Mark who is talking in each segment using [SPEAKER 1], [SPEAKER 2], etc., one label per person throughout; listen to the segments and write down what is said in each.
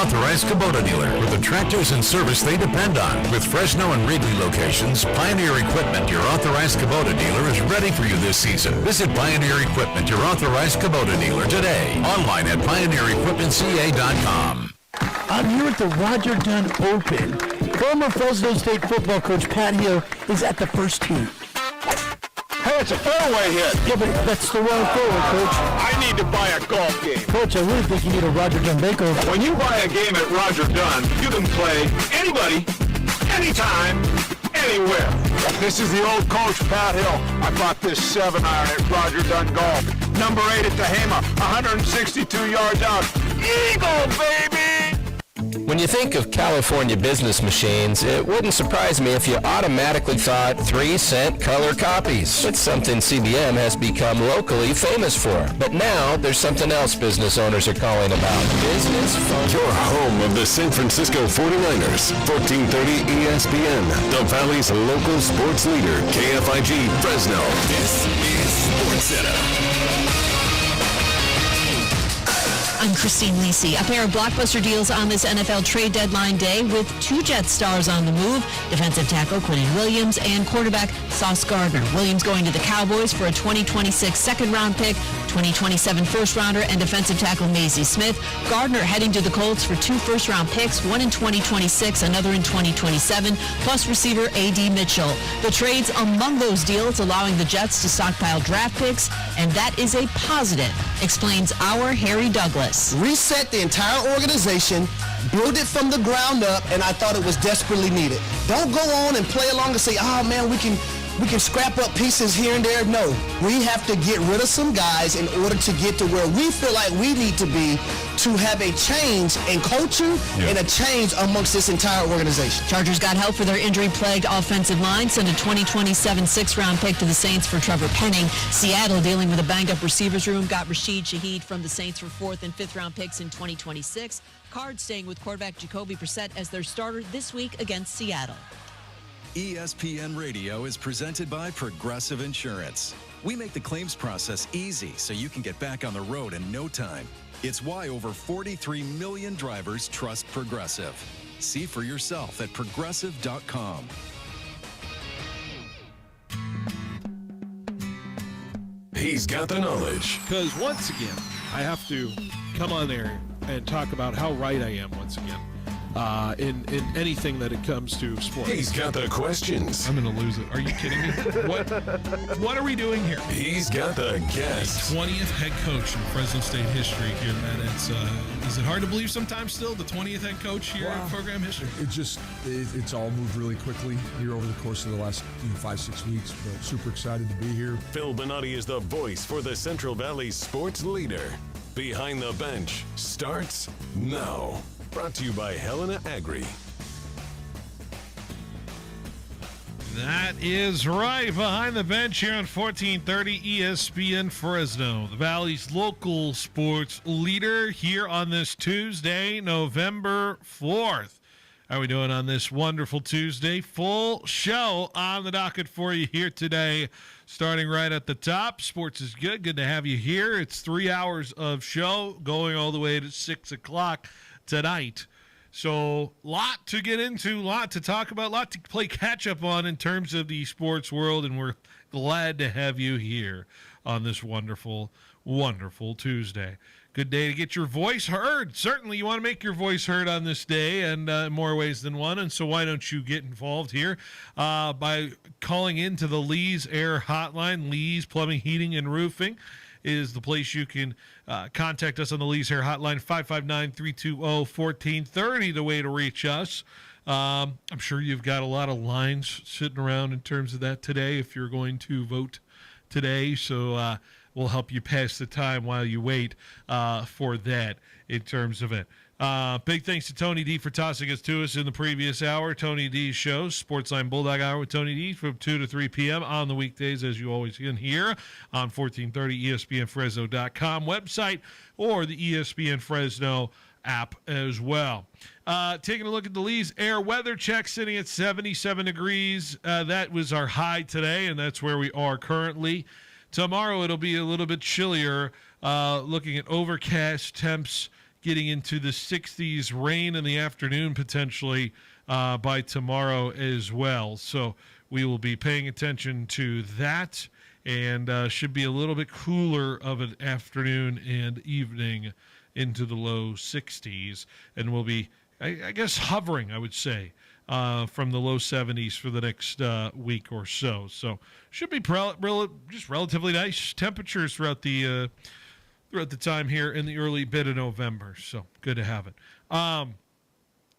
[SPEAKER 1] authorized Kubota dealer with the tractors and service they depend on. With Fresno and Wrigley locations, Pioneer Equipment, your authorized Kubota dealer, is ready for you this season. Visit Pioneer Equipment, your authorized Kubota dealer, today. Online at pioneerequipmentca.com.
[SPEAKER 2] I'm here at the Roger Dunn Open. Former Fresno State football coach Pat Hill is at the first tee.
[SPEAKER 3] Hey, it's a fairway hit.
[SPEAKER 2] Yeah, but that's the wrong fairway, Coach.
[SPEAKER 3] I need to buy a golf game.
[SPEAKER 2] Coach, I really think you need a Roger Dunn Baker.
[SPEAKER 3] When you buy a game at Roger Dunn, you can play anybody, anytime, anywhere. This is the old coach, Pat Hill. I bought this 7-iron at Roger Dunn Golf. Number 8 at Tehama, 162 yards out. Eagle, baby!
[SPEAKER 4] When you think of California business machines, it wouldn't surprise me if you automatically thought 3-cent color copies. It's something CBM has become locally famous for. But now, there's something else business owners are calling about. Business phone.
[SPEAKER 5] Your home of the San Francisco 49ers. 1430 ESPN, the Valley's local sports leader. KFIG Fresno.
[SPEAKER 1] This is SportsCenter.
[SPEAKER 6] I'm Christine Lisi. A pair of blockbuster deals on this NFL trade deadline day with two Jets stars on the move, defensive tackle Quinnen Williams and quarterback Sauce Gardner. Williams going to the Cowboys for a 2026 second-round pick, 2027 first-rounder, and defensive tackle Maisie Smith. Gardner heading to the Colts for 2 first-round picks, one in 2026, another in 2027, plus receiver A.D. Mitchell. The trades among those deals allowing the Jets to stockpile draft picks, and that is a positive, explains our Harry Douglas.
[SPEAKER 7] Reset the entire organization, build it from the ground up, and I thought it was desperately needed. Don't go on and play along and say, oh man, we can scrap up pieces here and there. No, we have to get rid of some guys in order to get to where we feel like we need to be to have a change in culture and a change amongst this entire organization.
[SPEAKER 6] Chargers got help for their injury-plagued offensive line, sent a 2027 sixth-round pick to the Saints for Trevor Penning. Seattle, dealing with a banged-up receivers room, got Rashid Shaheed from the Saints for 4th and 5th-round picks in 2026. Cards staying with quarterback Jacoby Brissett as their starter this week against Seattle.
[SPEAKER 8] ESPN Radio is presented by Progressive Insurance. We make the claims process easy so you can get back on the road in no time. It's why over 43 million drivers trust Progressive. See for yourself at progressive.com.
[SPEAKER 5] He's got the knowledge.
[SPEAKER 9] Because once again, I have to come on there and talk about how right I am once again. In anything that it comes to sports.
[SPEAKER 5] He's got the questions.
[SPEAKER 9] I'm going to lose it. Are you kidding me? What are we doing here?
[SPEAKER 5] He's got the guests.
[SPEAKER 9] 20th head coach in Fresno State history here, man. Is it hard to believe sometimes still, the 20th head coach here in program history?
[SPEAKER 10] It's all moved really quickly here over the course of the last 5-6 weeks, but super excited to be here.
[SPEAKER 5] Phil Benotti is the voice for the Central Valley sports leader. Behind the Bench starts now. Brought to you by Helena Agri.
[SPEAKER 9] That is right. Behind the Bench here on 1430 ESPN Fresno, the Valley's local sports leader, here on this Tuesday, November 4th. How are we doing on this wonderful Tuesday? Full show on the docket for you here today. Starting right at the top, sports is good. Good to have you here. It's 3 hours of show going all the way to 6 o'clock tonight. So, lot to get into, lot to talk about, lot to play catch-up on in terms of the sports world, and we're glad to have you here on this wonderful, wonderful Tuesday. Good day to get your voice heard. Certainly you want to make your voice heard on this day, and in more ways than one, and so why don't you get involved here by calling into the Lee's Air Hotline. Lee's Plumbing, Heating, and Roofing is the place you can contact us on the Lee's Hair Hotline, 559-320-1430, the way to reach us. I'm sure you've got a lot of lines sitting around in terms of that today if you're going to vote today, so we'll help you pass the time while you wait for that in terms of it. Big thanks to Tony D for tossing us to us in the previous hour. Tony D's show, Sportsline Bulldog Hour with Tony D from 2 to 3 p.m. on the weekdays, as you always can hear on 1430 ESPNFresno.com website or the ESPN Fresno app as well. Taking a look at the Lee's Air weather check, sitting at 77 degrees. That was our high today, and that's where we are currently. Tomorrow it'll be a little bit chillier, looking at overcast temps getting into the 60s, rain in the afternoon potentially by tomorrow as well. So we will be paying attention to that, and should be a little bit cooler of an afternoon and evening into the low 60s, and we'll be, I guess, hovering, I would say, from the low 70s for the next week or so. So should be just relatively nice temperatures throughout the time here in the early bit of November. So good to have it.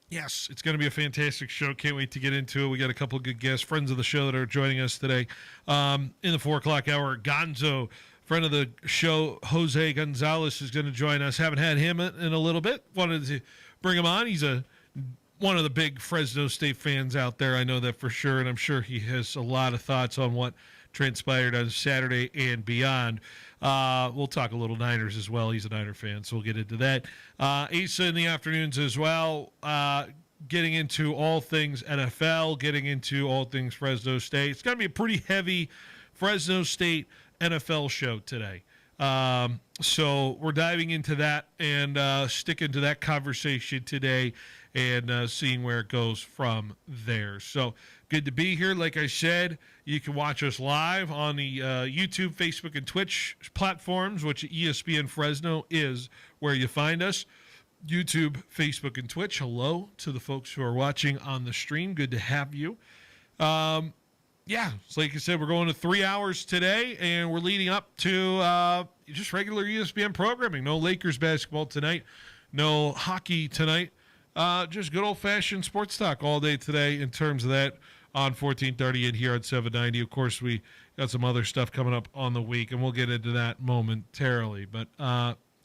[SPEAKER 9] Yes, it's going to be a fantastic show. Can't wait to get into it. We got a couple of good guests, friends of the show that are joining us today. In the 4 o'clock hour, Gonzo, friend of the show, Jose Gonzalez, is going to join us. Haven't had him in a little bit. Wanted to bring him on. He's one of the big Fresno State fans out there. I know that for sure, and I'm sure he has a lot of thoughts on what transpired on Saturday and beyond. We'll talk a little Niners as well. He's a Niner fan, so we'll get into that. Asa in the afternoons as well, getting into all things NFL, getting into all things Fresno State. It's going to be a pretty heavy Fresno State NFL show today. So we're diving into that and sticking to that conversation today and seeing where it goes from there. So good to be here. Like I said, you can watch us live on the YouTube, Facebook, and Twitch platforms, which ESPN Fresno is where you find us. YouTube, Facebook, and Twitch. Hello to the folks who are watching on the stream. Good to have you. Yeah, so like I said, we're going to 3 hours today, and we're leading up to just regular ESPN programming. No Lakers basketball tonight, no hockey tonight. Just good old-fashioned sports talk all day today in terms of that on 1430 and here on 790. Of course, we got some other stuff coming up on the week, and we'll get into that momentarily. But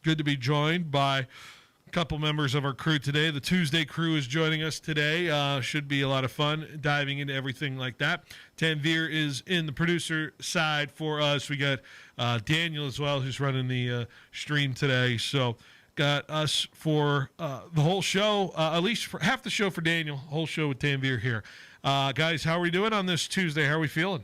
[SPEAKER 9] good to be joined by a couple members of our crew today. The Tuesday crew is joining us today. Should be a lot of fun diving into everything like that. Tanvir is in the producer side for us. We got Daniel as well, who's running the stream today. So got us for the whole show, at least for half the show for Daniel, whole show with Tanvir here. Guys, how are we doing on this Tuesday? How are we feeling?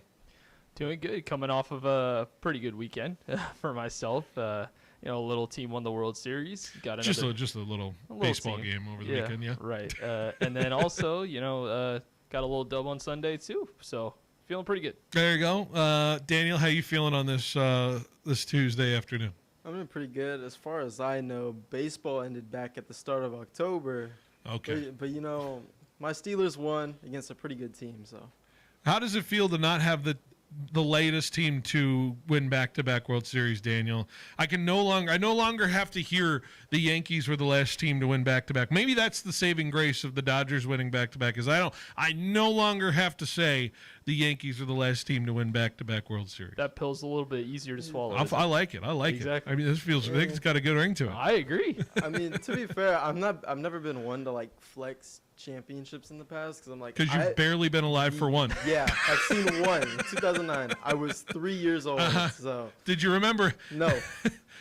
[SPEAKER 11] Doing good. Coming off of a pretty good weekend for myself. A little team won the World Series. Got just
[SPEAKER 9] a little baseball game over the weekend, yeah.
[SPEAKER 11] Right. And then also, got a little dub on Sunday too. So feeling pretty good.
[SPEAKER 9] There you go. Daniel, how you feeling on this Tuesday afternoon?
[SPEAKER 12] I'm doing pretty good. As far as I know, baseball ended back at the start of October.
[SPEAKER 9] Okay.
[SPEAKER 12] But my Steelers won against a pretty good team. So,
[SPEAKER 9] how does it feel to not have the latest team to win back-to-back World Series, Daniel? I no longer have to hear the Yankees were the last team to win back-to-back. Maybe that's the saving grace of the Dodgers winning back-to-back, is I no longer have to say the Yankees are the last team to win back-to-back World Series.
[SPEAKER 11] That pill's a little bit easier to swallow.
[SPEAKER 9] I like it.
[SPEAKER 11] Exactly.
[SPEAKER 9] I mean, this feels it's got a good ring to it.
[SPEAKER 11] I agree.
[SPEAKER 12] I mean, to be fair, I've never been one to flex championships in the past because I'm like,
[SPEAKER 9] because you've barely been alive for one.
[SPEAKER 12] Yeah, I've seen one in 2009. I was 3 years old. So
[SPEAKER 9] did you remember?
[SPEAKER 12] No.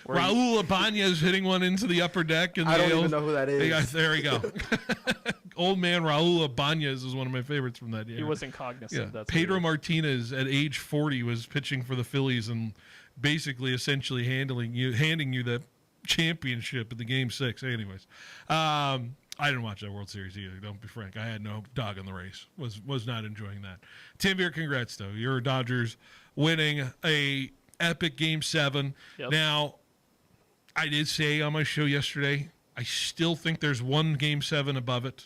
[SPEAKER 9] Raul Ibanez hitting one into the upper deck.
[SPEAKER 12] I don't even know who that is.
[SPEAKER 9] There we go. Old man Raul Ibanez is one of my favorites from that year.
[SPEAKER 11] He wasn't cognizant.
[SPEAKER 9] Yeah. Pedro Martinez at age 40 was pitching for the Phillies and basically essentially handing you the championship in the Game 6. Anyways, I didn't watch that World Series either. Don't be frank. I had no dog in the race. Was not enjoying that. Tanvir, congrats though. Your Dodgers winning a epic Game 7.
[SPEAKER 11] Yep.
[SPEAKER 9] Now, I did say on my show yesterday, I still think there's one Game 7 above it,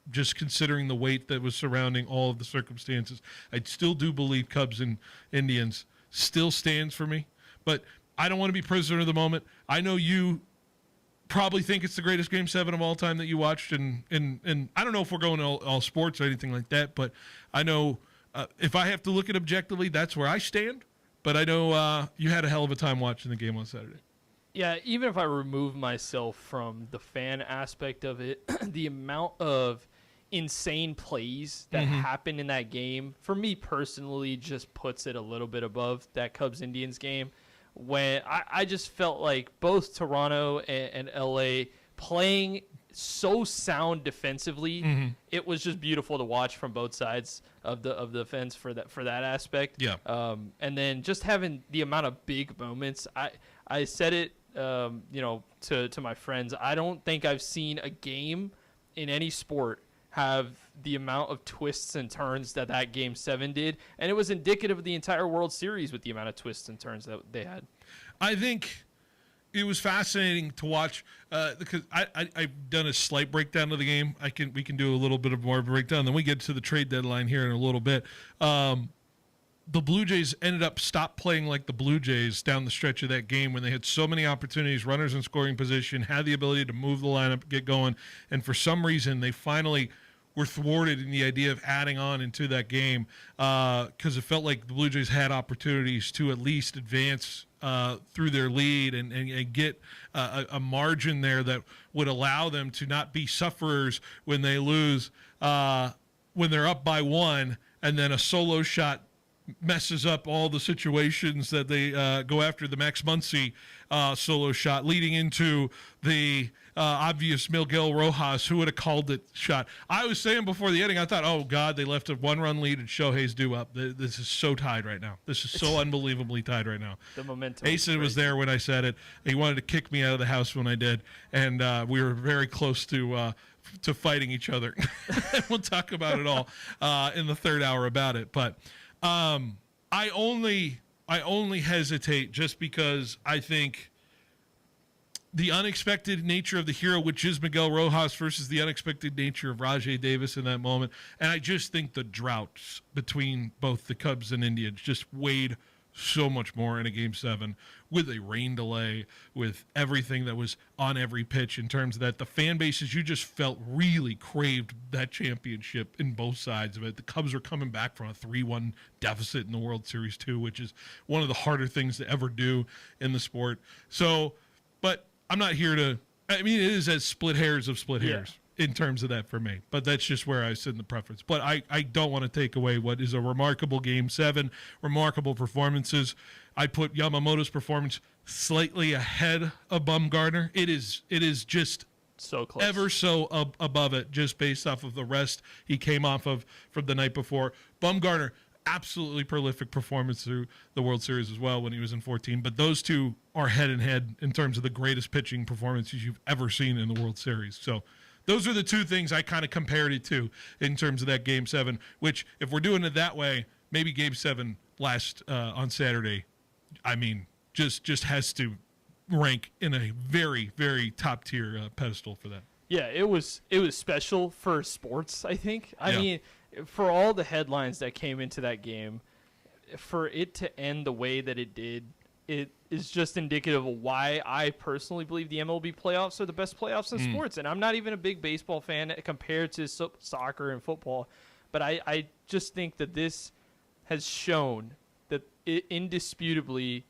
[SPEAKER 9] just considering the weight that was surrounding all of the circumstances. I still do believe Cubs and Indians still stands for me, but I don't want to be prisoner of the moment. I know you probably think it's the greatest Game 7 of all time that you watched, and I don't know if we're going all sports or anything like that, but I know if I have to look at objectively, that's where I stand. But I know you had a hell of a time watching the game on Saturday.
[SPEAKER 11] Yeah, even if I remove myself from the fan aspect of it, the amount of insane plays that happened in that game, for me personally, just puts it a little bit above that Cubs-Indians game. When I just felt like both Toronto and LA playing so sound defensively, it was just beautiful to watch from both sides of the fence for that aspect.
[SPEAKER 9] Yeah.
[SPEAKER 11] And then just having the amount of big moments. I said it to my friends, I don't think I've seen a game in any sport have the amount of twists and turns that Game 7 did, and it was indicative of the entire World Series with the amount of twists and turns that they had.
[SPEAKER 9] I think it was fascinating to watch because I've done a slight breakdown of the game. We can do a little bit of more of a breakdown. Then we get to the trade deadline here in a little bit. The Blue Jays ended up stopped playing like the Blue Jays down the stretch of that game when they had so many opportunities, runners in scoring position, had the ability to move the lineup, get going, and for some reason they finally were thwarted in the idea of adding on into that game because it felt like the Blue Jays had opportunities to at least advance through their lead and get a margin there that would allow them to not be sufferers when they lose, when they're up by one, and then a solo shot messes up all the situations that they go after the Max Muncy solo shot, leading into the obvious Miguel Rojas, who would have called it shot. I was saying before the inning, I thought, oh, God, they left a one-run lead and Shohei's due up. This is so tied right now. This is so unbelievably tied right now.
[SPEAKER 11] The momentum.
[SPEAKER 9] Asen was there when I said it. He wanted to kick me out of the house when I did, and we were very close to fighting each other. We'll talk about it all in the third hour about it, but I only hesitate just because I think the unexpected nature of the hero, which is Miguel Rojas, versus the unexpected nature of Rajai Davis in that moment, and I just think the droughts between both the Cubs and Indians just weighed so much more in a Game 7 with a rain delay, with everything that was on every pitch in terms of that. The fan bases, you just felt really craved that championship in both sides of it. The Cubs are coming back from a 3-1 deficit in the World Series too, which is one of the harder things to ever do in the sport. So, but I'm not here to, I mean, it is as split hairs of split hairs. In terms of that for me, but that's just where I sit in the preference. But I don't want to take away what is a remarkable Game 7, remarkable performances. I put Yamamoto's performance slightly ahead of Bumgarner. It is just
[SPEAKER 11] so close,
[SPEAKER 9] ever so above it, just based off of the rest he came off of from the night before. Bumgarner, absolutely prolific performance through the World Series as well when he was in 14, but those two are head and head in terms of the greatest pitching performances you've ever seen in the World Series. So those are the two things I kind of compared it to in terms of that Game 7, which if we're doing it that way, maybe Game 7 last on Saturday, I mean, just has to rank in a very, very top tier pedestal for that.
[SPEAKER 11] Yeah, it was special for sports, I think. I mean, for all the headlines that came into that game, for it to end the way that it did, it is just indicative of why I personally believe the MLB playoffs are the best playoffs in sports. And I'm not even a big baseball fan compared to soccer and football, but I just think that this has shown that indisputably,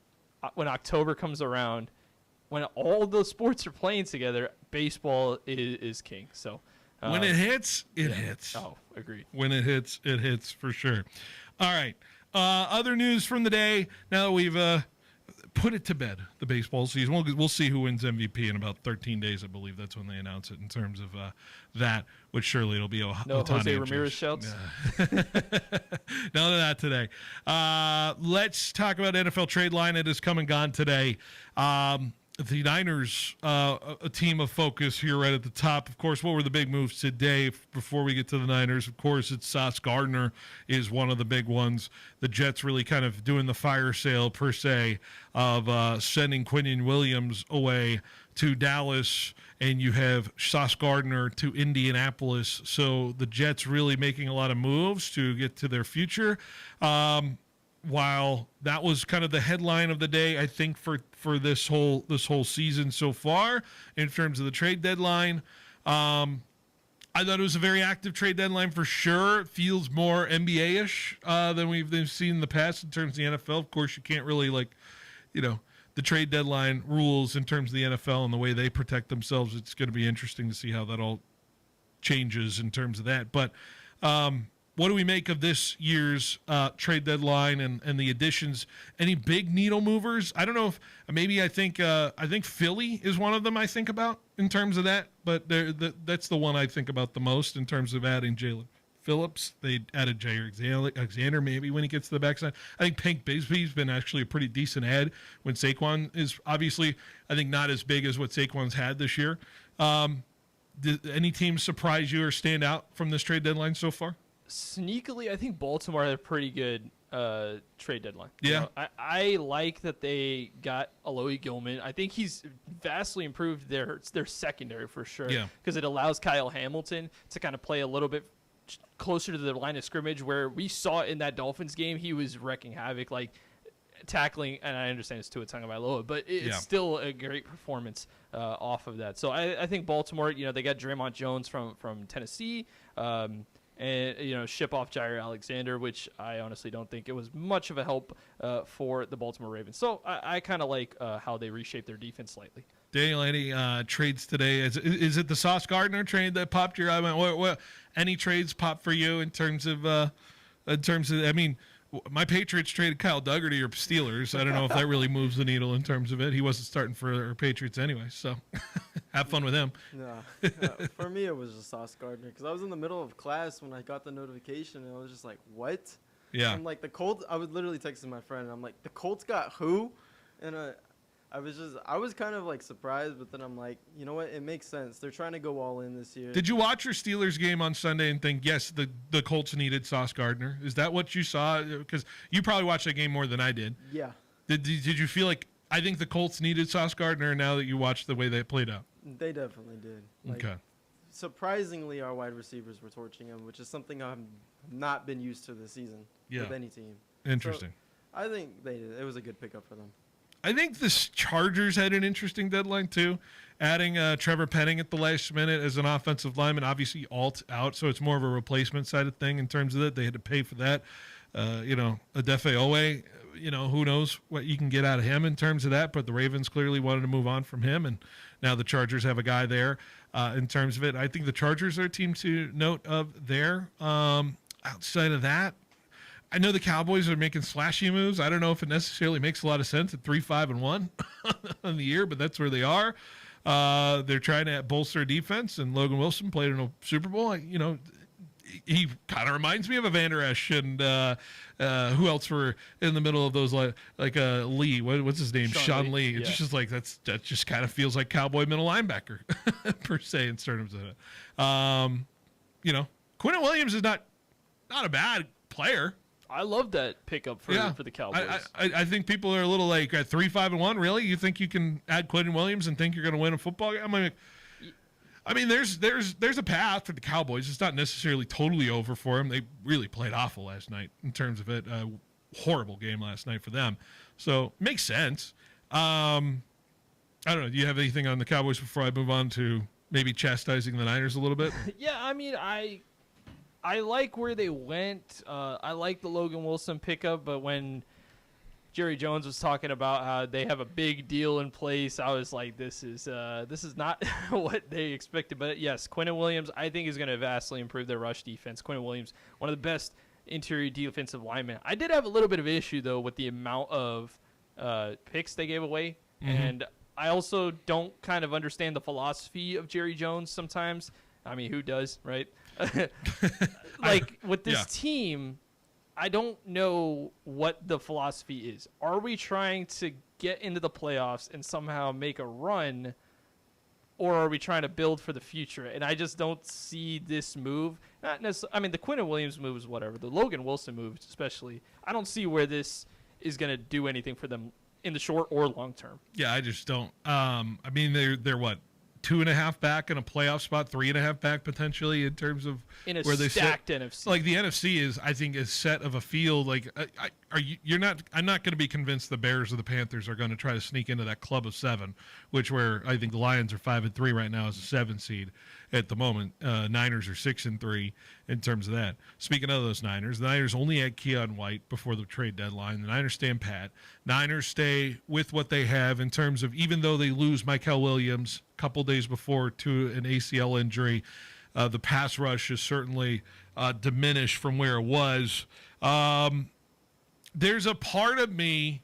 [SPEAKER 11] when October comes around, when all the sports are playing together, baseball is king. So
[SPEAKER 9] when it hits, it hits.
[SPEAKER 11] Oh, agreed.
[SPEAKER 9] When it hits for sure. All right. Other news from the day. Now that we've put it to bed, the baseball season. We'll see who wins MVP in about 13 days, I believe. That's when they announce it in terms of that, which surely it'll be
[SPEAKER 11] no Jose Ramirez shouts.
[SPEAKER 9] None of that today. Let's talk about NFL trade line. It has come and gone today. The Niners, a team of focus here right at the top. Of course, what were the big moves today before we get to the Niners? Of course, it's Sauce Gardner is one of the big ones. The Jets really kind of doing the fire sale, per se, of sending Quinnen Williams away to Dallas, and you have Sauce Gardner to Indianapolis. So the Jets really making a lot of moves to get to their future. While that was kind of the headline of the day, I think for this whole season so far in terms of the trade deadline, I thought it was a very active trade deadline for sure. It feels more NBA-ish than we've seen in the past in terms of the NFL. Of course, you can't really the trade deadline rules in terms of the NFL and the way they protect themselves. It's going to be interesting to see how that all changes in terms of that. But what do we make of this year's trade deadline and the additions? Any big needle movers? I don't know if maybe I think Philly is one of them I think about in terms of that, but that's the one I think about the most in terms of adding Jalen. Phillips. They added Jair Alexander maybe when he gets to the backside. I think Pink Bisbee's been actually a pretty decent add when Saquon is obviously, I think, not as big as what Saquon's had this year. Did any teams surprise you or stand out from this trade deadline so far?
[SPEAKER 11] Sneakily, I think Baltimore had a pretty good trade deadline.
[SPEAKER 9] Yeah.
[SPEAKER 11] I like that they got Alohi Gilman. I think he's vastly improved their secondary for sure.
[SPEAKER 9] Yeah.
[SPEAKER 11] Because it allows Kyle Hamilton to kind of play a little bit closer to the line of scrimmage, where we saw in that Dolphins game he was wrecking havoc, like tackling, and I understand it's Tua Tagovailoa, but it's still a great performance off of that. So I think Baltimore, they got Draymond Jones from Tennessee, and ship off Jair Alexander, which I honestly don't think it was much of a help for the Baltimore Ravens. So I kind of like how they reshaped their defense slightly.
[SPEAKER 9] Daniel, any trades today? Is it the Sauce Gardner trade that popped your eye? What any trades pop for you in terms of? I mean, my Patriots traded Kyle Duggar to your Steelers. I don't know if that really moves the needle in terms of it. He wasn't starting for our Patriots anyway, so have fun with him.
[SPEAKER 12] No, for me it was just Sauce Gardner because I was in the middle of class when I got the notification and I was just like, what?
[SPEAKER 9] Yeah.
[SPEAKER 12] I'm like, the Colts. I was literally texting my friend. And I'm like, the Colts got who? And I was kind of like surprised, but then I'm like, you know what? It makes sense. They're trying to go all in this year.
[SPEAKER 9] Did you watch your Steelers game on Sunday and think, yes, the Colts needed Sauce Gardner? Is that what you saw? Because you probably watched that game more than I did.
[SPEAKER 12] Yeah.
[SPEAKER 9] Did you feel like, I think the Colts needed Sauce Gardner now that you watched the way they played out?
[SPEAKER 12] They definitely did.
[SPEAKER 9] Okay.
[SPEAKER 12] Surprisingly, our wide receivers were torching him, which is something I've not been used to this season with any team.
[SPEAKER 9] Interesting.
[SPEAKER 12] So I think it was a good pickup for them.
[SPEAKER 9] I think the Chargers had an interesting deadline, too. Adding Trevor Penning at the last minute as an offensive lineman, obviously Alt out, so it's more of a replacement side of thing in terms of that. They had to pay for that. Adefe Owe, who knows what you can get out of him in terms of that, but the Ravens clearly wanted to move on from him, and now the Chargers have a guy there in terms of it. I think the Chargers are a team to note of there. Outside of that, I know the Cowboys are making slashy moves. I don't know if it necessarily makes a lot of sense at 3-5-1 on the year, but that's where they are. They're trying to bolster defense, and Logan Wilson played in a Super Bowl. He kind of reminds me of a Van Der Esch, and who else were in the middle of those, like Lee. What's his name? Sean Lee. It's just like that just kind of feels like Cowboy middle linebacker per se in terms of it. Quentin Williams is not a bad player.
[SPEAKER 11] I love that pickup for the Cowboys.
[SPEAKER 9] I think people are a little like at 3-5-1. Really, you think you can add Quentin Williams and think you're going to win a football game? I mean, there's a path for the Cowboys. It's not necessarily totally over for them. They really played awful last night in terms of it. Horrible game last night for them. So makes sense. I don't know. Do you have anything on the Cowboys before I move on to maybe chastising the Niners a little bit?
[SPEAKER 11] Yeah, I mean, I like where they went. I like the Logan Wilson pickup, but when Jerry Jones was talking about how they have a big deal in place, I was like, this is not what they expected. But yes, Quentin Williams, I think, is going to vastly improve their rush defense. Quentin Williams, one of the best interior defensive linemen. I did have a little bit of issue, though, with the amount of picks they gave away. Mm-hmm. And I also don't kind of understand the philosophy of Jerry Jones sometimes. I mean, who does, right? With this team, I don't know what the philosophy is. Are we trying to get into the playoffs and somehow make a run, or are we trying to build for the future? And I just don't see this move. Not necessarily. I mean, the Quentin Williams move is whatever. The Logan Wilson move, especially, I don't see where this is going to do anything for them in the short or long term.
[SPEAKER 9] Yeah, I just don't. I mean, they're what? 2.5 back in a playoff spot, 3.5 back potentially in terms of where they
[SPEAKER 11] stacked
[SPEAKER 9] sit.
[SPEAKER 11] NFC.
[SPEAKER 9] Like the NFC is, I think, is set of a field. Like, I'm not going to be convinced the Bears or the Panthers are going to try to sneak into that club of 7, where I think the Lions are 5-3 right now as a 7 seed at the moment. Niners are 6-3 in terms of that. Speaking of those Niners, the Niners only had Keon White before the trade deadline. The Niners stand pat. Niners stay with what they have in terms of, even though they lose Mykel Williams a couple days before to an ACL injury, the pass rush is certainly diminished from where it was. There's a part of me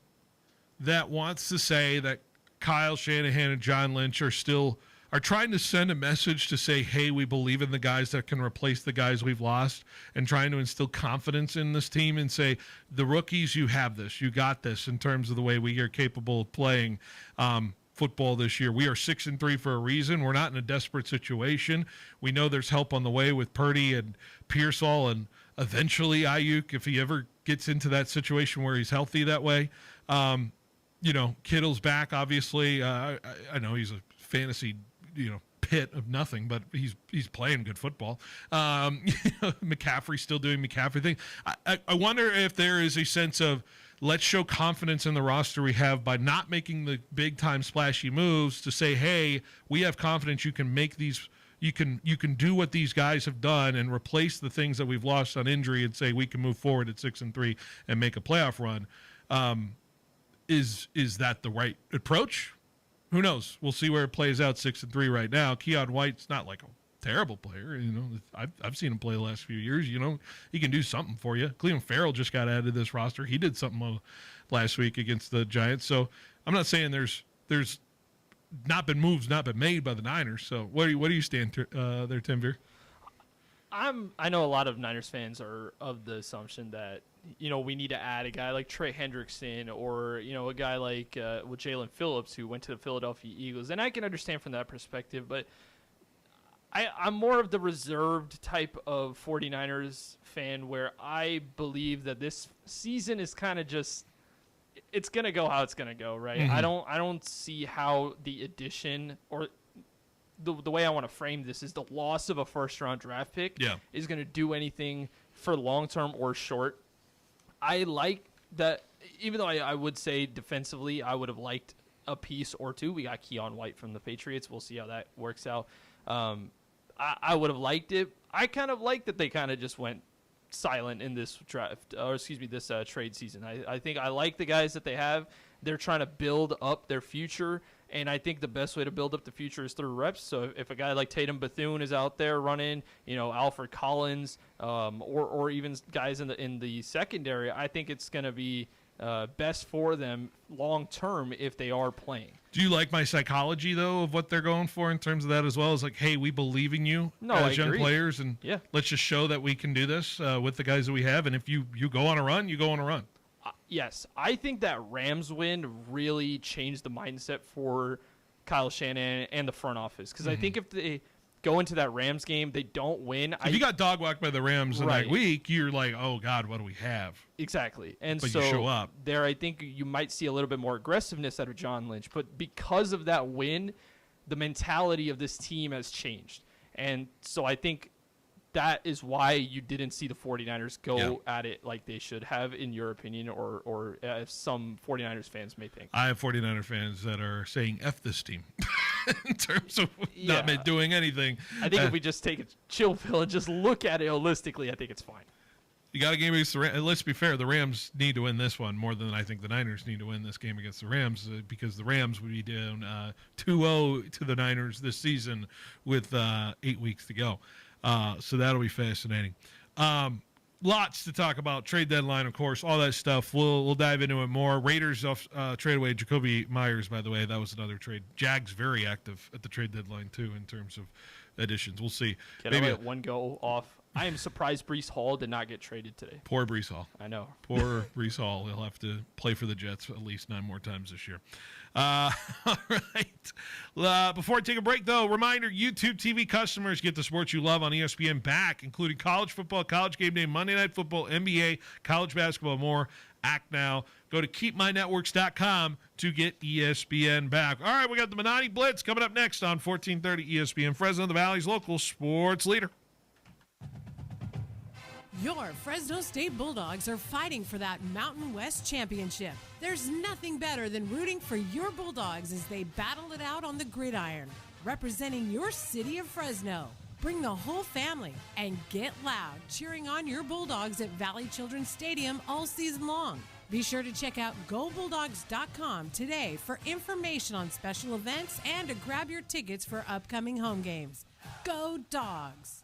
[SPEAKER 9] that wants to say that Kyle Shanahan and John Lynch are still are trying to send a message to say, hey, we believe in the guys that can replace the guys we've lost, and trying to instill confidence in this team and say, the rookies, you have this. You got this in terms of the way we are capable of playing football this year. We are 6-3 for a reason. We're not in a desperate situation. We know there's help on the way with Purdy and Pearsall and eventually Ayuk if he ever gets into that situation where he's healthy that way. Kittle's back, obviously. I know he's a fantasy pit of nothing, but he's playing good football. McCaffrey's still doing McCaffrey thing. I wonder if there is a sense of, let's show confidence in the roster we have by not making the big time splashy moves to say, hey, we have confidence you can make these, you can do what these guys have done and replace the things that we've lost on injury and say we can move forward at 6-3 and make a playoff run. Is that the right approach? Who knows? We'll see where it plays out. 6-3 right now. Keon White's not like a terrible player. I've seen him play the last few years. He can do something for you. Cleveland Farrell just got added to this roster. He did something last week against the Giants. So I'm not saying there's not been made by the Niners. So what do you stand there, Tim Veer?
[SPEAKER 11] I know a lot of Niners fans are of the assumption that we need to add a guy like Trey Hendrickson or a guy like Jalen Phillips who went to the Philadelphia Eagles, and I can understand from that perspective, but I'm more of the reserved type of 49ers fan where I believe that this season is kind of just it's gonna go how it's gonna go, right?
[SPEAKER 9] Mm-hmm.
[SPEAKER 11] I don't see how the addition or the way I want to frame this is the loss of a first-round draft pick is going to do anything for long-term or short. I like that, even though I would say defensively I would have liked a piece or two. We got Keon White from the Patriots. We'll see how that works out. I would have liked it. I kind of like that they kind of just went silent in this draft, this trade season. I think I like the guys that they have. They're trying to build up their future, and I think the best way to build up the future is through reps. So if a guy like Tatum Bethune is out there running, Alfred Collins, or even guys in the secondary, I think it's going to be best for them long term if they are playing.
[SPEAKER 9] Do you like my psychology though of what they're going for in terms of that as well? As like, hey, we believe in you as young players, and let's just show that we can do this with the guys that we have. And if you go on a run, you go on a run.
[SPEAKER 11] Yes, I think that Rams win really changed the mindset for Kyle Shanahan and the front office. Because I think if they go into that Rams game, they don't win.
[SPEAKER 9] If you got dog walked by the Rams in that week, you're like, oh, God, what do we have?
[SPEAKER 11] Exactly. And
[SPEAKER 9] but
[SPEAKER 11] so
[SPEAKER 9] you show up.
[SPEAKER 11] There, I think you might see a little bit more aggressiveness out of John Lynch. But because of that win, the mentality of this team has changed. And so I think that is why you didn't see the 49ers go at it like they should have, in your opinion, or as some 49ers fans may think.
[SPEAKER 9] I have 49er fans that are saying F this team in terms of not doing anything.
[SPEAKER 11] I think if we just take a chill pill and just look at it holistically, I think it's fine.
[SPEAKER 9] You got a game against the Rams. Let's be fair, the Rams need to win this one more than I think the Niners need to win this game against the Rams, because the Rams would be down 2-0 to the Niners this season with 8 weeks to go. So that'll be fascinating. Lots to talk about. Trade deadline, of course, all that stuff. We'll dive into it more. Raiders trade away Jacoby Myers, by the way. That was another trade. Jags very active at the trade deadline, too, in terms of additions. We'll see.
[SPEAKER 11] Can I let one go off? I am surprised Breece Hall did not get traded today.
[SPEAKER 9] Poor Breece Hall.
[SPEAKER 11] I know.
[SPEAKER 9] Poor Breece Hall. He'll have to play for the Jets at least 9 more times this year. All right. Before I take a break, though, reminder, YouTube TV customers get the sports you love on ESPN back, including college football, college game day, Monday Night Football, NBA, college basketball, more. Act now. Go to keepmynetworks.com to get ESPN back. All right, we got the Benotti Blitz coming up next on 1430 ESPN Fresno, the Valley's local sports leader.
[SPEAKER 13] Your Fresno State Bulldogs are fighting for that Mountain West championship. There's nothing better than rooting for your Bulldogs as they battle it out on the gridiron, representing your city of Fresno. Bring the whole family and get loud cheering on your Bulldogs at Valley Children's Stadium all season long. Be sure to check out GoBulldogs.com today for information on special events and to grab your tickets for upcoming home games. Go Dogs!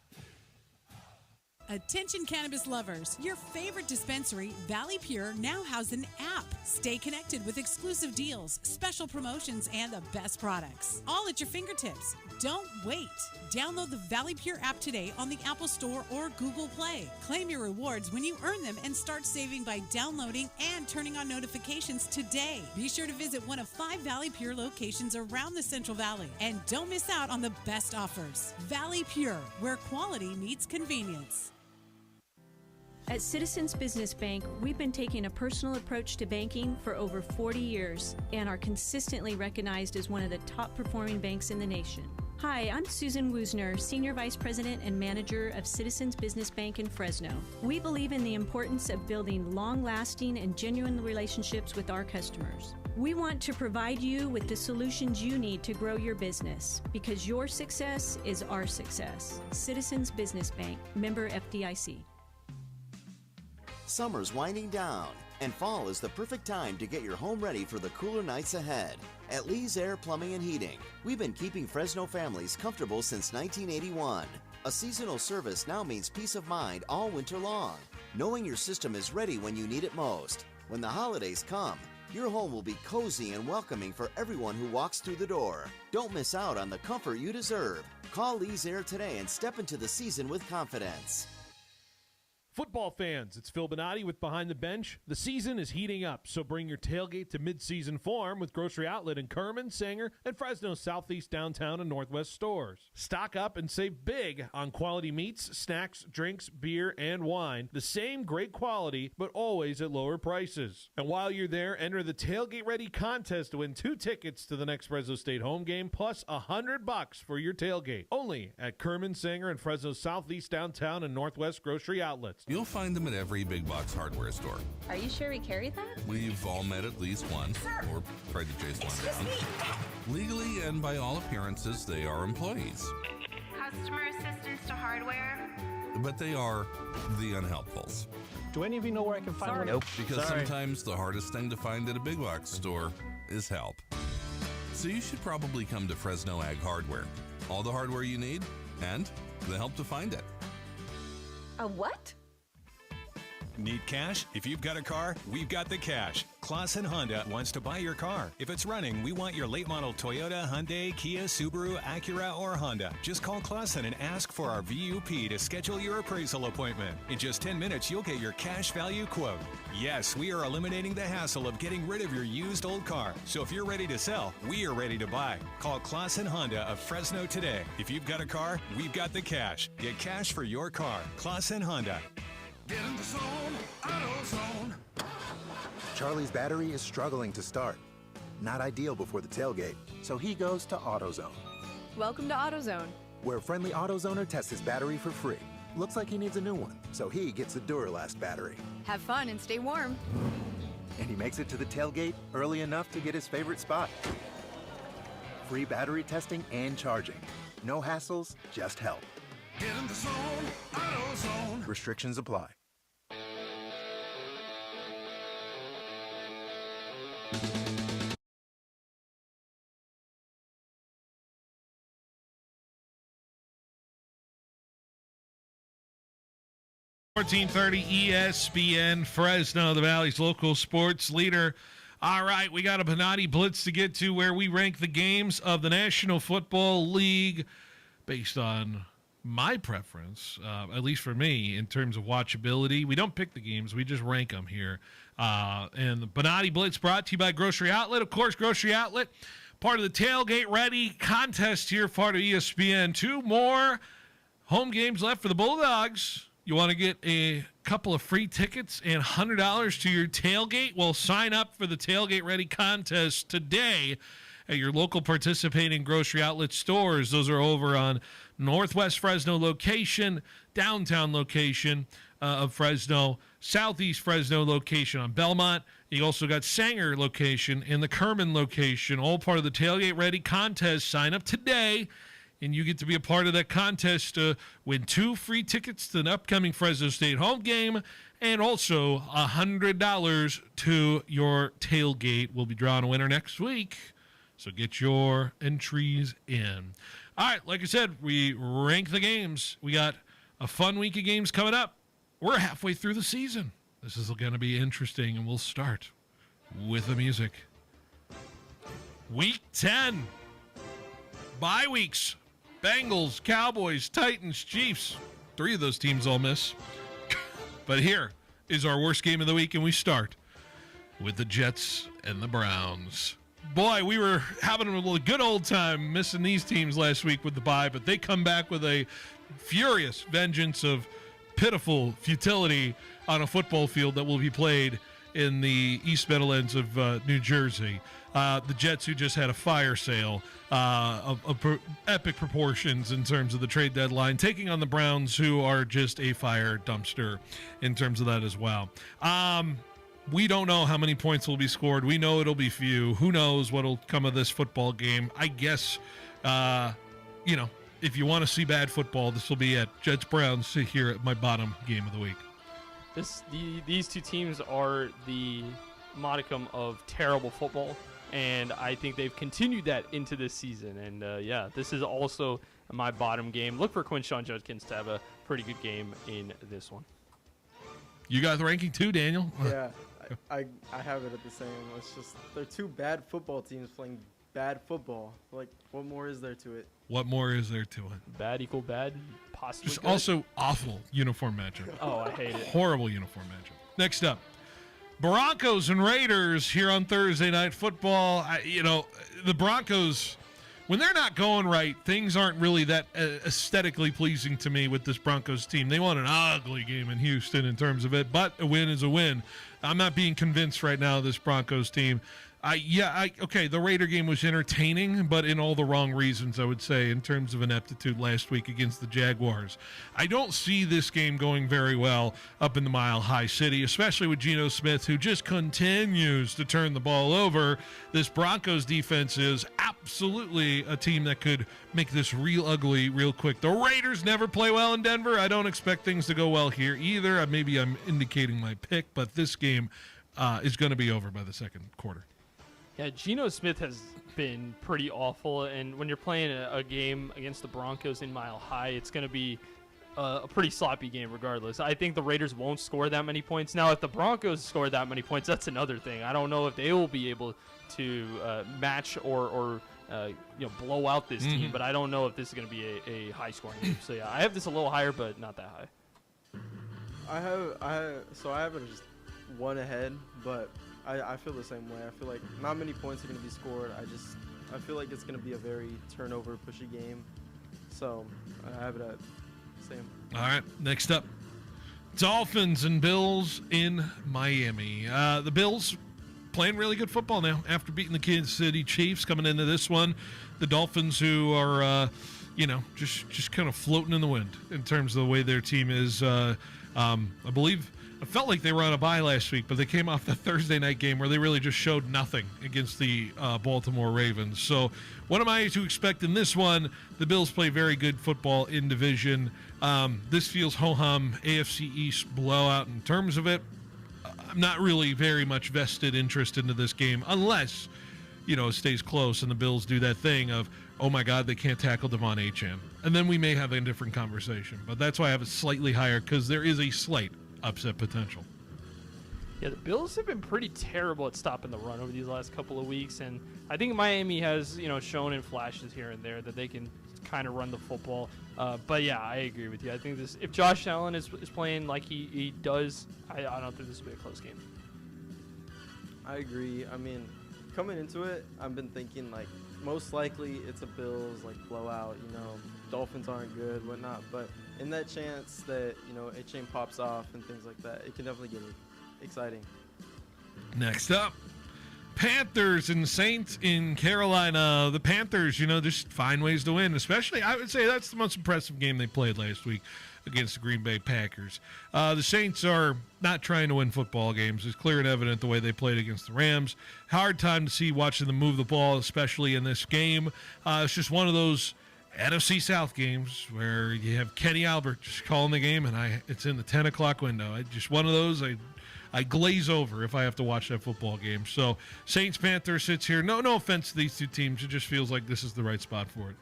[SPEAKER 13] Attention cannabis lovers, your favorite dispensary, Valley Pure, now has an app. Stay connected with exclusive deals, special promotions, and the best products. All at your fingertips. Don't wait. Download the Valley Pure app today on the Apple Store or Google Play. Claim your rewards when you earn them and start saving by downloading and turning on notifications today. Be sure to visit one of 5 Valley Pure locations around the Central Valley. And don't miss out on the best offers. Valley Pure, where quality meets convenience.
[SPEAKER 14] At Citizens Business Bank, we've been taking a personal approach to banking for over 40 years and are consistently recognized as one of the top performing banks in the nation. Hi, I'm Susan Woosner, Senior Vice President and Manager of Citizens Business Bank in Fresno. We believe in the importance of building long-lasting and genuine relationships with our customers. We want to provide you with the solutions you need to grow your business because your success is our success. Citizens Business Bank, member FDIC.
[SPEAKER 15] Summer's winding down, and fall is the perfect time to get your home ready for the cooler nights ahead. At Lee's Air Plumbing and Heating, we've been keeping Fresno families comfortable since 1981. A seasonal service now means peace of mind all winter long, knowing your system is ready when you need it most. When the holidays come, your home will be cozy and welcoming for everyone who walks through the door. Don't miss out on the comfort you deserve. Call Lee's Air today and step into the season with confidence.
[SPEAKER 16] Football fans, it's Phil Benotti with Behind the Bench. The season is heating up, so bring your tailgate to mid-season form with Grocery Outlet in Kerman, Sanger, and Fresno's Southeast, Downtown, and Northwest stores. Stock up and save big on quality meats, snacks, drinks, beer, and wine. The same great quality, but always at lower prices. And while you're there, enter the Tailgate Ready contest to win 2 tickets to the next Fresno State home game, plus $100 for your tailgate. Only at Kerman, Sanger, and Fresno's Southeast, Downtown, and Northwest Grocery Outlets.
[SPEAKER 17] You'll find them at every big box hardware store.
[SPEAKER 18] Are you sure we carry that?
[SPEAKER 17] We've all met at least once, or tried to chase one down. Legally and by all appearances, they are employees.
[SPEAKER 18] Customer assistance to hardware?
[SPEAKER 17] But they are the unhelpfuls.
[SPEAKER 19] Do any of you know where I can find one?
[SPEAKER 17] Nope. Because sometimes the hardest thing to find at a big box store is help. So you should probably come to Fresno Ag Hardware. All the hardware you need and the help to find it.
[SPEAKER 18] A what?
[SPEAKER 20] Need cash? If you've got a car, we've got the cash. Clausen Honda wants to buy your car. If it's running, we want your late model Toyota, Hyundai, Kia, Subaru, Acura, or Honda. Just call Clausen and ask for our VUP to schedule your appraisal appointment. In just 10 minutes, you'll get your cash value quote. Yes, we are eliminating the hassle of getting rid of your used old car. So if you're ready to sell, we are ready to buy. Call Clausen Honda of Fresno today. If you've got a car, we've got the cash. Get cash for your car. Clausen Honda.
[SPEAKER 21] Get in the zone, AutoZone.
[SPEAKER 22] Charlie's battery is struggling to start. Not ideal before the tailgate, so he goes to AutoZone.
[SPEAKER 18] Welcome to AutoZone,
[SPEAKER 22] where a friendly AutoZoner tests his battery for free. Looks like he needs a new one, so he gets the Duralast battery.
[SPEAKER 18] Have fun and stay warm.
[SPEAKER 22] And he makes it to the tailgate early enough to get his favorite spot. Free battery testing and charging. No hassles, just help.
[SPEAKER 21] Get in the zone, AutoZone.
[SPEAKER 22] Restrictions apply.
[SPEAKER 9] $14:30 ESPN Fresno, the Valley's local sports leader. All right, we got a Benotti Blitz to get to where we rank the games of the National Football League based on my preference, at least for me, in terms of watchability. We don't pick the games. We just rank them here. And the Benotti Blitz brought to you by Grocery Outlet. Of course, Grocery Outlet, part of the Tailgate Ready contest here, part of ESPN. 2 more home games left for the Bulldogs. You want to get a couple of free tickets and $100 to your tailgate? Well, sign up for the Tailgate Ready contest today at your local participating Grocery Outlet stores. Those are over on Northwest Fresno location, downtown location of Fresno, Southeast Fresno location on Belmont. You also got Sanger location and the Kerman location, all part of the Tailgate Ready contest. Sign up today, and you get to be a part of that contest to win 2 free tickets to an upcoming Fresno State home game and also $100 to your tailgate. We'll be drawing a winner next week, so get your entries in. All right, like I said, we rank the games. We got A fun week of games coming up. We're halfway through the season. This is going to be interesting, and we'll start with the music. Week 10. Bye weeks. Bengals, Cowboys, Titans, Chiefs. 3 of those teams I'll miss. But here is our worst game of the week, and we start with the Jets and the Browns. Boy, we were having a good old time missing these teams last week with the bye, but they come back with a furious vengeance of pitiful futility on a football field that will be played in the East Meadowlands of New Jersey. The Jets, who just had a fire sale of epic proportions in terms of the trade deadline, taking on the Browns, who are just a fire dumpster in terms of that as well. We don't know how many points will be scored. We know it'll be few. Who knows what'll come of this football game? I guess, if you want to see bad football, this will be at Jets-Browns here at my bottom game of the week.
[SPEAKER 11] These two teams are the modicum of terrible football, and I think they've continued that into this season. And, this is also my bottom game. Look for Quinshon Judkins to have a pretty good game in this one.
[SPEAKER 9] You got the ranking too, Daniel?
[SPEAKER 12] Yeah, I have it at the same. It's just they're two bad football teams playing bad football. Like, what more is there to it?
[SPEAKER 9] What more is there to it?
[SPEAKER 11] Bad equal bad, possibly
[SPEAKER 9] Just
[SPEAKER 11] good.
[SPEAKER 9] also awful uniform matchup.
[SPEAKER 11] Oh, I hate it.
[SPEAKER 9] Horrible uniform matchup. Next up, Broncos and Raiders here on Thursday Night Football. The Broncos, when they're not going right, things aren't really that aesthetically pleasing to me with this Broncos team. They won an ugly game in Houston in terms of it, but a win is a win. I'm not being convinced right now of this Broncos team. The Raider game was entertaining, but in all the wrong reasons, I would say, in terms of ineptitude last week against the Jaguars. I don't see this game going very well up in the Mile High City, especially with Geno Smith, who just continues to turn the ball over. This Broncos defense is absolutely a team that could make this real ugly real quick. The Raiders never play well in Denver. I don't expect things to go well here either. Maybe I'm indicating my pick, but this game is going to be over by the second quarter.
[SPEAKER 11] Yeah, Geno Smith has been pretty awful, and when you're playing a game against the Broncos in Mile High, it's going to be a pretty sloppy game regardless. I think the Raiders won't score that many points. Now, if the Broncos score that many points, that's another thing. I don't know if they will be able to match or blow out this team, but I don't know if this is going to be a high-scoring game. So, yeah, I have this a little higher, but not that high.
[SPEAKER 12] I have it just one ahead, but I feel the same way. I feel like not many points are going to be scored. I feel like it's going to be a very turnover pushy game. So I have it at same.
[SPEAKER 9] All right, next up, Dolphins and Bills in Miami. The Bills playing really good football now after beating the Kansas City Chiefs coming into this one. The Dolphins, who are just kind of floating in the wind in terms of the way their team is. I believe it felt like they were on a bye last week, but they came off the Thursday night game where they really just showed nothing against the Baltimore Ravens. So what am I to expect in this one? The Bills play very good football in division. This feels ho-hum AFC East blowout in terms of it. I'm not really very much vested interest into this game unless, it stays close and the Bills do that thing of, oh my God, they can't tackle Devon Achane. And then we may have a different conversation. But that's why I have it slightly higher, because there is a slight upset potential.
[SPEAKER 11] Yeah, the Bills have been pretty terrible at stopping the run over these last couple of weeks, and I think Miami has, shown in flashes here and there that they can kind of run the football. But yeah, I agree with you. I think if Josh Allen is playing like he does, I don't think this will be a close game.
[SPEAKER 12] I agree. I mean, coming into it, I've been thinking most likely it's a Bills blowout. Dolphins aren't good, whatnot, but in that chance that Achane pops off and things like that, it can definitely get exciting.
[SPEAKER 9] Next up, Panthers and Saints in Carolina. The Panthers, just find ways to win. Especially, I would say that's the most impressive game they played last week against the Green Bay Packers. The Saints are not trying to win football games. It's clear and evident the way they played against the Rams. Hard time to see watching them move the ball, especially in this game. It's just one of those NFC South games where you have Kenny Albert just calling the game, and it's in the 10 o'clock window. Just one of those I glaze over if I have to watch that football game. So Saints-Panthers sits here. No offense to these two teams. It just feels like this is the right spot for it.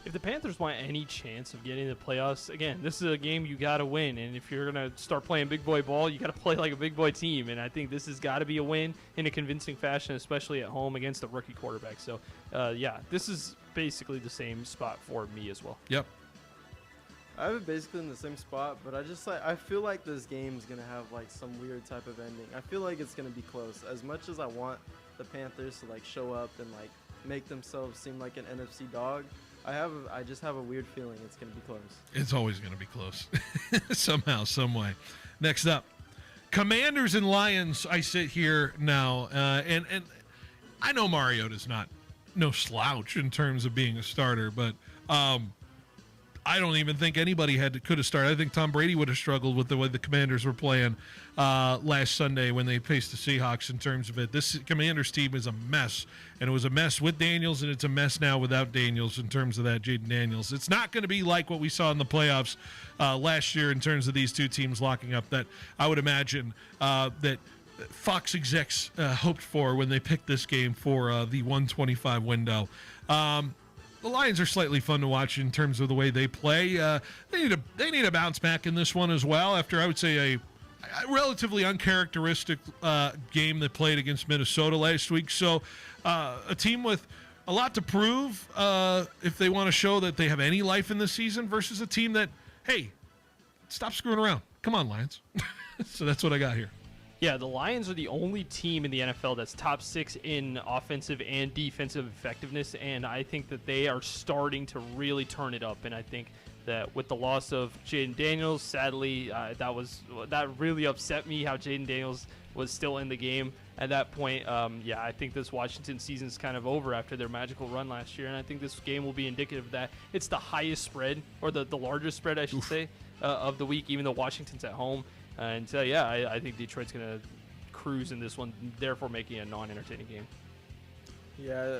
[SPEAKER 11] if the Panthers want any chance of getting to the playoffs, again, this is a game you got to win. And if you're going to start playing big boy ball, you got to play like a big boy team. And I think this has got to be a win in a convincing fashion, especially at home against a rookie quarterback. So, yeah, this is basically the same spot for me as well.
[SPEAKER 9] Yep.
[SPEAKER 12] I have it basically in the same spot, but I feel like this game is gonna have like some weird type of ending. I feel like it's gonna be close. As much as I want the Panthers to like show up and like make themselves seem like an NFC dog, I just have a weird feeling it's gonna be close.
[SPEAKER 9] It's always gonna be close, somehow, some way. Next up, Commanders and Lions. I sit here now, and I know Mariota's no slouch in terms of being a starter, but I don't even think anybody could have started. I think Tom Brady would have struggled with the way the Commanders were playing last Sunday when they faced the Seahawks in terms of it. This Commanders team is a mess, and it was a mess with Daniels, and it's a mess now without Daniels in terms of that, Jaden Daniels. It's not going to be like what we saw in the playoffs last year in terms of these two teams locking up that I would imagine that Fox execs hoped for when they picked this game for the 125 window. The Lions are slightly fun to watch in terms of the way they play. They need a bounce back in this one as well after, I would say, a relatively uncharacteristic game that played against Minnesota last week. So a team with a lot to prove if they want to show that they have any life in this season versus a team that, hey, stop screwing around. Come on, Lions. So that's what I got here.
[SPEAKER 11] Yeah, the Lions are the only team in the NFL that's top 6 in offensive and defensive effectiveness, and I think that they are starting to really turn it up. And I think that with the loss of Jaden Daniels, sadly, that really upset me how Jaden Daniels was still in the game at that point. I think this Washington season is kind of over after their magical run last year, and I think this game will be indicative of that. It's the highest spread, or the largest spread, I should say, of the week, even though Washington's at home. I think Detroit's going to cruise in this one, therefore making it a non-entertaining game.
[SPEAKER 12] Yeah,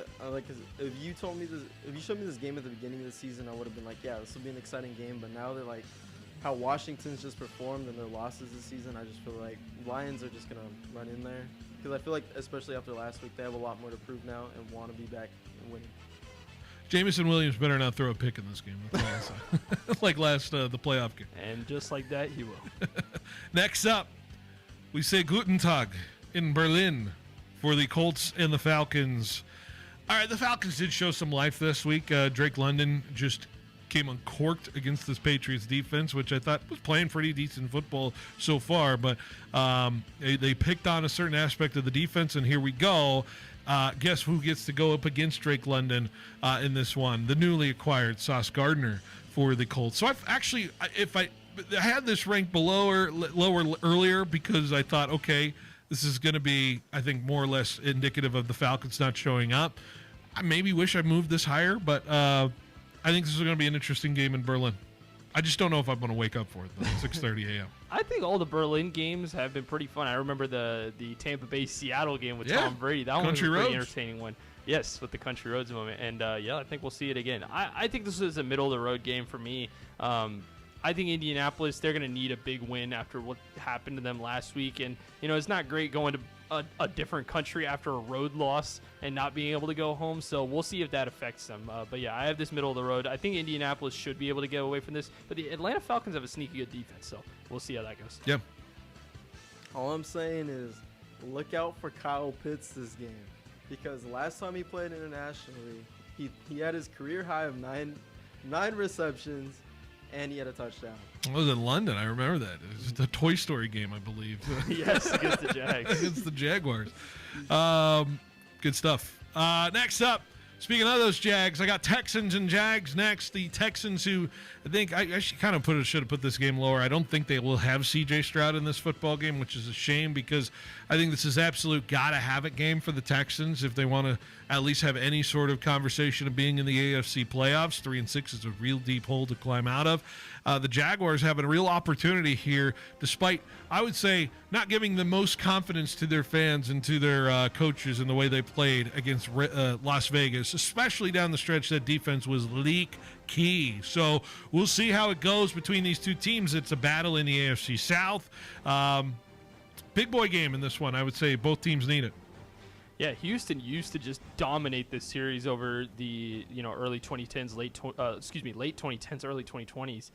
[SPEAKER 12] if you showed me this game at the beginning of the season, I would have been like, yeah, this will be an exciting game. But now they're like, how Washington's just performed and their losses this season, I just feel like Lions are just going to run in there. Because I feel like, especially after last week, they have a lot more to prove now and want to be back and winning.
[SPEAKER 9] Jamison Williams better not throw a pick in this game. That's all I'll say. Like the playoff game.
[SPEAKER 11] And just like that, he will.
[SPEAKER 9] Next up, we say Guten Tag in Berlin for the Colts and the Falcons. All right, the Falcons did show some life this week. Drake London just came uncorked against this Patriots defense, which I thought was playing pretty decent football so far. But they picked on a certain aspect of the defense, and here we go. Guess who gets to go up against Drake London in this one? The newly acquired Sauce Gardner for the Colts. So I had this ranked below or lower earlier because I thought, okay, this is going to be, I think, more or less indicative of the Falcons not showing up. I maybe wish I moved this higher, but I think this is going to be an interesting game in Berlin. I just don't know if I'm going to wake up for it, though, 6:30 a.m.
[SPEAKER 11] I think all the Berlin games have been pretty fun. I remember the Tampa Bay-Seattle game with Tom Brady. That one was a pretty entertaining one. Yes, with the Country Roads moment. And, I think we'll see it again. I think this is a middle-of-the-road game for me. I think Indianapolis, they're going to need a big win after what happened to them last week. And, it's not great going to a different country after a road loss and not being able to go home. So we'll see if that affects them. I have this middle of the road. I think Indianapolis should be able to get away from this. But the Atlanta Falcons have a sneaky good defense. So we'll see how that goes.
[SPEAKER 9] Yep.
[SPEAKER 12] All I'm saying is look out for Kyle Pitts this game. Because last time he played internationally, he had his career high of nine receptions, and he had a touchdown.
[SPEAKER 9] It was in London. I remember that. It was the Toy Story game, I believe.
[SPEAKER 11] Yes, against the Jags.
[SPEAKER 9] Against the Jaguars. Good stuff. Next up, speaking of those Jags, I got Texans and Jags next. The Texans, who I think I kind of should have put this game lower. I don't think they will have C.J. Stroud in this football game, which is a shame because I think this is absolute gotta-have-it game for the Texans if they want to at least have any sort of conversation of being in the AFC playoffs. 3-6 is a real deep hole to climb out of. The Jaguars have a real opportunity here, despite, I would say, not giving the most confidence to their fans and to their coaches in the way they played against Las Vegas, especially down the stretch. That defense was leak key. So we'll see how it goes between these two teams. It's a battle in the AFC South. Big boy game in this one. I would say both teams need it.
[SPEAKER 11] Yeah, Houston used to just dominate this series over the early 2010s, late 2010s, early 2020s.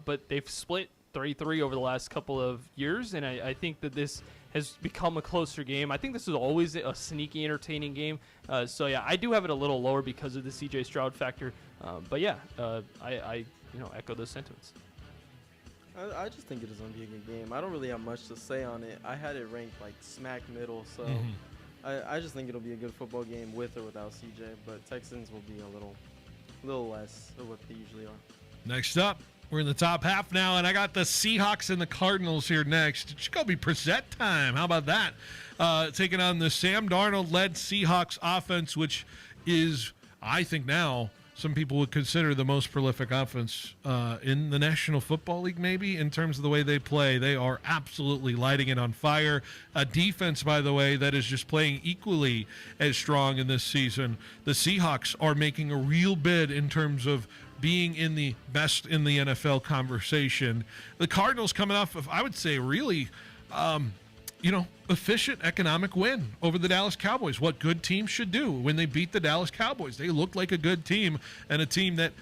[SPEAKER 11] But they've split 3-3 over the last couple of years, and I think that this has become a closer game. I think this is always a sneaky, entertaining game. So yeah, I do have it a little lower because of the C.J. Stroud factor. But yeah, I echo those sentiments.
[SPEAKER 12] I just think it is going to be a good game. I don't really have much to say on it. I had it ranked like smack middle, so I just think it'll be a good football game with or without CJ. But Texans will be a little less of what they usually are.
[SPEAKER 9] Next up, we're in the top half now, and I got the Seahawks and the Cardinals here next. It should go be present time. How about that? Taking on the Sam Darnold-led Seahawks offense, which is, I think now, some people would consider the most prolific offense in the National Football League, maybe, in terms of the way they play. They are absolutely lighting it on fire. A defense, by the way, that is just playing equally as strong in this season. The Seahawks are making a real bid in terms of being in the best in the NFL conversation. The Cardinals coming off of, I would say, really efficient economic win over the Dallas Cowboys. What good teams should do when they beat the Dallas Cowboys. They looked like a good team and a team that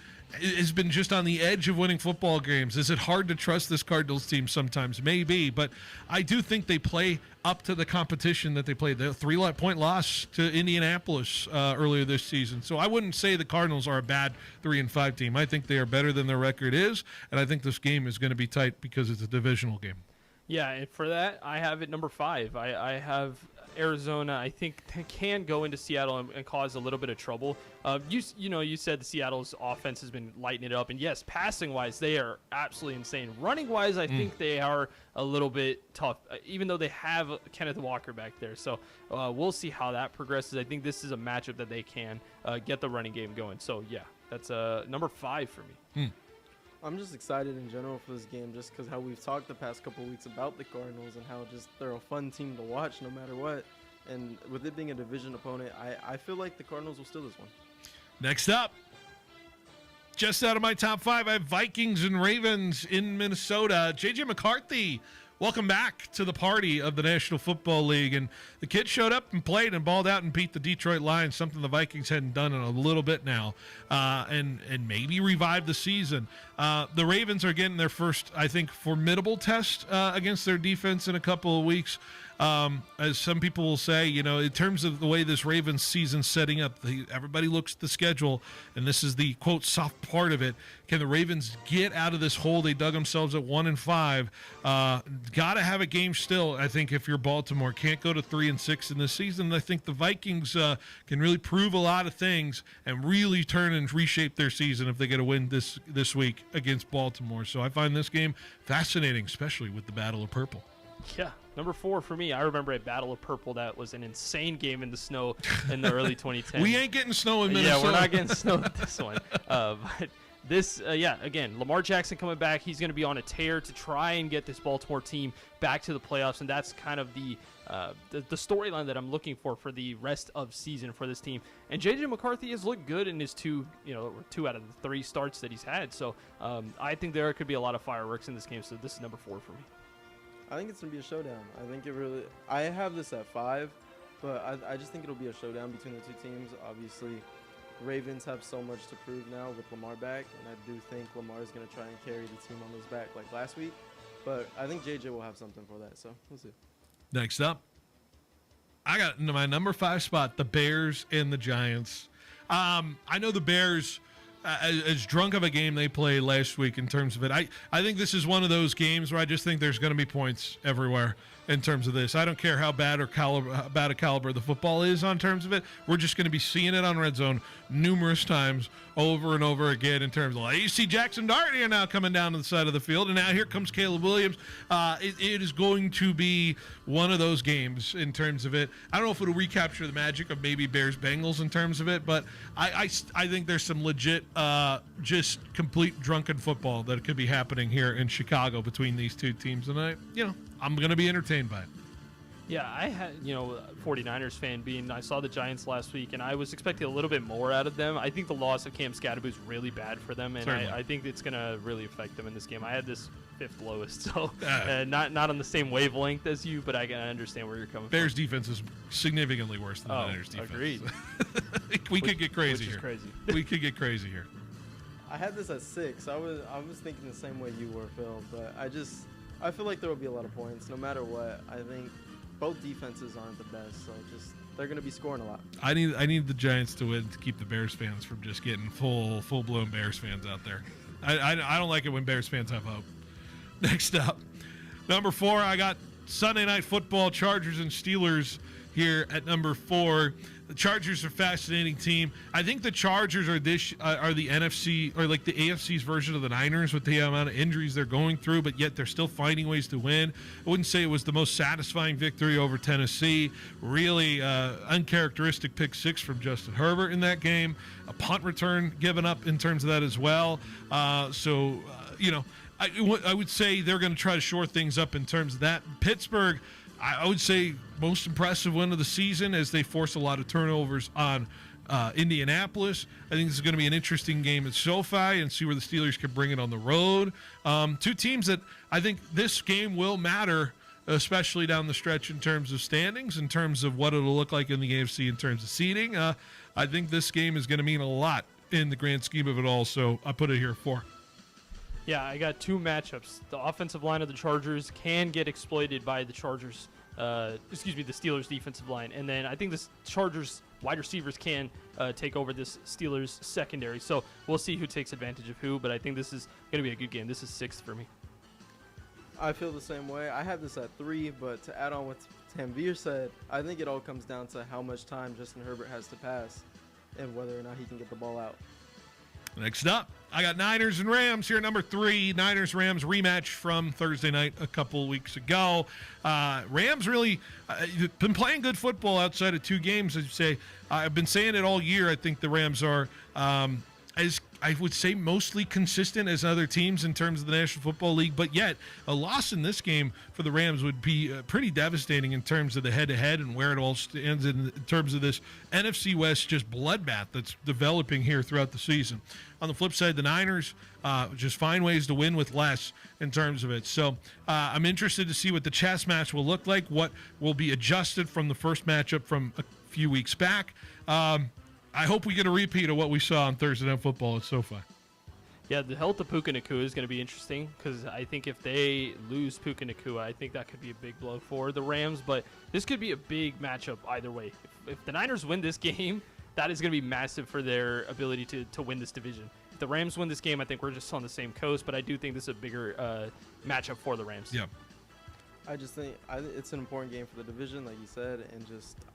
[SPEAKER 9] has been just on the edge of winning football games. Is it hard to trust this Cardinals team sometimes? Maybe, but I do think they play up to the competition that they played. The 3-point loss to Indianapolis earlier this season. So I wouldn't say the Cardinals are a bad 3-5 team. I think they are better than their record is, and I think this game is going to be tight because it's a divisional game. Yeah,
[SPEAKER 11] and for that, I have it number 5. I have Arizona. I think can go into Seattle and cause a little bit of trouble. You said the Seattle's offense has been lighting it up, and yes, passing-wise, they are absolutely insane. Running-wise, I think they are a little bit tough, even though they have Kenneth Walker back there. So we'll see how that progresses. I think this is a matchup that they can get the running game going. So yeah, that's number 5 for me.
[SPEAKER 12] I'm just excited in general for this game just because how we've talked the past couple of weeks about the Cardinals and how just they're a fun team to watch no matter what. And with it being a division opponent, I feel like the Cardinals will steal this one.
[SPEAKER 9] Next up, just out of my top 5, I have Vikings and Ravens in Minnesota. J.J. McCarthy, welcome back to the party of the National Football League. And the kid showed up and played and balled out and beat the Detroit Lions, something the Vikings hadn't done in a little bit now, and maybe revived the season. The Ravens are getting their first, I think, formidable test against their defense in a couple of weeks. As some people will say, in terms of the way this Ravens season's setting up, everybody looks at the schedule, and this is the, quote, soft part of it. Can the Ravens get out of this hole they dug themselves at 1-5? Got to have a game still, I think, if you're Baltimore. Can't go to 3-6 in this season. I think the Vikings can really prove a lot of things and really turn and reshape their season if they get a win this week against Baltimore. So I find this game fascinating, especially with the Battle of Purple.
[SPEAKER 11] Yeah, number 4 for me. I remember a Battle of Purple that was an insane game in the snow in the early 2010s.
[SPEAKER 9] We ain't getting snow in Minnesota.
[SPEAKER 11] Yeah, we're not getting snow with this one. But this, again, Lamar Jackson coming back. He's going to be on a tear to try and get this Baltimore team back to the playoffs, and that's kind of the storyline that I'm looking for the rest of season for this team. And J.J. McCarthy has looked good in his 2 out of the 3 starts that he's had. So I think there could be a lot of fireworks in this game. So this is number 4 for me.
[SPEAKER 12] I think it's going to be a showdown. I have this at 5, but I just think it'll be a showdown between the 2 teams. Obviously, Ravens have so much to prove now with Lamar back, and I do think Lamar is going to try and carry the team on his back like last week. But I think JJ will have something for that, so we'll see.
[SPEAKER 9] Next up, I got my number 5 spot, the Bears and the Giants. I know the Bears, as drunk of a game they played last week in terms of it. I think this is one of those games where I just think there's going to be points everywhere in terms of this. I don't care how bad a caliber the football is on terms of it. We're just going to be seeing it on Red Zone numerous times over and over again in terms of, you see Jackson Doherty now coming down to the side of the field, and now here comes Caleb Williams. It is going to be one of those games in terms of it. I don't know if it'll recapture the magic of maybe Bears-Bengals in terms of it, but I think there's some legit just complete drunken football that could be happening here in Chicago between these 2 teams, and I'm going to be entertained by it.
[SPEAKER 11] Yeah, I had, 49ers fan being, I saw the Giants last week, and I was expecting a little bit more out of them. I think the loss of Cam Scadaboo is really bad for them, and I think it's going to really affect them in this game. I had this 5th lowest, so not on the same wavelength as you, but I can understand where you're coming from.
[SPEAKER 9] Bears defense is significantly worse than the Niners defense.
[SPEAKER 11] Agreed.
[SPEAKER 9] We could get crazy
[SPEAKER 11] which
[SPEAKER 9] here.
[SPEAKER 11] Is crazy.
[SPEAKER 9] We could get crazy here.
[SPEAKER 12] I had this at 6. I was thinking the same way you were, Phil, but I feel like there will be a lot of points no matter what. I think both defenses aren't the best, so they're going to be scoring a lot.
[SPEAKER 9] I need the Giants to win to keep the Bears fans from just getting full blown Bears fans out there. I don't like it when Bears fans have hope. Next up, number 4, I got Sunday Night Football, Chargers and Steelers here at number 4. The Chargers are a fascinating team. I think the Chargers are the NFC, or like the AFC's version of the Niners with the amount of injuries they're going through, but yet they're still finding ways to win. I wouldn't say it was the most satisfying victory over Tennessee. Really uncharacteristic pick 6 from Justin Herbert in that game. A punt return given up in terms of that as well. I would say they're going to try to shore things up in terms of that. Pittsburgh, I would say most impressive win of the season as they force a lot of turnovers on Indianapolis. I think this is going to be an interesting game at SoFi and see where the Steelers can bring it on the road. 2 teams that I think this game will matter, especially down the stretch in terms of standings, in terms of what it'll look like in the AFC in terms of seeding. I think this game is going to mean a lot in the grand scheme of it all, so I put it here 4.
[SPEAKER 11] Yeah, I got 2 matchups. The offensive line of the Chargers can get exploited by the the Steelers defensive line. And then I think the Chargers wide receivers can take over this Steelers secondary. So we'll see who takes advantage of who, but I think this is going to be a good game. This is 6th for me.
[SPEAKER 12] I feel the same way. I have this at 3, but to add on what Tanvir said, I think it all comes down to how much time Justin Herbert has to pass and whether or not he can get the ball out.
[SPEAKER 9] Next up, I got Niners and Rams here at number 3. Niners-Rams rematch from Thursday night a couple weeks ago. Rams really been playing good football outside of 2 games, as you say. I've been saying it all year. I think the Rams are, as I would say, mostly consistent as other teams in terms of the National Football League, but yet a loss in this game for the Rams would be pretty devastating in terms of the head-to-head and where it all stands in terms of this NFC West just bloodbath that's developing here throughout the season. On the flip side, the Niners just find ways to win with less in terms of it. So I'm interested to see what the chess match will look like, what will be adjusted from the first matchup from a few weeks back. I hope we get a repeat of what we saw on Thursday Night Football at SoFi.
[SPEAKER 11] Yeah, the health of Puka Nacua is going to be interesting because I think if they lose Puka Nacua, I think that could be a big blow for the Rams. But this could be a big matchup either way. If the Niners win this game, that is going to be massive for their ability to win this division. If the Rams win this game, I think we're just on the same coast, but I do think this is a bigger matchup for the Rams.
[SPEAKER 9] Yeah.
[SPEAKER 12] I just think it's an important game for the division, like you said, and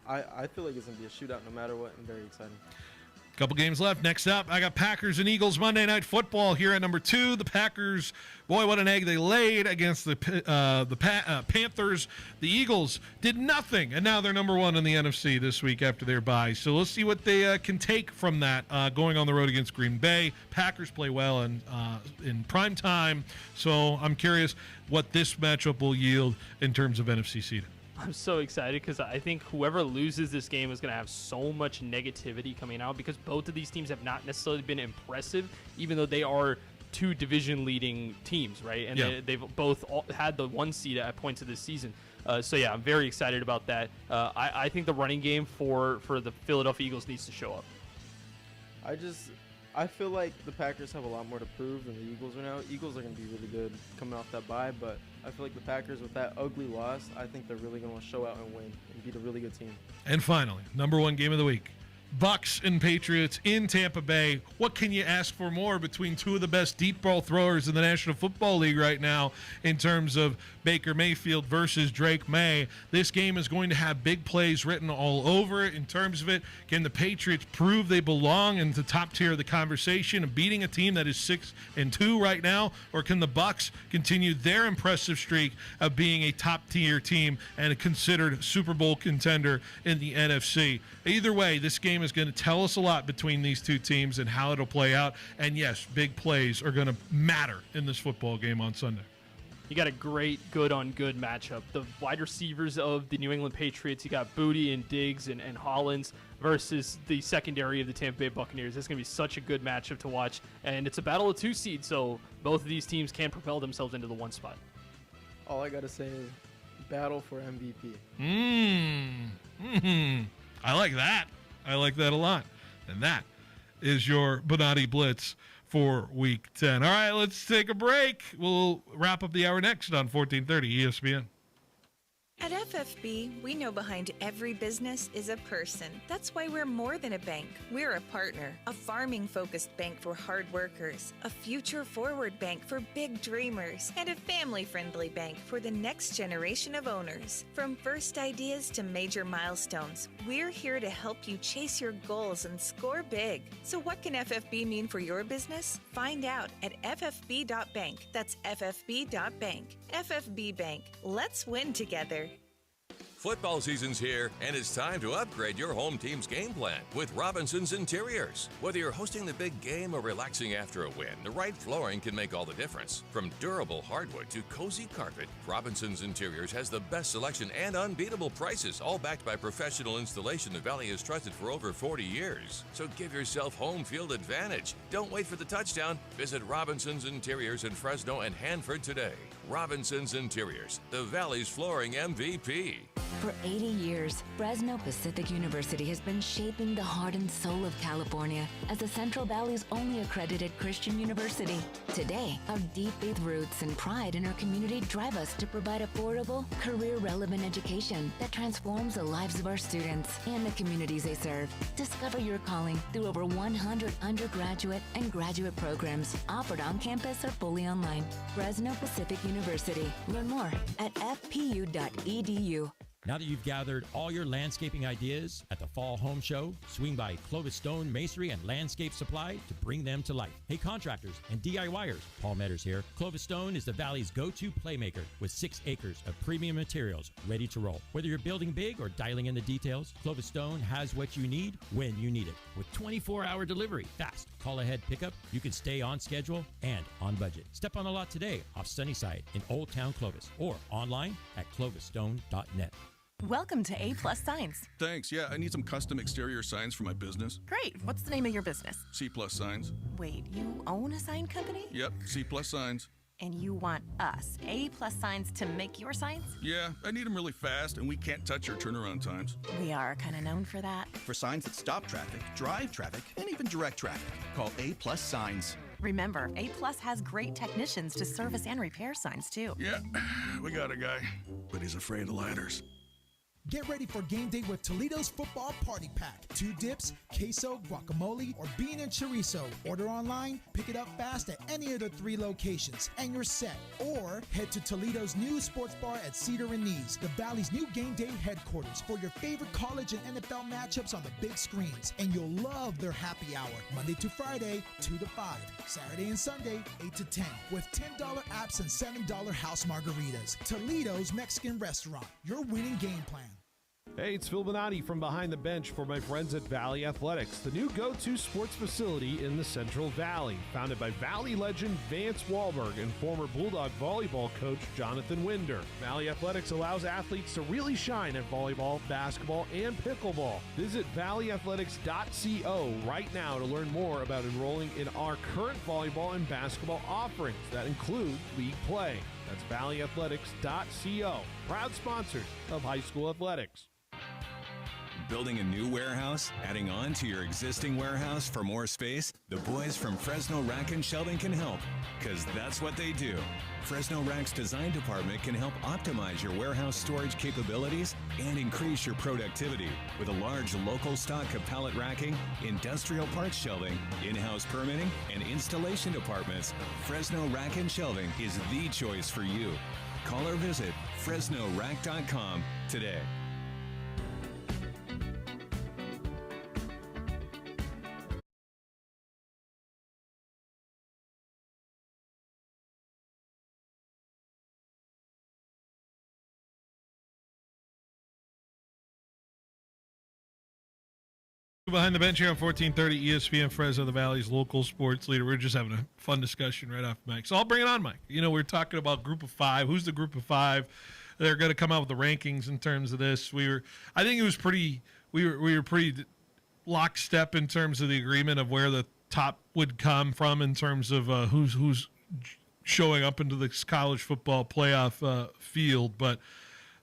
[SPEAKER 12] I feel like it's going to be a shootout no matter what, and very exciting.
[SPEAKER 9] Couple games left. Next up, I got Packers and Eagles Monday Night Football here at number 2. The Packers, boy, what an egg they laid against the Panthers. The Eagles did nothing, and now they're number 1 in the NFC this week after their bye. So let's see what they can take from that going on the road against Green Bay. Packers play well in prime time, so I'm curious what this matchup will yield in terms of NFC seeding.
[SPEAKER 11] I'm so excited because I think whoever loses this game is going to have so much negativity coming out because both of these teams have not necessarily been impressive, even though they are 2 division-leading teams, right? And they've both had the 1 seed at points of this season. So, yeah, I'm very excited about that. I think the running game for the Philadelphia Eagles needs to show up.
[SPEAKER 12] I feel like the Packers have a lot more to prove than the Eagles are now. Eagles are going to be really good coming off that bye, but I feel like the Packers, with that ugly loss, I think they're really going to show out and win and beat a really good team.
[SPEAKER 9] And finally, number 1 game of the week. Bucks and Patriots in Tampa Bay. What can you ask for more between 2 of the best deep ball throwers in the National Football League right now in terms of Baker Mayfield versus Drake May? This game is going to have big plays written all over it in terms of it. Can the Patriots prove they belong in the top tier of the conversation of beating a team that is 6-2 right now? Or can the Bucks continue their impressive streak of being a top tier team and a considered Super Bowl contender in the NFC? Either way, this game is going to tell us a lot between these 2 teams and how it'll play out. And yes, big plays are going to matter in this football game on Sunday.
[SPEAKER 11] you got a great good-on-good matchup. The wide receivers of the New England Patriots, you got Booty and Diggs and Hollins versus the secondary of the Tampa Bay Buccaneers. It's going to be such a good matchup to watch, and it's a battle of 2 seeds, so both of these teams can propel themselves into the 1 spot.
[SPEAKER 12] All I got to say is battle for MVP.
[SPEAKER 9] I like that. I like that a lot. And that is your Benotti Blitz for Week 10. All right, let's take a break. We'll wrap up the hour next on 1430 ESPN.
[SPEAKER 2] At FFB, we know behind every business is a person. That's why we're more than a bank. We're a partner, a farming-focused bank for hard workers, a future-forward bank for big dreamers, and a family-friendly bank for the next generation of owners. From first ideas to major milestones, we're here to help you chase your goals and score big. So what can FFB mean for your business? Find out at ffb.bank. That's ffb.bank. FFB Bank. Let's win together.
[SPEAKER 3] Football season's here, and it's time to upgrade your home team's game plan with Robinson's Interiors. Whether you're hosting the big game or relaxing after a win, the right flooring can make all the difference. From durable hardwood to cozy carpet, Robinson's Interiors has the best selection and unbeatable prices, all backed by professional installation the Valley has trusted for over 40 years. So give yourself home field advantage. Don't wait for the touchdown. Visit Robinson's Interiors in Fresno and Hanford today. Robinson's Interiors, the Valley's flooring MVP.
[SPEAKER 23] For 80 years, Fresno Pacific University has been shaping the heart and soul of California as the Central Valley's only accredited Christian university. Today, our deep faith roots and pride in our community drive us to provide affordable, career-relevant education that transforms the lives of our students and the communities they serve. Discover your calling through over 100 undergraduate and graduate programs offered on campus or fully online. Fresno Pacific University. Learn more at fpu.edu.
[SPEAKER 24] Now that you've gathered all your landscaping ideas at the Fall Home Show, swing by Clovis Stone Masonry and Landscape Supply to bring them to life. Hey contractors and DIYers, Paul Metters here. Clovis Stone is the Valley's go-to playmaker with 6 acres of premium materials ready to roll. Whether you're building big or dialing in the details, Clovis Stone has what you need when you need it. With 24-hour delivery, fast, call-ahead pickup, you can stay on schedule and on budget. Step on the lot today off Sunnyside in Old Town Clovis or online at clovisstone.net.
[SPEAKER 25] Welcome to A+ Signs.
[SPEAKER 26] Thanks. Yeah, I need some custom exterior signs for my business.
[SPEAKER 25] Great. What's the name of your business?
[SPEAKER 26] C+ Signs.
[SPEAKER 25] Wait, you own a sign company?
[SPEAKER 26] Yep, C+ Signs.
[SPEAKER 25] And you want us, A+ Signs, to make your signs?
[SPEAKER 26] Yeah, I need them really fast, and we can't touch our turnaround times.
[SPEAKER 25] We are kind of known for that.
[SPEAKER 27] For signs that stop traffic, drive traffic, and even direct traffic, call A+ Signs.
[SPEAKER 25] Remember, A+ has great technicians to service and repair signs, too.
[SPEAKER 26] Yeah, we got a guy, but he's afraid of ladders.
[SPEAKER 28] Get ready for game day with Toledo's Football Party Pack. 2 dips, queso, guacamole, or bean and chorizo. Order online, pick it up fast at any of the 3 locations, and you're set. Or head to Toledo's new sports bar at Cedar and Knees, the Valley's new game day headquarters, for your favorite college and NFL matchups on the big screens. And you'll love their happy hour, Monday to Friday, 2 to 5. Saturday and Sunday, 8 to 10, with $10 apps and $7 house margaritas. Toledo's Mexican Restaurant, your winning game plan.
[SPEAKER 16] Hey, it's Phil Benotti from Behind the Bench for my friends at Valley Athletics, the new go-to sports facility in the Central Valley. Founded by Valley legend Vance Wahlberg and former Bulldog volleyball coach Jonathan Winder. Valley Athletics allows athletes to really shine at volleyball, basketball, and pickleball. Visit valleyathletics.co right now to learn more about enrolling in our current volleyball and basketball offerings that include league play. That's valleyathletics.co. Proud sponsors of high school athletics.
[SPEAKER 20] Building a new warehouse? Adding on to your existing warehouse for more space? The boys from Fresno Rack and Shelving can help, because that's what they do. Fresno Rack's design department can help optimize your warehouse storage capabilities and increase your productivity with a large local stock of pallet racking, industrial parts shelving, in-house permitting, and installation departments. Fresno Rack and Shelving is the choice for you. Call or visit FresnoRack.com today.
[SPEAKER 9] Behind the bench here on 1430 ESPN Fresno, the Valley's local sports leader. We're just having a fun discussion right off Mike. So I'll bring it on, Mike. You know, we're talking about group of five. Who's the group of five? They're going to come out with the rankings in terms of this. I think it was pretty, we were pretty lockstep in terms of the agreement of where the top would come from in terms of who's showing up into this college football playoff field. But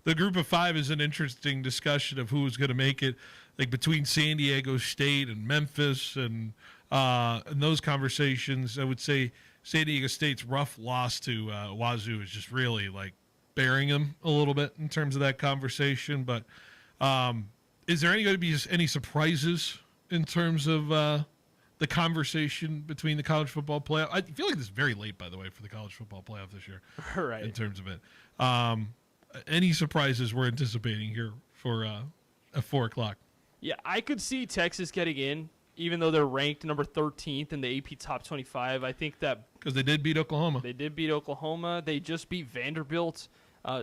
[SPEAKER 9] the group of five is an interesting discussion of who's going to make it. Like between San Diego State and Memphis and those conversations, I would say San Diego State's rough loss to Wazoo is just really like bearing them a little bit in terms of that conversation. But is there going to be any surprises in terms of the conversation between the college football playoff? I feel like this is very late, by the way, for the college football playoff this year.
[SPEAKER 11] Right.
[SPEAKER 9] In terms of it. Any surprises we're anticipating here for at 4 o'clock?
[SPEAKER 11] Yeah, I could see Texas getting in, even though they're ranked number 13th in the AP Top 25. I think that
[SPEAKER 9] because they did beat Oklahoma.
[SPEAKER 11] They just beat Vanderbilt.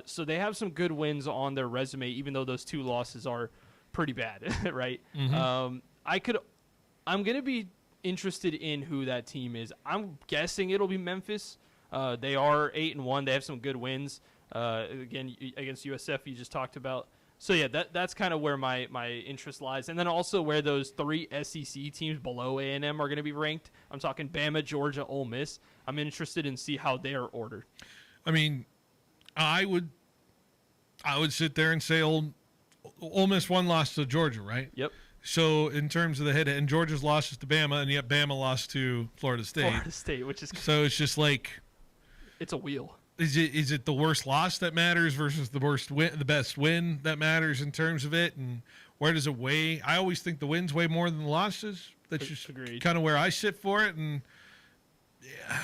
[SPEAKER 11] So they have some good wins on their resume, even though those two losses are pretty bad, right?
[SPEAKER 9] Mm-hmm.
[SPEAKER 11] I'm going to be interested in who that team is. I'm guessing it'll be Memphis. They are 8-1. They have some good wins. Again, against USF you just talked about. So, yeah, that's kind of where my interest lies. And then also where those three SEC teams below A&M are going to be ranked. I'm talking Bama, Georgia, Ole Miss. I'm interested in see how they're ordered.
[SPEAKER 9] I mean, I would sit there and say Ole Miss lost to Georgia, right?
[SPEAKER 11] Yep.
[SPEAKER 9] So in terms of the head, and Georgia's losses to Bama, and yet Bama lost to Florida State.
[SPEAKER 11] Which is
[SPEAKER 9] so it's just like
[SPEAKER 11] it's a wheel.
[SPEAKER 9] Is it the worst loss that matters versus the worst win, the best win that matters in terms of it, and where does it weigh? I always think the wins weigh more than the losses. That's just kind of where I sit for it, and yeah.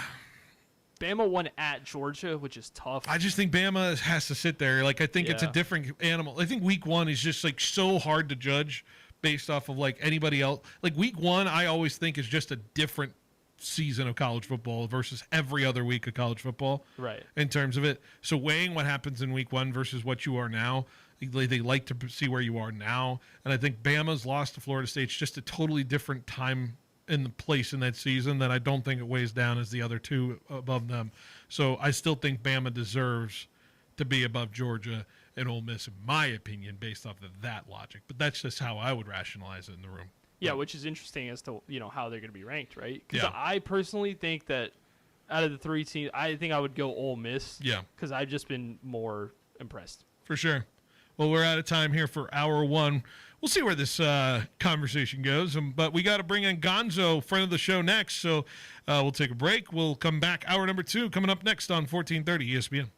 [SPEAKER 11] Bama won at Georgia, which is tough.
[SPEAKER 9] I just think Bama has to sit there. Like I think it's a different animal. I think week one is just like so hard to judge based off of like anybody else. Like week one, I always think is just a different season of college football versus every other week of college football,
[SPEAKER 11] right?
[SPEAKER 9] In terms of it, so weighing what happens in week one versus what you are now, they like to see where you are now, and I think Bama's loss to Florida State's just a totally different time in the place in that season that I don't think it weighs down as the other two above them. So I still think Bama deserves to be above Georgia and Ole Miss, in my opinion, based off of that logic. But that's just how I would rationalize it in the room.
[SPEAKER 11] Yeah, which is interesting as to how they're going to be ranked, right? Because I personally think that out of the three teams, I think I would go Ole Miss.
[SPEAKER 9] Yeah,
[SPEAKER 11] because I've just been more impressed.
[SPEAKER 9] For sure. Well, we're out of time here for hour one. We'll see where this conversation goes, but we got to bring in Gonzo, friend of the show, next. So we'll take a break. We'll come back. Hour number 2 coming up next on 1430 ESPN.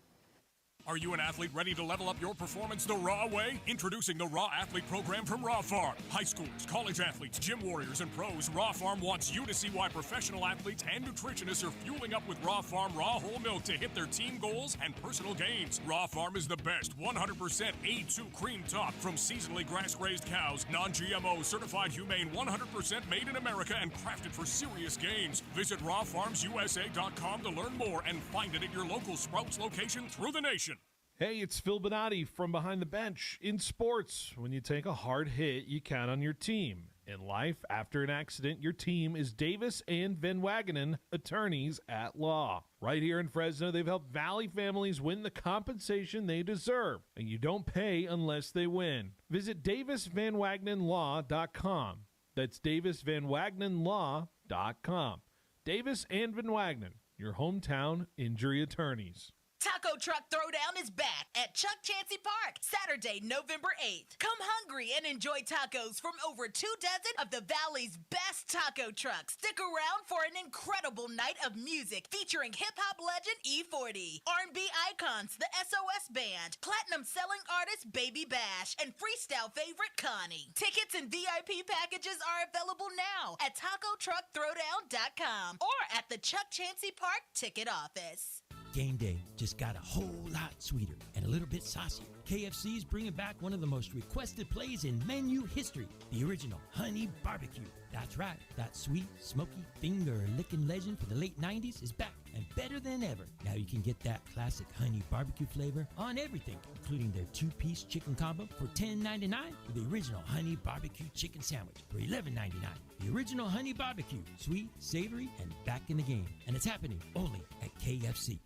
[SPEAKER 1] Are you an athlete ready to level up your performance the raw way? Introducing the Raw Athlete Program from Raw Farm. High schoolers, college athletes, gym warriors, and pros, Raw Farm wants you to see why professional athletes and nutritionists are fueling up with Raw Farm raw whole milk to hit their team goals and personal gains. Raw Farm is the best 100% A2 cream top from seasonally grass-raised cows, non-GMO, certified humane, 100% made in America, and crafted for serious gains. Visit rawfarmsusa.com to learn more and find it at your local Sprouts location through the nation.
[SPEAKER 16] Hey, it's Phil Benotti from Behind the Bench. In sports, when you take a hard hit, you count on your team. In life, after an accident, your team is Davis and Van Wagenen, attorneys at law. Right here in Fresno, they've helped Valley families win the compensation they deserve, and you don't pay unless they win. Visit DavisVanWagenenLaw.com. That's DavisVanWagenenLaw.com. Davis and Van Wagenen, your hometown injury attorneys.
[SPEAKER 4] Taco Truck Throwdown is back at Chuck Chancey Park, Saturday, November 8th. Come hungry and enjoy tacos from over 24 of the Valley's best taco trucks. Stick around for an incredible night of music featuring hip-hop legend E40, R&B icons, the SOS Band, platinum-selling artist Baby Bash, and freestyle favorite Connie. Tickets and VIP packages are available now at TacoTruckThrowdown.com or at the Chuck Chancey Park ticket office.
[SPEAKER 24] Game day just got a whole lot sweeter and a little bit saucier. KFC's bringing back one of the most requested plays in menu history, the original Honey Barbecue. That's right, that sweet, smoky, finger-licking legend from the late 90s is back, and better than ever. Now you can get that classic honey barbecue flavor on everything, including their 2-piece chicken combo for $10.99 or the original honey barbecue chicken sandwich for $11.99. The original honey barbecue, sweet, savory, and back in the game. And it's happening only at KFC.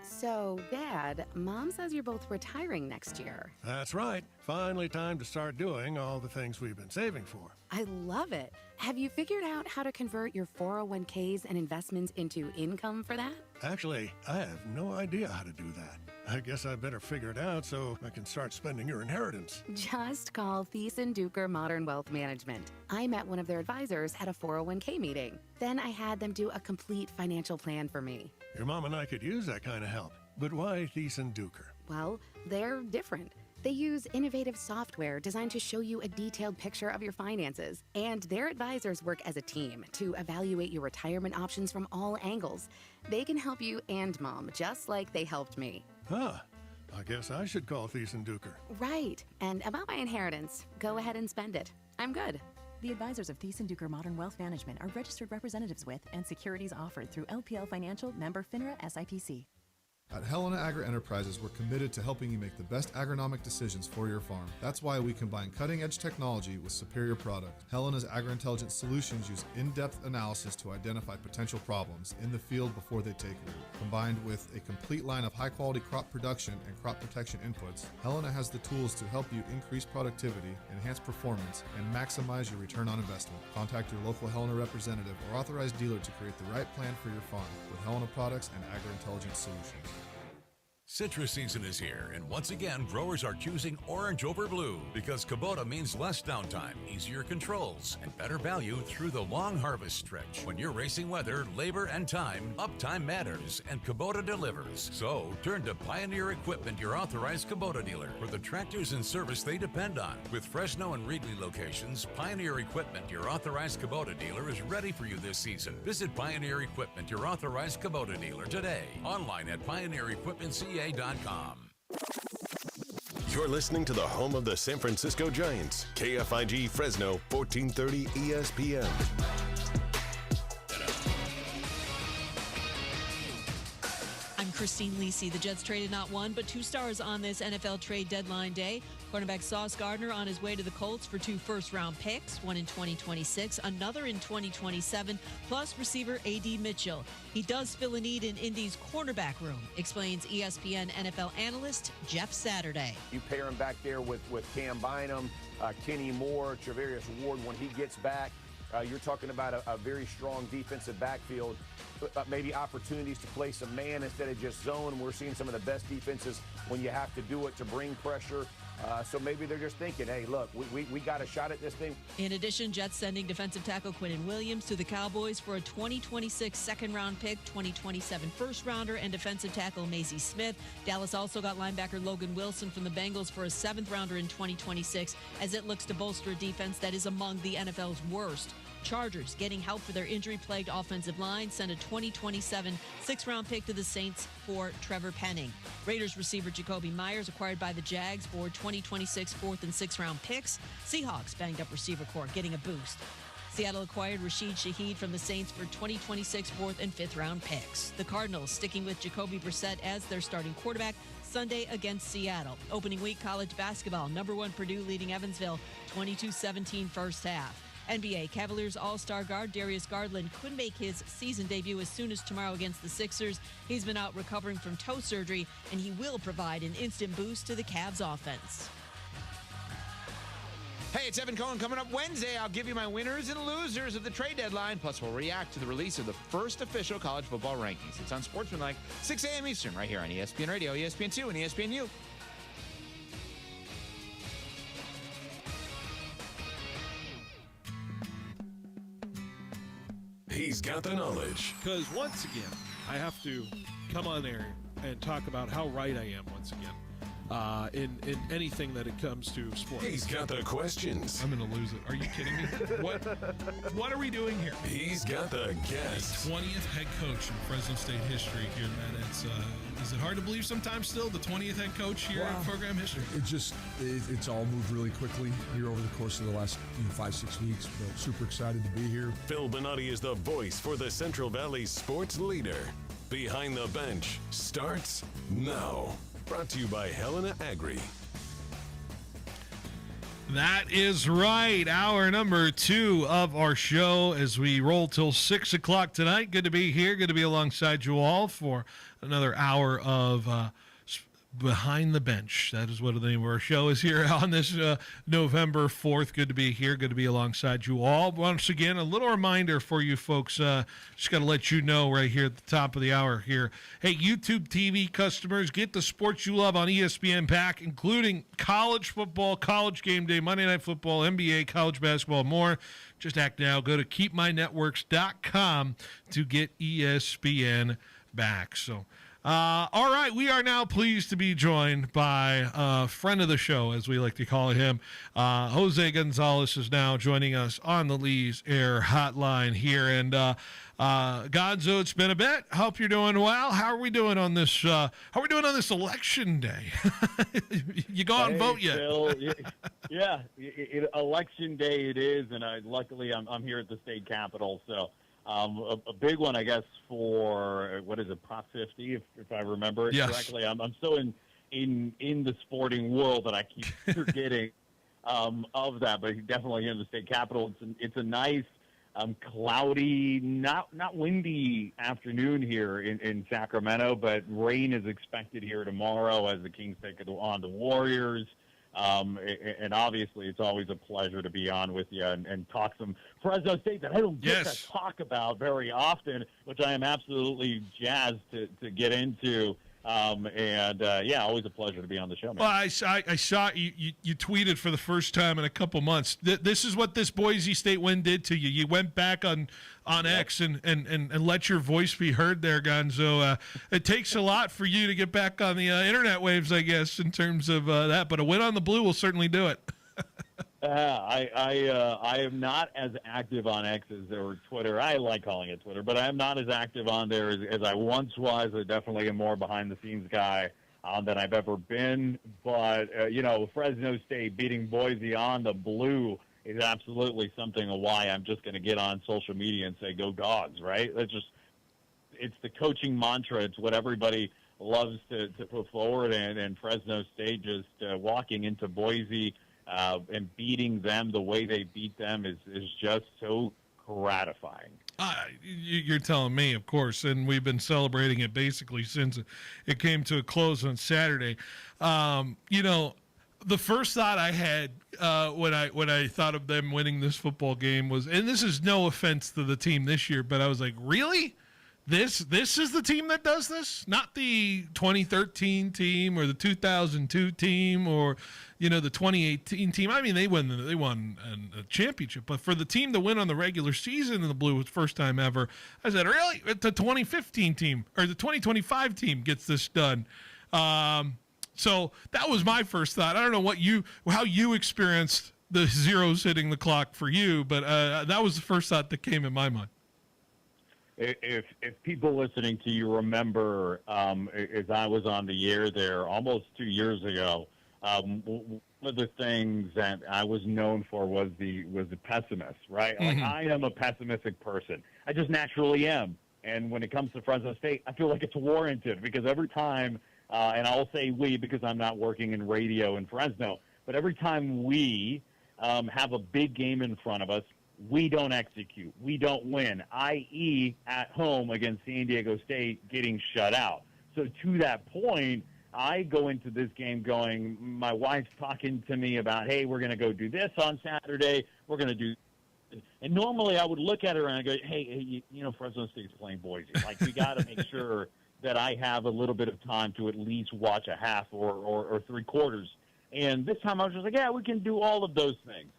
[SPEAKER 5] So, Dad, Mom says you're both retiring next year.
[SPEAKER 21] That's right. Finally time to start doing all the things we've been saving for.
[SPEAKER 5] I love it. Have you figured out how to convert your 401ks and investments into income for that?
[SPEAKER 21] Actually, I have no idea how to do that. I guess I better figure it out so I can start spending your inheritance.
[SPEAKER 5] Just call Thiessen Duker Modern Wealth Management. I met one of their advisors at a 401k meeting. Then I had them do a complete financial plan for me.
[SPEAKER 21] Your mom and I could use that kind of help. But why Thiessen Duker?
[SPEAKER 5] Well, they're different. They use innovative software designed to show you a detailed picture of your finances. And their advisors work as a team to evaluate your retirement options from all angles. They can help you and Mom, just like they helped me.
[SPEAKER 21] Huh. I guess I should call Thiessen Duker.
[SPEAKER 5] Right. And about my inheritance, go ahead and spend it. I'm good.
[SPEAKER 25] The advisors of Thiessen Duker Modern Wealth Management are registered representatives with and securities offered through LPL Financial, member FINRA SIPC.
[SPEAKER 6] At Helena Agri-Enterprises, we're committed to helping you make the best agronomic decisions for your farm. That's why we combine cutting-edge technology with superior product. Helena's agri-intelligence solutions use in-depth analysis to identify potential problems in the field before they take root. Combined with a complete line of high-quality crop production and crop protection inputs, Helena has the tools to help you increase productivity, enhance performance, and maximize your return on investment. Contact your local Helena representative or authorized dealer to create the right plan for your farm with Helena products and agri-intelligence solutions.
[SPEAKER 7] Citrus season is here, and once again, growers are choosing orange over blue because Kubota means less downtime, easier controls, and better value through the long harvest stretch. When you're racing weather, labor, and time, uptime matters, and Kubota delivers. So, turn to Pioneer Equipment, your authorized Kubota dealer, for the tractors and service they depend on. With Fresno and Reedley locations, Pioneer Equipment, your authorized Kubota dealer, is ready for you this season. Visit Pioneer Equipment, your authorized Kubota dealer, today. Online at pioneerequipmentca.com.
[SPEAKER 8] You're listening to the home of the San Francisco Giants, KFIG Fresno, 1430 ESPN.
[SPEAKER 10] I'm Christine Lisi. The Jets traded not one, but two stars on this NFL trade deadline day. Cornerback Sauce Gardner on his way to the Colts for 2 first-round picks, one in 2026, another in 2027, plus receiver A.D. Mitchell. He does fill a need in Indy's cornerback room, explains ESPN NFL analyst Jeff Saturday.
[SPEAKER 13] You pair him back there with Cam Bynum, Kenny Moore, Travarius Ward when he gets back. You're talking about a very strong defensive backfield. Maybe opportunities to play some man instead of just zone. We're seeing some of the best defenses when you have to do it to bring pressure. So maybe they're just thinking, hey, look, we got a shot at this thing.
[SPEAKER 10] In addition, Jets sending defensive tackle Quinnen Williams to the Cowboys for a 2026 second-round pick, 2027 first-rounder, and defensive tackle Macy Smith. Dallas also got linebacker Logan Wilson from the Bengals for a 7th-rounder in 2026 as it looks to bolster a defense that is among the NFL's worst. Chargers getting help for their injury-plagued offensive line, send a 2027 6th-round pick to the Saints for Trevor Penning. Raiders receiver Jacoby Myers acquired by the Jags for 2026 4th and 6th-round picks. Seahawks banged up receiver corps getting a boost. Seattle acquired Rashid Shaheed from the Saints for 2026 4th and 5th-round picks. The Cardinals sticking with Jacoby Brissett as their starting quarterback Sunday against Seattle. Opening week college basketball, #1 Purdue leading Evansville 22-17 first half. NBA Cavaliers All-Star guard Darius Garland could make his season debut as soon as tomorrow against the Sixers. He's been out recovering from toe surgery, and he will provide an instant boost to the Cavs offense.
[SPEAKER 14] Hey, it's Evan Cohen. Coming up Wednesday, I'll give you my winners and losers of the trade deadline. Plus, we'll react to the release of the first official college football rankings. It's on Sportsmanlike, 6 a.m. Eastern, right here on ESPN Radio, ESPN2, and ESPNU.
[SPEAKER 21] He's got the knowledge.
[SPEAKER 16] Because once again, I have to come on there and talk about how right I am once again. In anything that it comes to sports.
[SPEAKER 21] He's got the questions.
[SPEAKER 16] I'm going to lose it. Are you kidding me? What are we doing here?
[SPEAKER 21] He's got the guests.
[SPEAKER 9] 20th head coach in Fresno State history here, man. Is it hard to believe sometimes still, the 20th head coach here in program history?
[SPEAKER 15] It's all moved really quickly here over the course of the last 5-6 weeks. But super excited to be here.
[SPEAKER 21] Phil Benotti is the voice for the Central Valley sports leader.
[SPEAKER 8] Behind the Bench starts now. Brought to you by Helena Agri.
[SPEAKER 9] That is right. Hour number 2 of our show as we roll till 6 o'clock tonight. Good to be here. Good to be alongside you all for another hour of Behind the Bench. That is what the name of our show is here on this November 4th. Good to be here. Good to be alongside you all. Once again, a little reminder for you folks. Just got to let you know right here at the top of the hour here. Hey, YouTube TV customers, get the sports you love on ESPN Pack, including college football, college game day, Monday Night Football, NBA, college basketball, more. Just act now. Go to keepmynetworks.com to get ESPN back. So, all right, we are now pleased to be joined by a friend of the show, as we like to call him. Jose Gonzalez is now joining us on the Lee's Air Hotline here. And Gonzo, it's been a bit. Hope you're doing well. How are we doing on this? How are we doing on this election day? You go out and vote yet?
[SPEAKER 2] Phil, yeah, election day it is, and luckily I'm here at the state capitol, so. A big one, I guess, for what is it, Prop 50, if I remember it correctly. I'm so in the sporting world that I keep forgetting of that, but definitely in the state capitol. It's a nice, cloudy, not windy afternoon here in Sacramento, but rain is expected here tomorrow as the Kings take it on the Warriors. And obviously it's always a pleasure to be on with you and talk some Fresno State that I don't get to talk about very often, which I am absolutely jazzed to get into. Always a pleasure to be on the show, man.
[SPEAKER 9] Well, I saw you tweeted for the first time in a couple months. This is what this Boise State win did to you. You went back on X and let your voice be heard there, Gonzo. It takes a lot for you to get back on the internet waves, I guess, in terms of that. But a win on the blue will certainly do it.
[SPEAKER 2] I am not as active on X or Twitter. I like calling it Twitter, but I am not as active on there as I once was. I definitely am more behind-the-scenes guy than I've ever been. But, Fresno State beating Boise on the blue is absolutely something of why I'm just going to get on social media and say, go Dogs, right? It's the coaching mantra. It's what everybody loves to put forward, and Fresno State just walking into Boise and beating them the way they beat them is just so gratifying.
[SPEAKER 9] You're telling me, of course, and we've been celebrating it basically since it came to a close on Saturday. The first thought I had when I thought of them winning this football game was, and this is no offense to the team this year, but I was like, really? This is the team that does this? Not the 2013 team or the 2002 team or the 2018 team. I mean, they won a championship, but for the team to win on the regular season in the blue was the first time ever. I said, really? The 2015 team or the 2025 team gets this done. So that was my first thought. I don't know how you experienced the zeros hitting the clock for you, but that was the first thought that came in my mind.
[SPEAKER 2] If people listening to you remember, as I was on the air there almost 2 years ago, one of the things that I was known for was the pessimist, right?
[SPEAKER 3] Mm-hmm.
[SPEAKER 2] Like, I am a pessimistic person. I just naturally am. And when it comes to Fresno State, I feel like it's warranted because every time, and I'll say we because I'm not working in radio in Fresno, but every time we have a big game in front of us, we don't execute. We don't win, i.e. at home against San Diego State getting shut out. So to that point, I go into this game going, my wife's talking to me about, hey, we're going to go do this on Saturday. We're going to do – and normally I would look at her and I go, hey, Fresno State's playing Boise. Like, we got to make sure that I have a little bit of time to at least watch a half or three quarters. And this time I was just like, yeah, we can do all of those things.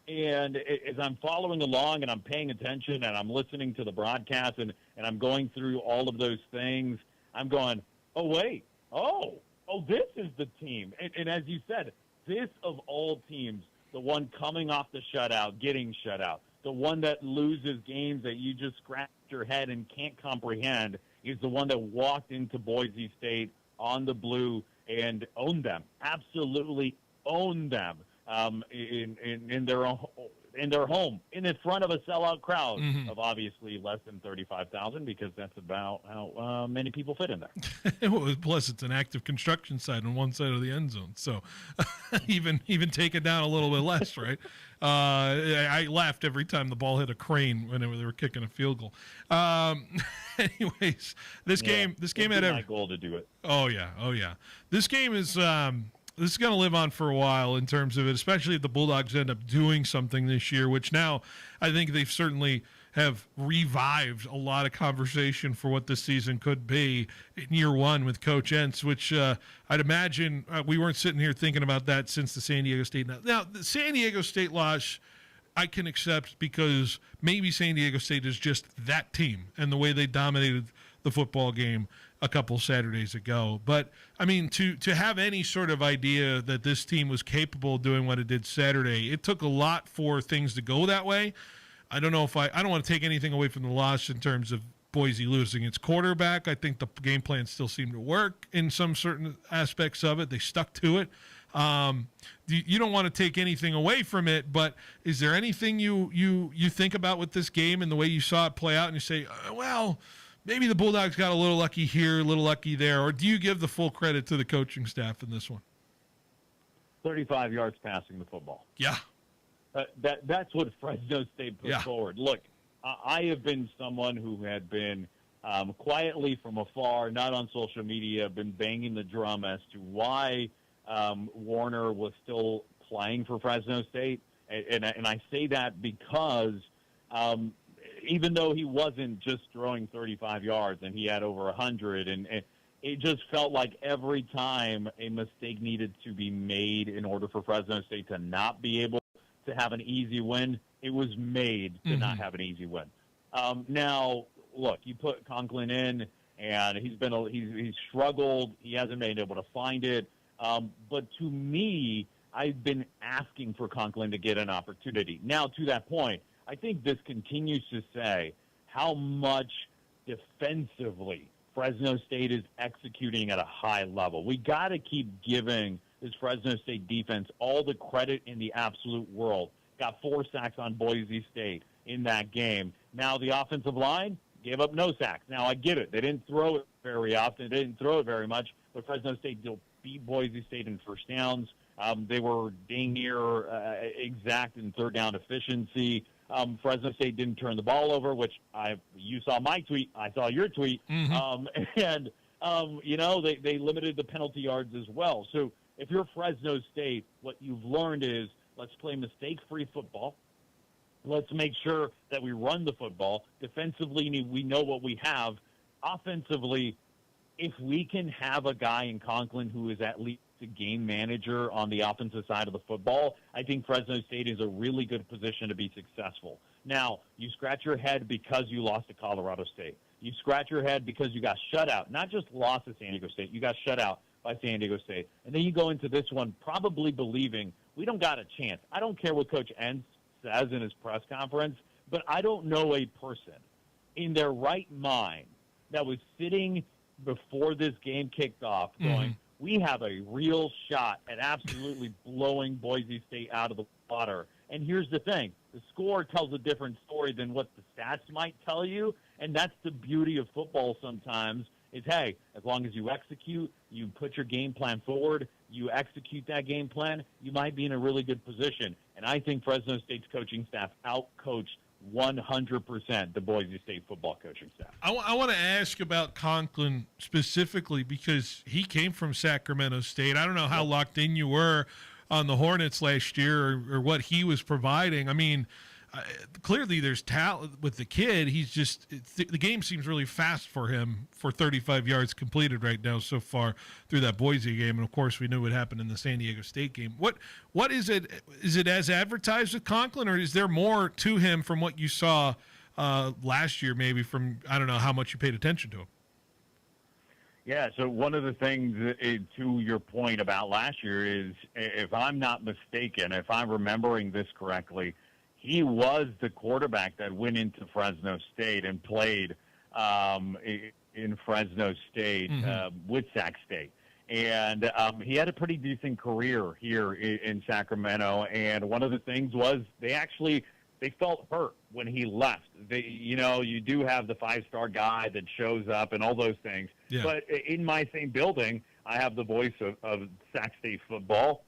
[SPEAKER 2] And as I'm following along and I'm paying attention and I'm listening to the broadcast and I'm going through all of those things, I'm going, oh, wait, oh, this is the team. And as you said, this of all teams, the one coming off the shutout, getting shut out, the one that loses games that you just scratch your head and can't comprehend is the one that walked into Boise State on the blue and owned them, absolutely owned them. In their own, in their home, in front of a sellout crowd of obviously less than 35,000, because that's about how many people fit in there.
[SPEAKER 9] Plus, it's an active construction site on one side of the end zone, so even take it down a little bit less, right? I laughed every time the ball hit a crane when they were kicking a field goal. Anyways, this game had
[SPEAKER 2] my goal to do it.
[SPEAKER 9] Oh yeah. This game is. This is going to live on for a while in terms of it, especially if the Bulldogs end up doing something this year, which now I think they've certainly have revived a lot of conversation for what this season could be in year one with Coach Entz, which I'd imagine we weren't sitting here thinking about that since the San Diego State. Now, the San Diego State loss I can accept because maybe San Diego State is just that team and the way they dominated the football game a couple Saturdays ago. But, I mean, to have any sort of idea that this team was capable of doing what it did Saturday, it took a lot for things to go that way. I don't know if I don't want to take anything away from the loss in terms of Boise losing its quarterback. I think the game plan still seemed to work in some certain aspects of it. They stuck to it. You don't want to take anything away from it, but is there anything you think about with this game and the way you saw it play out and you say, well, maybe the Bulldogs got a little lucky here, a little lucky there, or do you give the full credit to the coaching staff in this one?
[SPEAKER 2] 35 yards passing the football.
[SPEAKER 9] Yeah.
[SPEAKER 2] That's what Fresno State put forward. Look, I have been someone who had been quietly from afar, not on social media, been banging the drum as to why Warner was still playing for Fresno State. And I say that because even though he wasn't just throwing 35 yards and he had over 100, and it just felt like every time a mistake needed to be made in order for Fresno State to not be able to have an easy win, it was made to not have an easy win. Now, look, you put Conklin in, and he's struggled. He hasn't been able to find it. But to me, I've been asking for Conklin to get an opportunity. Now, to that point, I think this continues to say how much defensively Fresno State is executing at a high level. We got to keep giving this Fresno State defense all the credit in the absolute world. Got 4 sacks on Boise State in that game. Now the offensive line gave up no sacks. Now I get it. They didn't throw it very often. They didn't throw it very much, but Fresno State beat Boise State in first downs. They were dang near exact in third down efficiency. Fresno State didn't turn the ball over, which you saw my tweet. I saw your tweet. They limited the penalty yards as well. So if you're Fresno State, what you've learned is let's play mistake-free football. Let's make sure that we run the football. Defensively, we know what we have. Offensively, if we can have a guy in Conklin who is at least a game manager on the offensive side of the football, I think Fresno State is a really good position to be successful. Now, you scratch your head because you lost to Colorado State. You scratch your head because you got shut out. Not just lost to San Diego State. You got shut out by San Diego State. And then you go into this one probably believing we don't got a chance. I don't care what Coach Entz says in his press conference, but I don't know a person in their right mind that was sitting before this game kicked off going, we have a real shot at absolutely blowing Boise State out of the water. And here's the thing. The score tells a different story than what the stats might tell you, and that's the beauty of football sometimes is, hey, as long as you execute, you put your game plan forward, you execute that game plan, you might be in a really good position. And I think Fresno State's coaching staff outcoached 100% the Boise State football coaching staff.
[SPEAKER 9] I want to ask about Conklin specifically because he came from Sacramento State. I don't know how locked in you were on the Hornets last year or what he was providing. I mean, clearly there's talent with the kid. He's just the game seems really fast for him for 35 yards completed right now so far through that Boise game, and of course we knew what happened in the San Diego State game. What is it? Is it as advertised with Conklin, or is there more to him from what you saw last year? Maybe from I don't know how much you paid attention to him.
[SPEAKER 2] Yeah, so one of the things to your point about last year is, if I'm not mistaken, if I'm remembering this correctly, he was the quarterback that went into Fresno State and played in Fresno State with Sac State. And he had a pretty decent career here in Sacramento. And one of the things was they felt hurt when he left. You do have the 5-star guy that shows up and all those things.
[SPEAKER 9] Yeah.
[SPEAKER 2] But in my same building, I have the voice of Sac State football,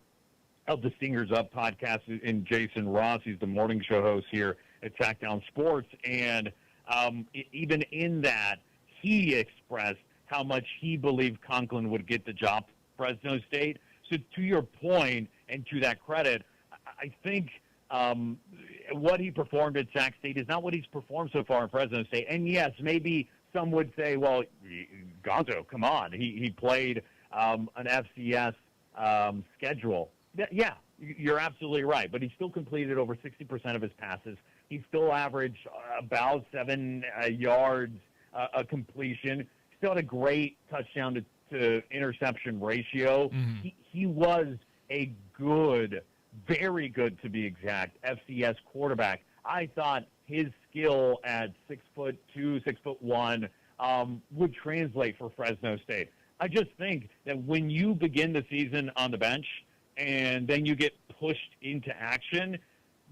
[SPEAKER 2] of the Stingers Up podcast, in Jason Ross. He's the morning show host here at Sackdown Sports. And even in that, he expressed how much he believed Conklin would get the job for Fresno State. So to your point, and to that credit, I think what he performed at Sac State is not what he's performed so far in Fresno State. And yes, maybe some would say, well, Gonzo, come on. He played an FCS schedule. Yeah, you're absolutely right. But he still completed over 60% of his passes. He still averaged about 7 yards a completion. Still had a great touchdown to interception ratio.
[SPEAKER 9] Mm-hmm.
[SPEAKER 2] He was a good, very good to be exact, FCS quarterback. I thought his skill at 6'2", 6'1", would translate for Fresno State. I just think that when you begin the season on the bench and then you get pushed into action,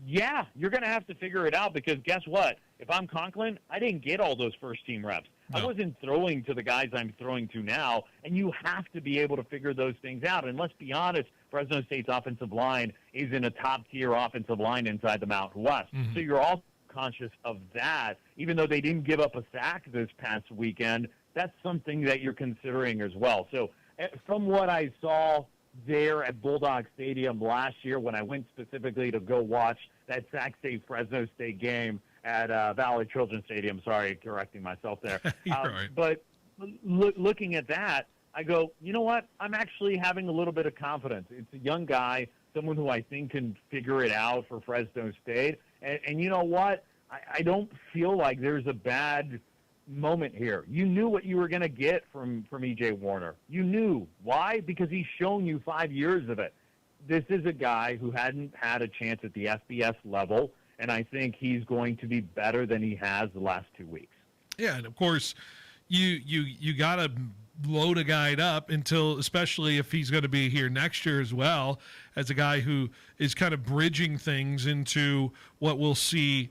[SPEAKER 2] yeah, you're going to have to figure it out, because guess what? If I'm Conklin, I didn't get all those first-team reps. No. I wasn't throwing to the guys I'm throwing to now, and you have to be able to figure those things out. And let's be honest, Fresno State's offensive line is in a top-tier offensive line inside the Mountain West.
[SPEAKER 9] Mm-hmm.
[SPEAKER 2] So you're all conscious of that. Even though they didn't give up a sack this past weekend, that's something that you're considering as well. So from what I saw there at Bulldog Stadium last year, when I went specifically to go watch that Sac State-Fresno State game at Valley Children's Stadium. Sorry, correcting myself there.
[SPEAKER 9] Right.
[SPEAKER 2] But looking at that, I go, you know what? I'm actually having a little bit of confidence. It's a young guy, someone who I think can figure it out for Fresno State. And you know what? I don't feel like there's a bad moment here. You knew what you were going to get from E.J. Warner. You knew. Why? Because he's shown you 5 years of it. This is a guy who hadn't had a chance at the FBS level, and I think he's going to be better than he has the last 2 weeks.
[SPEAKER 9] Yeah, and of course, you got to load a guy up until, especially if he's going to be here next year as well, as a guy who is kind of bridging things into what we'll see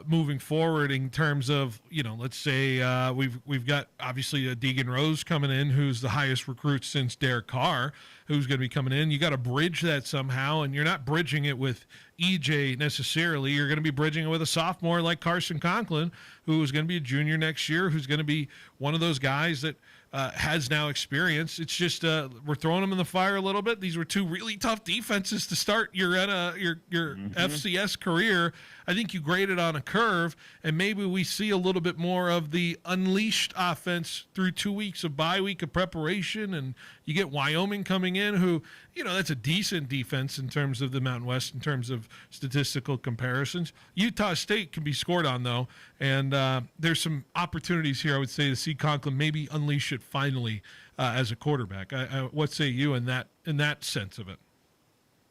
[SPEAKER 9] moving forward in terms of, let's say we've got obviously a Deegan Rose coming in, who's the highest recruit since Derek Carr, who's going to be coming in. You got to bridge that somehow, and you're not bridging it with EJ necessarily. You're going to be bridging it with a sophomore like Carson Conklin, who is going to be a junior next year, who's going to be one of those guys that has now experience. It's just we're throwing them in the fire a little bit. These were 2 really tough defenses to start your FCS career. I think you graded on a curve, and maybe we see a little bit more of the unleashed offense through 2 weeks of bye week of preparation, and you get Wyoming coming in, who, that's a decent defense in terms of the Mountain West, in terms of statistical comparisons. Utah State can be scored on, though, and there's some opportunities here, I would say, to see Conklin maybe unleash it finally as a quarterback. What say you in that sense of it?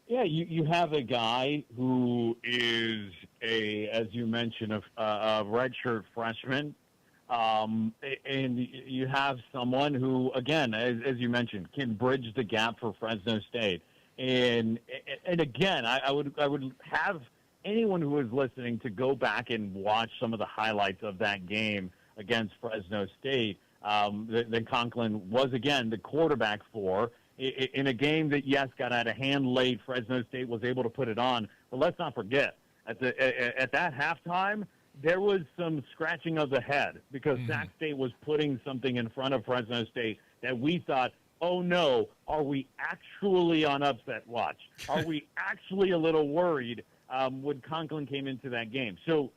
[SPEAKER 2] Yeah, you have a guy who is as you mentioned, a redshirt freshman. And you have someone who, again, as you mentioned, can bridge the gap for Fresno State. And again, I would have anyone who is listening to go back and watch some of the highlights of that game against Fresno State that Conklin was, again, the quarterback for. In a game that, yes, got out of hand late, Fresno State was able to put it on. But let's not forget, at that halftime, there was some scratching of the head because Sac State was putting something in front of Fresno State that we thought, oh, no, are we actually on upset watch? Are we actually a little worried when Conklin came into that game? So,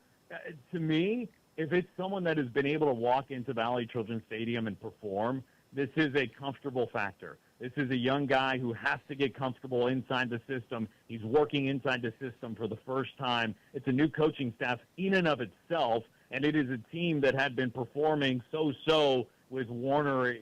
[SPEAKER 2] to me, if it's someone that has been able to walk into Valley Children's Stadium and perform, this is a comfortable factor. This is a young guy who has to get comfortable inside the system. He's working inside the system for the first time. It's a new coaching staff in and of itself, and it is a team that had been performing so-so with Warner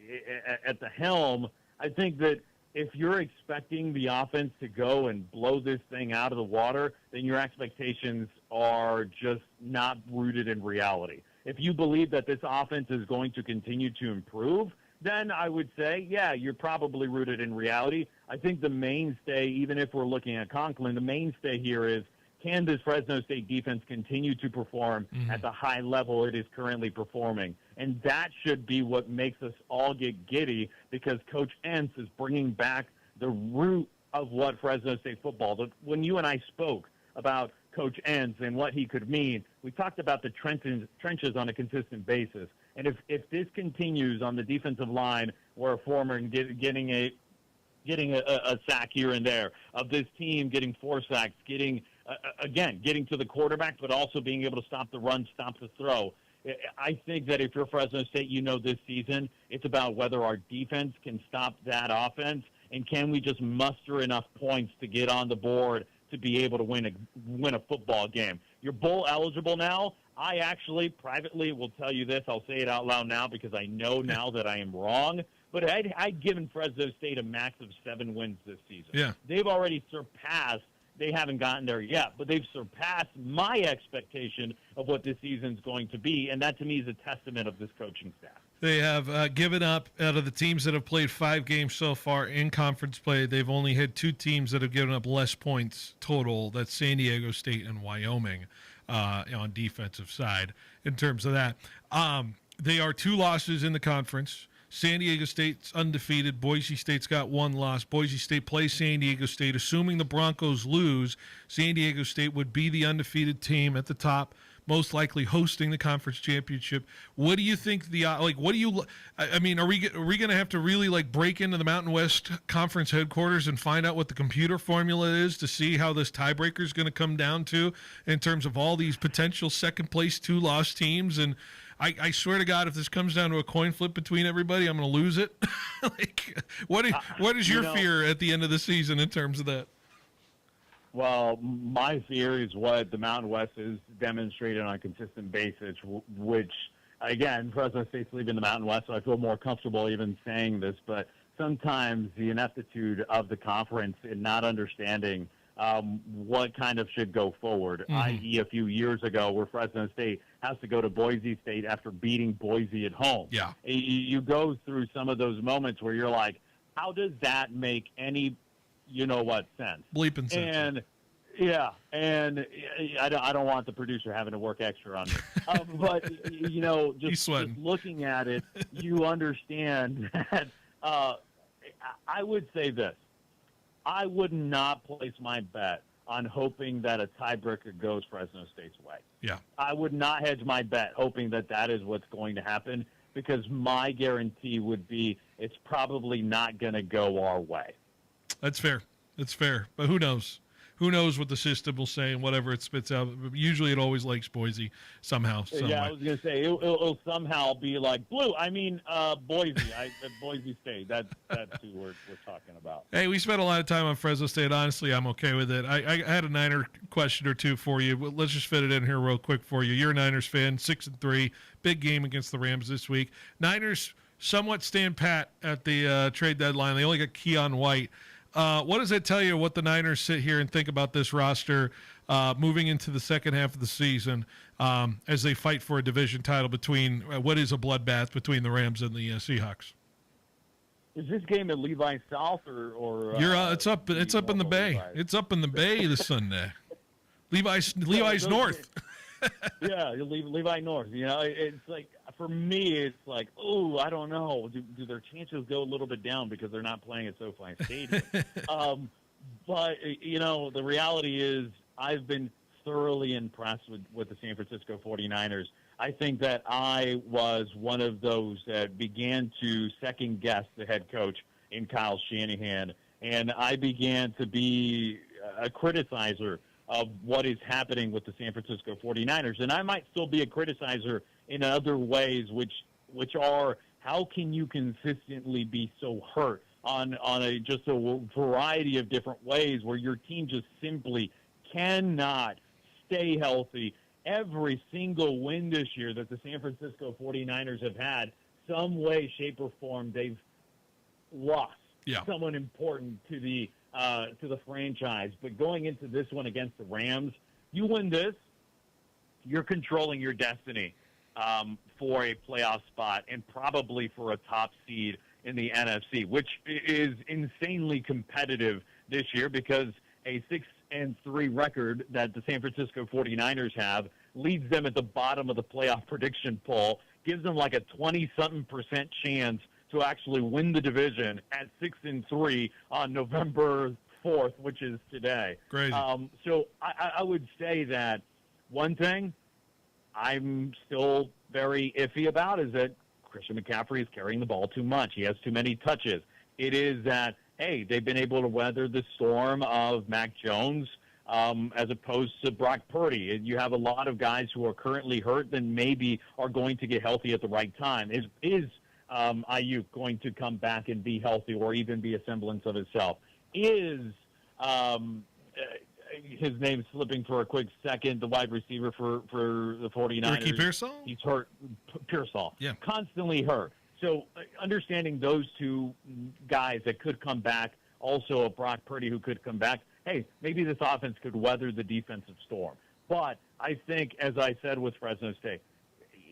[SPEAKER 2] at the helm. I think that if you're expecting the offense to go and blow this thing out of the water, then your expectations are just not rooted in reality. If you believe that this offense is going to continue to improve, then I would say, yeah, you're probably rooted in reality. I think the mainstay, even if we're looking at Conklin, the mainstay here is, can this Fresno State defense continue to perform at the high level it is currently performing? And that should be what makes us all get giddy, because Coach Entz is bringing back the root of what Fresno State football. When you and I spoke about Coach Entz and what he could mean, we talked about the trenches on a consistent basis. And if this continues on the defensive line, where a former getting a sack here and there, of this team getting 4 sacks, getting to the quarterback, but also being able to stop the run, stop the throw. I think that if you're Fresno State, this season, it's about whether our defense can stop that offense, and can we just muster enough points to get on the board to be able to win a football game. You're bowl eligible now. I actually privately will tell you this. I'll say it out loud now because I know now that I am wrong. But I'd given Fresno State a max of 7 wins this season.
[SPEAKER 9] Yeah.
[SPEAKER 2] They've already surpassed. They haven't gotten there yet, but they've surpassed my expectation of what this season's going to be, and that to me is a testament of this coaching staff.
[SPEAKER 9] They have given up, out of the teams that have played 5 games so far in conference play, they've only had 2 teams that have given up less points total. That's San Diego State and Wyoming on defensive side in terms of that. They are 2 losses in the conference. San Diego State's undefeated. Boise State's got 1 loss. Boise State plays San Diego State. Assuming the Broncos lose, San Diego State would be the undefeated team at the top, most likely hosting the conference championship. What do you think are we going to have to really break into the Mountain West Conference headquarters and find out what the computer formula is to see how this tiebreaker is going to come down to in terms of all these potential second place 2-loss teams? And I swear to God, if this comes down to a coin flip between everybody, I'm going to lose it. What is your fear at the end of the season in terms of that?
[SPEAKER 2] Well, my fear is what the Mountain West has demonstrated on a consistent basis, which, again, Fresno State's leaving the Mountain West, so I feel more comfortable even saying this, but sometimes the ineptitude of the conference in not understanding what kind of should go forward, i.e. a few years ago where Fresno State has to go to Boise State after beating Boise at home.
[SPEAKER 9] Yeah.
[SPEAKER 2] You go through some of those moments where you're like, how does that make any sense?
[SPEAKER 9] Bleeping sense.
[SPEAKER 2] And yeah, and I don't want the producer having to work extra on me. But just looking at it, you understand that. I would say this: I would not place my bet on hoping that a tiebreaker goes Fresno State's way.
[SPEAKER 9] Yeah,
[SPEAKER 2] I would not hedge my bet hoping that is what's going to happen, because my guarantee would be it's probably not going to go our way.
[SPEAKER 9] That's fair. But who knows? Who knows what the system will say and whatever it spits out. Usually it always likes Boise somehow.
[SPEAKER 2] Yeah, I was going to say, it'll somehow be like blue. I mean, Boise. Boise State. That's who we're talking about.
[SPEAKER 9] Hey, we spent a lot of time on Fresno State. Honestly, I'm okay with it. I had a Niner question or two for you. Let's just fit it in here real quick for you. You're a Niners fan, 6-3. Big game against the Rams this week. Niners somewhat stand pat at the trade deadline. They only got Keon White. What does that tell you what the Niners sit here and think about this roster moving into the second half of the season as they fight for a division title between what is a bloodbath between the Rams and the Seahawks?
[SPEAKER 2] Is this game at Levi South or
[SPEAKER 9] it's up in the Bay.
[SPEAKER 2] Levi's?
[SPEAKER 9] It's up in the Bay this Sunday. Levi's North.
[SPEAKER 2] Yeah, Levi North. It's like, for me, it's like, oh, I don't know. Do their chances go a little bit down because they're not playing at SoFi Stadium? But, the reality is I've been thoroughly impressed with the San Francisco 49ers. I think that I was one of those that began to second-guess the head coach in Kyle Shanahan, and I began to be a criticizer of what is happening with the San Francisco 49ers. And I might still be a criticizer in other ways, which are, how can you consistently be so hurt on just a variety of different ways where your team just simply cannot stay healthy? Every single win this year that the San Francisco 49ers have had, some way, shape, or form, they've lost someone important to the franchise. But going into this one against the Rams, you win this, you're controlling your destiny. for a playoff spot and probably for a top seed in the NFC, which is insanely competitive this year because a 6-3 record that the San Francisco 49ers have leads them at the bottom of the playoff prediction poll, gives them like a 20-something% chance to actually win the division at 6-3 on November 4th, which is today.
[SPEAKER 9] Crazy.
[SPEAKER 2] So I would say that one thing I'm still very iffy about is that Christian McCaffrey is carrying the ball too much. He has too many touches. It is that, hey, they've been able to weather the storm of Mac Jones as opposed to Brock Purdy. You have a lot of guys who are currently hurt that maybe are going to get healthy at the right time. Is Ayuk going to come back and be healthy or even be a semblance of himself? Is his name slipping for a quick second, the wide receiver for the 49ers?
[SPEAKER 9] Ricky Pearsall?
[SPEAKER 2] He's hurt. Pearsall.
[SPEAKER 9] Yeah.
[SPEAKER 2] Constantly hurt. So understanding those two guys that could come back, also a Brock Purdy who could come back, hey, maybe this offense could weather the defensive storm. But I think, as I said with Fresno State,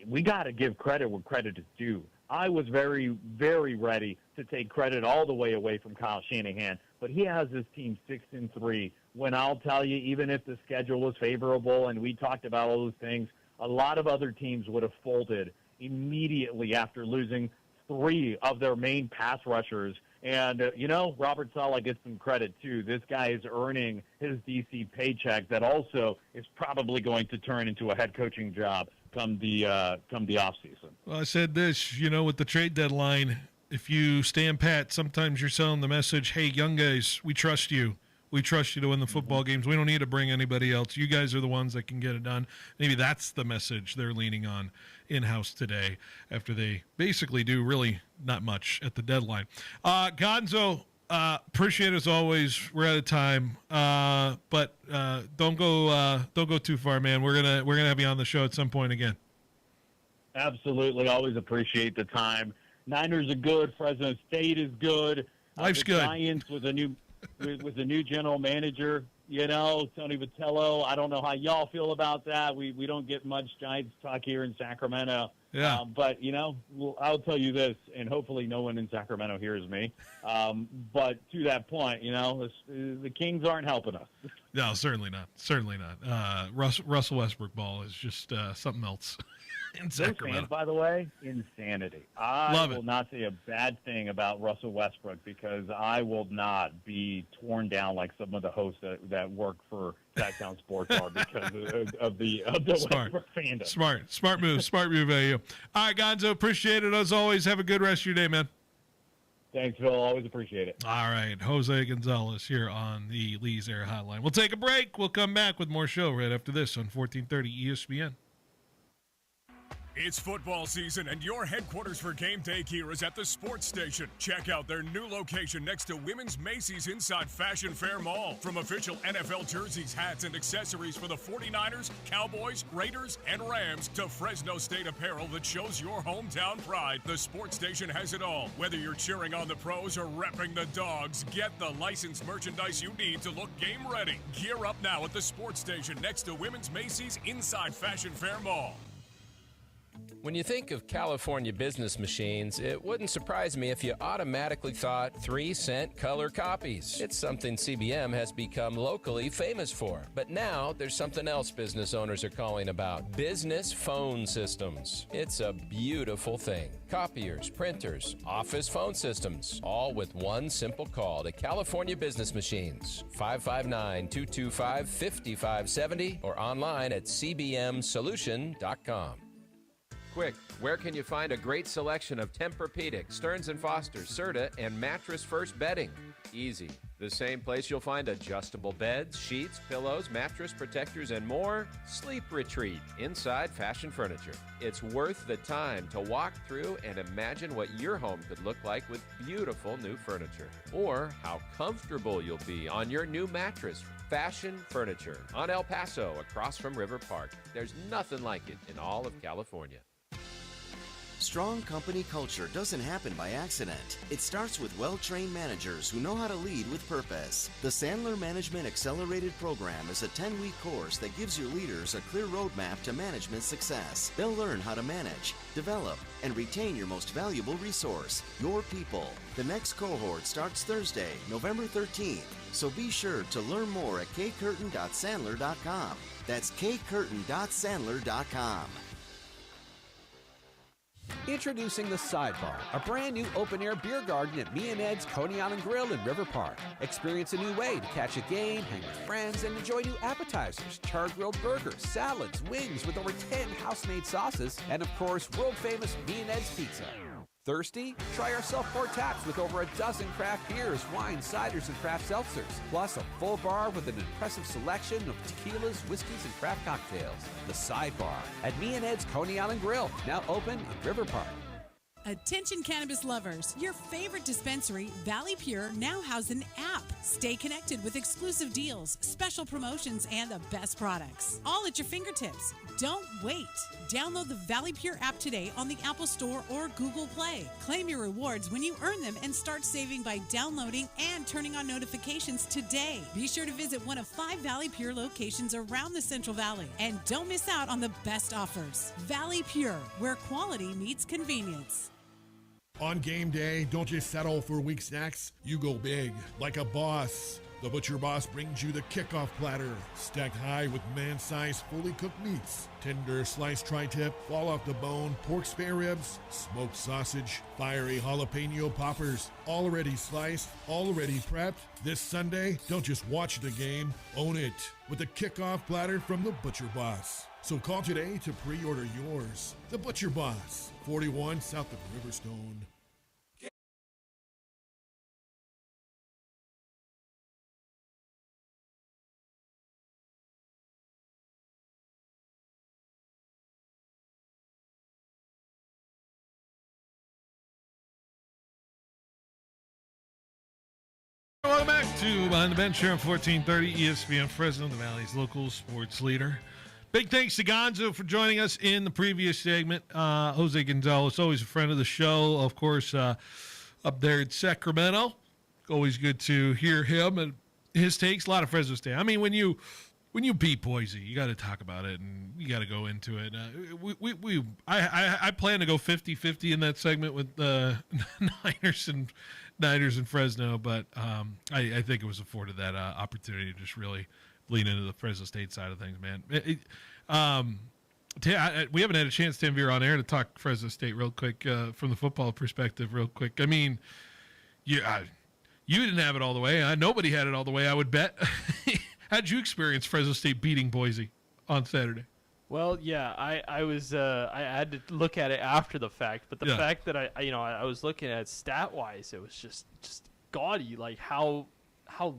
[SPEAKER 2] we got to give credit where credit is due. I was very, very ready to take credit all the way away from Kyle Shanahan, but he has his team 6-3. When I'll tell you, even if the schedule was favorable and we talked about all those things, a lot of other teams would have folded immediately after losing 3 of their main pass rushers. And, Robert Saleh gets some credit, too. This guy is earning his DC paycheck that also is probably going to turn into a head coaching job come the offseason.
[SPEAKER 9] Well, I said this, with the trade deadline, if you stand pat, sometimes you're selling the message, hey, young guys, we trust you. We trust you to win the football games. We don't need to bring anybody else. You guys are the ones that can get it done. Maybe that's the message they're leaning on in-house today after they basically do really not much at the deadline. Gonzo, appreciate it as always. We're out of time, but don't go too far, man. We're gonna have you on the show at some point again.
[SPEAKER 2] Absolutely, always appreciate the time. Niners are good. Fresno State is good.
[SPEAKER 9] Life's
[SPEAKER 2] the
[SPEAKER 9] good.
[SPEAKER 2] Giants with a new general manager. Tony Vitello. I don't know how y'all feel about that. We don't get much Giants talk here in Sacramento.
[SPEAKER 9] Yeah.
[SPEAKER 2] But, I'll tell you this, and hopefully no one in Sacramento hears me. But to that point, the Kings aren't helping us.
[SPEAKER 9] No, certainly not. Certainly not. Russell Westbrook ball is just something else in Sacramento.
[SPEAKER 2] Fans, by the way, insanity. I will not say a bad thing about Russell Westbrook because I will not be torn down like some of the hosts that work for Sacktown Sports are because of the Westbrook fandom.
[SPEAKER 9] Smart move by you. All right, Gonzo, appreciate it as always. Have a good rest of your day, man.
[SPEAKER 2] Thanks, Phil. Always appreciate it.
[SPEAKER 9] All right, Jose Gonzalez here on the Lee's Air Hotline. We'll take a break. We'll come back with more show right after this on 1430 ESPN.
[SPEAKER 1] It's football season, and your headquarters for game day gear is at the Sports Station. Check out their new location next to Women's Macy's inside Fashion Fair Mall. From official NFL jerseys, hats, and accessories for the 49ers, Cowboys, Raiders, and Rams to Fresno State apparel that shows your hometown pride, the Sports Station has it all. Whether you're cheering on the pros or repping the dogs, get the licensed merchandise you need to look game ready. Gear up now at the Sports Station next to Women's Macy's inside Fashion Fair Mall.
[SPEAKER 3] When you think of California business machines, it wouldn't surprise me if you automatically thought 3-cent color copies. It's something CBM has become locally famous for. But now there's something else business owners are calling about: business phone systems. It's a beautiful thing. Copiers, printers, office phone systems, all with one simple call to California Business Machines. 559-225-5570 or online at cbmsolution.com. Quick, where can you find a great selection of Tempur-Pedic, Stearns & Foster, Serta, and Mattress First bedding? Easy. The same place you'll find adjustable beds, sheets, pillows, mattress protectors, and more. Sleep Retreat inside Fashion Furniture. It's worth the time to walk through and imagine what your home could look like with beautiful new furniture. Or how comfortable you'll be on your new mattress. Fashion Furniture on El Paso across from River Park. There's nothing like it in all of California.
[SPEAKER 12] Strong company culture doesn't happen by accident. It starts with well-trained managers who know how to lead with purpose. The Sandler Management Accelerated Program is a 10-week course that gives your leaders a clear roadmap to management success. They'll learn how to manage, develop, and retain your most valuable resource, your people. The next cohort starts Thursday, November 13th, so be sure to learn more at kcurtain.sandler.com. That's kcurtain.sandler.com.
[SPEAKER 17] Introducing the Sidebar, a brand new open-air beer garden at Me and Ed's Coney Island Grill in River Park. Experience a new way to catch a game, hang with friends, and enjoy new appetizers, char-grilled burgers, salads, wings with over 10 house-made sauces, and of course, world-famous Me and Ed's pizza. Thirsty? Try our self-poured taps with over a dozen craft beers, wines, ciders, and craft seltzers, plus a full bar with an impressive selection of tequilas, whiskeys, and craft cocktails. The Sidebar at Me and Ed's Coney Island Grill, now open in River Park.
[SPEAKER 18] Attention cannabis lovers, your favorite dispensary, Valley Pure, now has an app. Stay connected with exclusive deals, special promotions, and the best products. All at your fingertips. Don't wait. Download the Valley Pure app today on the Apple Store or Google Play. Claim your rewards when you earn them and start saving by downloading and turning on notifications today. Be sure to visit one of 5 Valley Pure locations around the Central Valley. And don't miss out on the best offers. Valley Pure, where quality meets convenience.
[SPEAKER 19] On game day, don't just settle for weak snacks. You go big, like a boss. The Butcher Boss brings you the kickoff platter, stacked high with man-sized, fully cooked meats. Tender sliced tri-tip, fall off the bone, pork spare ribs, smoked sausage, fiery jalapeno poppers, already sliced, already prepped. This Sunday, don't just watch the game, own it with a kickoff platter from the Butcher Boss. So call today to pre-order yours. The Butcher Boss, 41 south of Riverstone.
[SPEAKER 9] Welcome back to Behind the Bench here on 1430 ESPN Fresno, the Valley's local sports leader. Big thanks to Gonzo for joining us in the previous segment. Jose Gonzalez, always a friend of the show, of course, up there in Sacramento. Always good to hear him and his takes. A lot of Fresno State. I mean, when you beat Boise, you got to talk about it and you got to go into it. I plan to go 50-50 in that segment with Niners and Fresno, but I think it was afforded that opportunity to just really lean into the Fresno State side of things, man. We haven't had a chance, Tim Veer, on air to talk Fresno State real quick from the football perspective real quick. I mean, you didn't have it all the way. Nobody had it all the way, I would bet. How'd you experience Fresno State beating Boise on Saturday?
[SPEAKER 11] Well, yeah, I had to look at it after the fact, but the fact that I was looking at stat wise, it was just gaudy, like how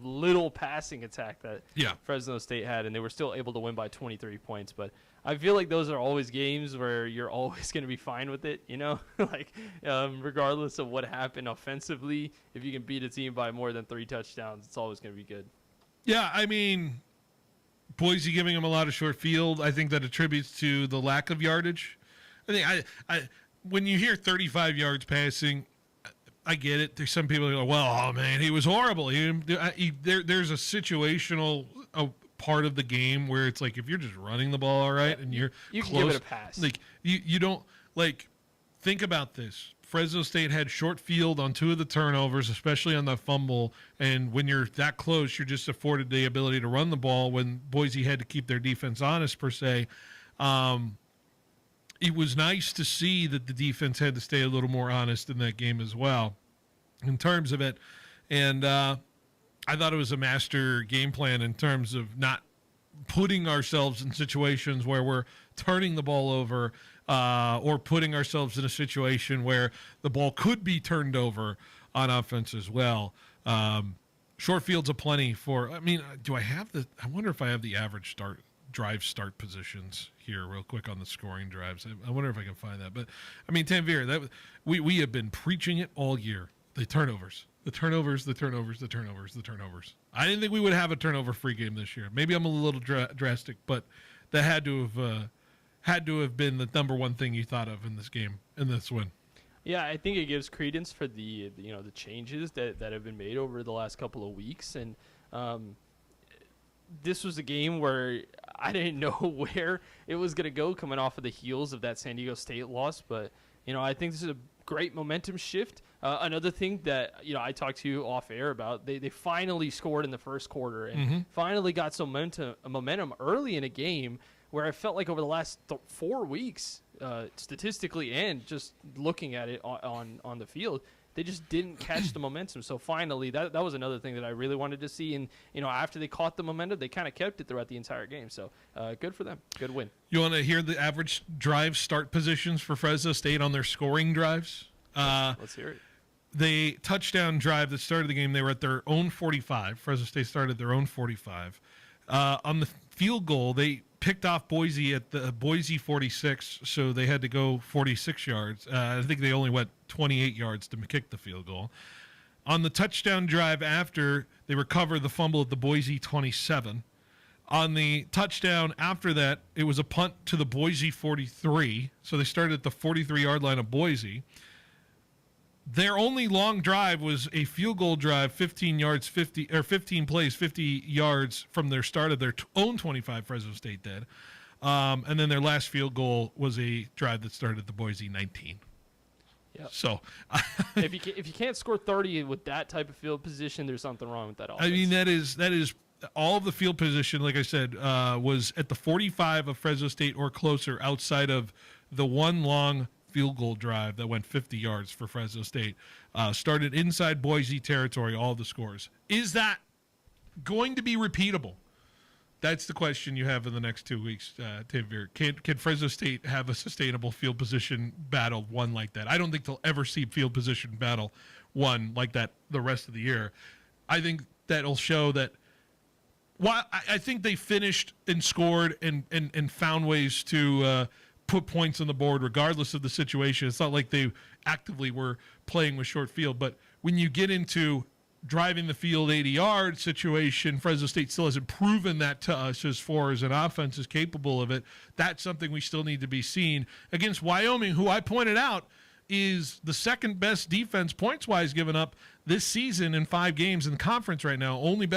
[SPEAKER 11] little passing attack that Fresno State had, and they were still able to win by 23 points. But I feel like those are always games where you're always going to be fine with it, like regardless of what happened offensively, if you can beat a team by more than 3 touchdowns, it's always going to be good.
[SPEAKER 9] Yeah, I mean, Boise giving them a lot of short field, I think that attributes to the lack of yardage. I think I when you hear 35 yards passing, I get it. There's some people who go, well, oh man, he was horrible. There's a situational part of the game where it's like if you're just running the ball all right and you
[SPEAKER 11] close, can give it a pass.
[SPEAKER 9] Like you don't think about this. Fresno State had short field on 2 of the turnovers, especially on the fumble. And when you're that close, you're just afforded the ability to run the ball when Boise had to keep their defense honest, per se. It was nice to see that the defense had to stay a little more honest in that game as well in terms of it. And I thought it was a master game plan in terms of not putting ourselves in situations where we're turning the ball over or putting ourselves in a situation where the ball could be turned over on offense as well. Short fields aplenty for, I mean, I wonder if I have the average drive start positions here real quick on the scoring drives. I wonder if I can find that. But, I mean, Tanvir, we have been preaching it all year. The turnovers. I didn't think we would have a turnover-free game this year. Maybe I'm a little drastic, but that had to have been the number one thing you thought of in this game in this win.
[SPEAKER 11] Yeah, I think it gives credence for the changes that have been made over the last couple of weeks, and this was a game where I didn't know where it was going to go coming off of the heels of that San Diego State loss, but I think this is a great momentum shift. Another thing that I talked to you off air about, they finally scored in the first quarter and finally got some momentum early in a game where I felt like over the last 4 weeks, statistically and just looking at it on the field, they just didn't catch the momentum. So finally, that was another thing that I really wanted to see. And after they caught the momentum, they kind of kept it throughout the entire game. So good for them. Good win.
[SPEAKER 9] You want to hear the average drive start positions for Fresno State on their scoring drives?
[SPEAKER 11] Let's hear it.
[SPEAKER 9] The touchdown drive that started the game, they were at their own 45. Fresno State started their own 45. On the field goal, they picked off Boise at the Boise 46, so they had to go 46 yards. I think they only went 28 yards to kick the field goal. On the touchdown drive after, they recovered the fumble at the Boise 27. On the touchdown after that, it was a punt to the Boise 43, so they started at the 43-yard line of Boise. Their only long drive was a field goal drive, 15 plays, 50 yards from their start of their own 25. Fresno State did, and then their last field goal was a drive that started at the Boise 19.
[SPEAKER 11] Yep.
[SPEAKER 9] So,
[SPEAKER 11] if you can't score 30 with that type of field position, there's something wrong with that offense.
[SPEAKER 9] I mean, that is all of the field position. Like I said, was at the 45 of Fresno State or closer, outside of the one long field goal drive that went 50 yards for Fresno State. Started inside Boise territory, all the scores. Is that going to be repeatable? That's the question you have in the next 2 weeks, Tanvir. Can Fresno State have a sustainable field position battle won like that? I don't think they'll ever see field position battle won like that the rest of the year. I think that'll show that I think they finished and scored and found ways to put points on the board regardless of the situation. It's not like they actively were playing with short field, but when you get into driving the field 80-yard situation, Fresno State still hasn't proven that to us as far as an offense is capable of it. That's something we still need to be seen against Wyoming, who I pointed out is the second best defense points-wise given up this season in 5 games in the conference right now. Only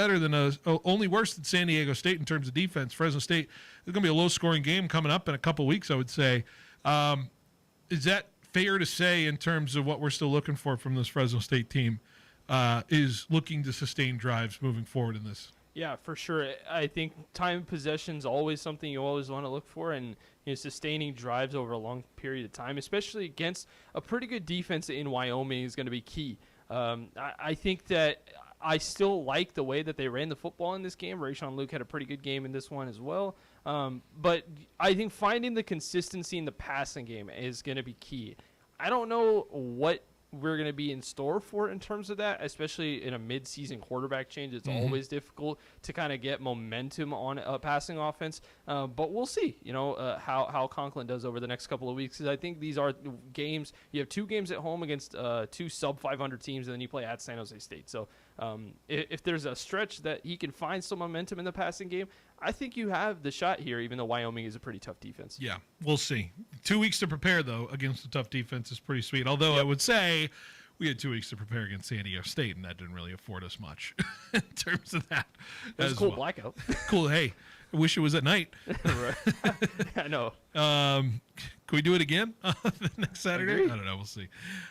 [SPEAKER 9] worse than San Diego State in terms of defense. Fresno State, there's going to be a low-scoring game coming up in a couple weeks, I would say. Is that fair to say in terms of what we're still looking for from this Fresno State team? Is looking to sustain drives moving forward in this?
[SPEAKER 11] Yeah, for sure. I think time of possession is always something you always want to look for, and sustaining drives over a long period of time, especially against a pretty good defense in Wyoming, is going to be key. I think that I still like the way that they ran the football in this game. Rayshawn Luke had a pretty good game in this one as well. But I think finding the consistency in the passing game is going to be key. I don't know what we're going to be in store for in terms of that, especially in a mid-season quarterback change. It's always difficult to kind of get momentum on a passing offense, but we'll see, how Conklin does over the next couple of weeks, because I think these are games. You have 2 games at home against 2 sub-500 teams, and then you play at San Jose State. So if there's a stretch that he can find some momentum in the passing game, I think you have the shot here, even though Wyoming is a pretty tough defense.
[SPEAKER 9] Yeah, we'll see. 2 weeks to prepare, though, against a tough defense is pretty sweet. Although I would say we had 2 weeks to prepare against San Diego State, and that didn't really afford us much in terms of that.
[SPEAKER 11] It was a cool blackout.
[SPEAKER 9] Cool. Hey, I wish it was at night.
[SPEAKER 11] I know.
[SPEAKER 9] Can we do it again next Saturday? I don't know. We'll see.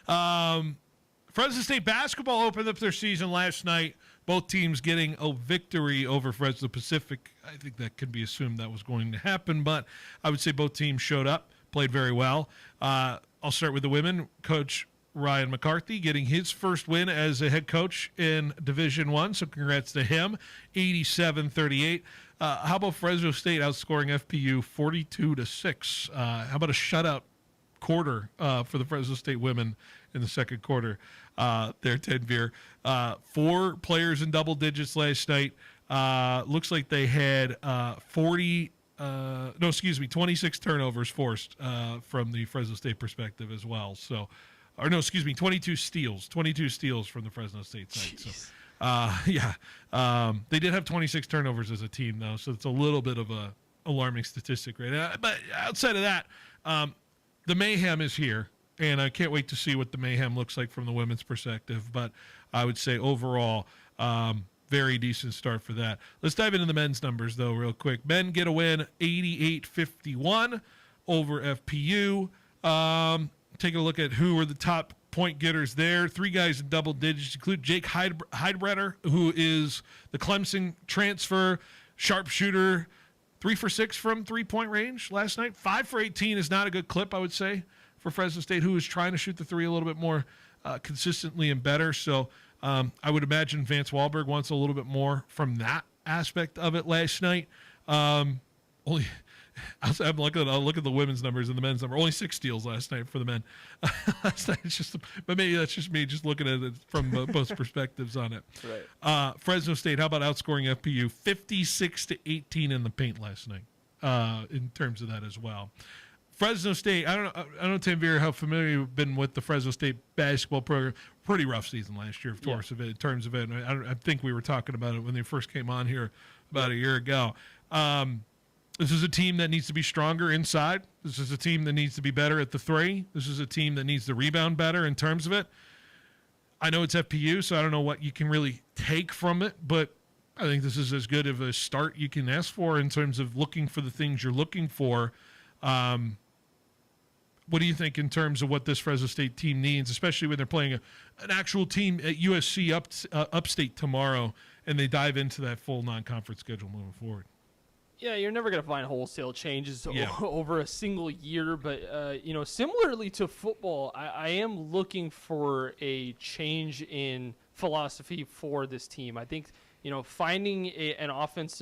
[SPEAKER 9] Fresno State basketball opened up their season last night. Both teams getting a victory over Fresno Pacific. I think that could be assumed that was going to happen, but I would say both teams showed up, played very well. I'll start with the women. Coach Ryan McCarthy getting his first win as a head coach in Division I, so congrats to him, 87-38. How about Fresno State outscoring FPU 42-6? How about a shutout quarter for the Fresno State women in the second quarter? There, Tanvir. 4 players in double digits last night. Looks like they had 26 turnovers forced from the Fresno State perspective as well. 22 steals. 22 steals from the Fresno State side.
[SPEAKER 11] Jeez.
[SPEAKER 9] So, they did have 26 turnovers as a team, though, so it's a little bit of a alarming statistic right now. But outside of that, the mayhem is here. and I can't wait to see what the mayhem looks like from the women's perspective. But I would say overall, very decent start for that. Let's dive into the men's numbers, though, real quick. Men get a win 88-51 over FPU. Taking a look at who were the top point getters there. 3 guys in double digits, include Jake Heidbrenner, who is the Clemson transfer sharpshooter, 3 for 6 from three-point range last night. 5 for 18 is not a good clip, I would say, for Fresno State, who is trying to shoot the three a little bit more consistently and better. So I would imagine Vance Wahlberg wants a little bit more from that aspect of it last night. I'm looking at the women's numbers and the men's number. Only 6 steals last night for the men. Last night, but maybe that's just me just looking at it from both perspectives on it.
[SPEAKER 11] Right.
[SPEAKER 9] Fresno State, how about outscoring FPU 56-18 in the paint last night? In terms of that as well. Fresno State, I don't know, Tanvir, how familiar you've been with the Fresno State basketball program. Pretty rough season last year, of course, in terms of it. I think we were talking about it when they first came on here about a year ago. This is a team that needs to be stronger inside. This is a team that needs to be better at the three. This is a team that needs to rebound better in terms of it. I know it's FPU, so I don't know what you can really take from it, but I think this is as good of a start you can ask for in terms of looking for the things you're looking for. What do you think in terms of what this Fresno State team needs, especially when they're playing an actual team at USC upstate tomorrow, and they dive into that full non-conference schedule moving forward?
[SPEAKER 11] Yeah, you're never going to find wholesale changes over a single year, but similarly to football, I am looking for a change in philosophy for this team. I think finding an offense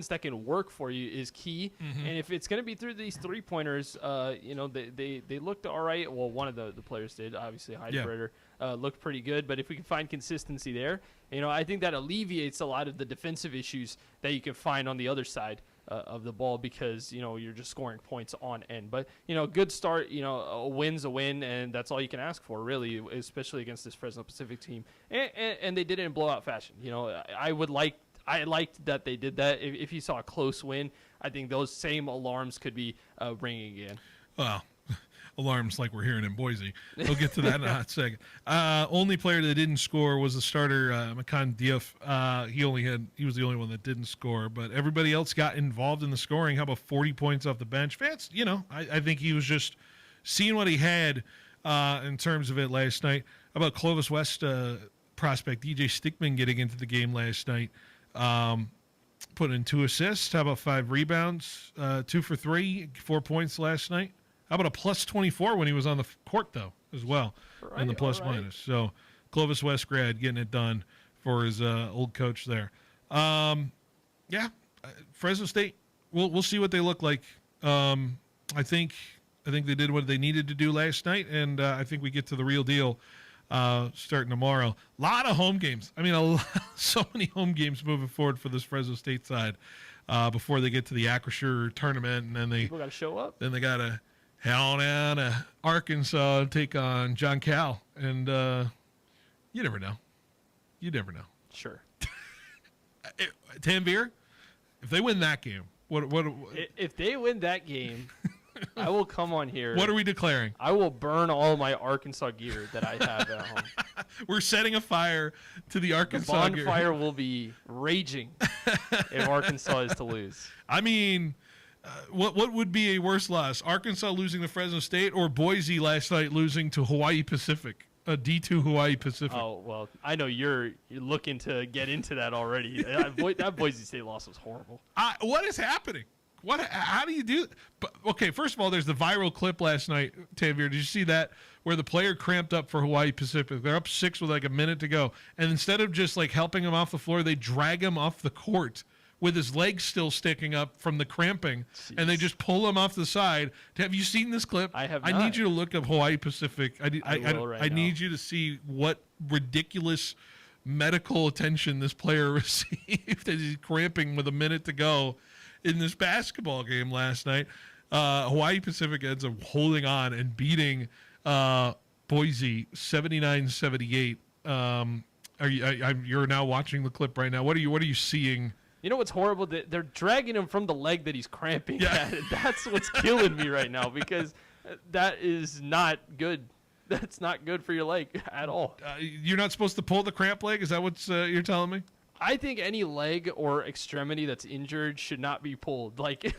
[SPEAKER 11] that can work for you is key. Mm-hmm. And if it's going to be through these 3-pointers, they looked all right. Well, one of the players did, obviously Heidbrenner, looked pretty good. But if we can find consistency there, I think that alleviates a lot of the defensive issues that you can find on the other side of the ball, because you're just scoring points on end. But good start. A win's a win, and that's all you can ask for, really, especially against this Fresno Pacific team. And they did it in blowout fashion. I liked that they did that. If you saw a close win, I think those same alarms could be ringing again.
[SPEAKER 9] Well, alarms like we're hearing in Boise. We'll get to that in a hot second. Only player that didn't score was the starter, Makan Diouf. He was the only one that didn't score, but everybody else got involved in the scoring. How about 40 points off the bench? Vance, I think he was just seeing what he had in terms of it last night. How about Clovis West prospect DJ Stickman getting into the game last night? Put in 2 assists. How about 5 rebounds? 2 for 3, 4 points last night. How about a plus 24 when he was on the court, though, as well, in the plus minus. So Clovis West grad getting it done for his old coach there. Fresno State, we'll see what they look like. I think they did what they needed to do last night, and I think we get to the real deal starting tomorrow. A lot of home games. So many home games moving forward for this Fresno State side before they get to the Acrisure tournament, and then
[SPEAKER 11] people got to show up.
[SPEAKER 9] Then they got to head on down to Arkansas and take on John Cal, and you never know.
[SPEAKER 11] Sure.
[SPEAKER 9] Tanvir, if they win that game, what?
[SPEAKER 11] If they win that game, I will come on here.
[SPEAKER 9] What are we declaring?
[SPEAKER 11] I will burn all my Arkansas gear that I have at home.
[SPEAKER 9] We're setting a fire to the Arkansas gear.
[SPEAKER 11] The bonfire will be raging if Arkansas is to lose.
[SPEAKER 9] What would be a worse loss? Arkansas losing to Fresno State, or Boise last night losing to Hawaii Pacific? A D2 Hawaii Pacific.
[SPEAKER 11] Oh, well, I know you're looking to get into that already. That Boise State loss was horrible.
[SPEAKER 9] What is happening? How do you do? Okay, first of all, there's the viral clip last night, Tanvir. Did you see that, where the player cramped up for Hawaii Pacific? They're up 6 with like a minute to go, and instead of just like helping him off the floor, they drag him off the court with his legs still sticking up from the cramping. Jeez. And they just pull him off the side. Have you seen this clip?
[SPEAKER 11] I have not.
[SPEAKER 9] I need you to look up Hawaii Pacific. I need you to see what ridiculous medical attention this player received as he's cramping with a minute to go in this basketball game last night. Hawaii Pacific ends up holding on and beating Boise 79-78. You're now watching the clip right now. What are you seeing?
[SPEAKER 11] You know what's horrible? They're dragging him from the leg that he's cramping at. That's what's killing me right now, because That is not good. That's not good for your leg at all.
[SPEAKER 9] You're not supposed to pull the cramp leg? Is that what you're telling me?
[SPEAKER 11] I think any leg or extremity that's injured should not be pulled. Like,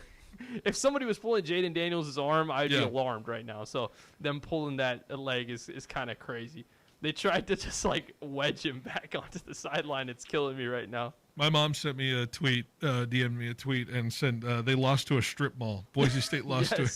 [SPEAKER 11] if somebody was pulling Jaden Daniels' arm, I'd be alarmed right now. So them pulling that leg is kind of crazy. They tried to just, like, wedge him back onto the sideline. It's killing me right now.
[SPEAKER 9] My mom sent me a tweet, DM'd me a tweet, and said they lost to a strip mall. Boise State lost to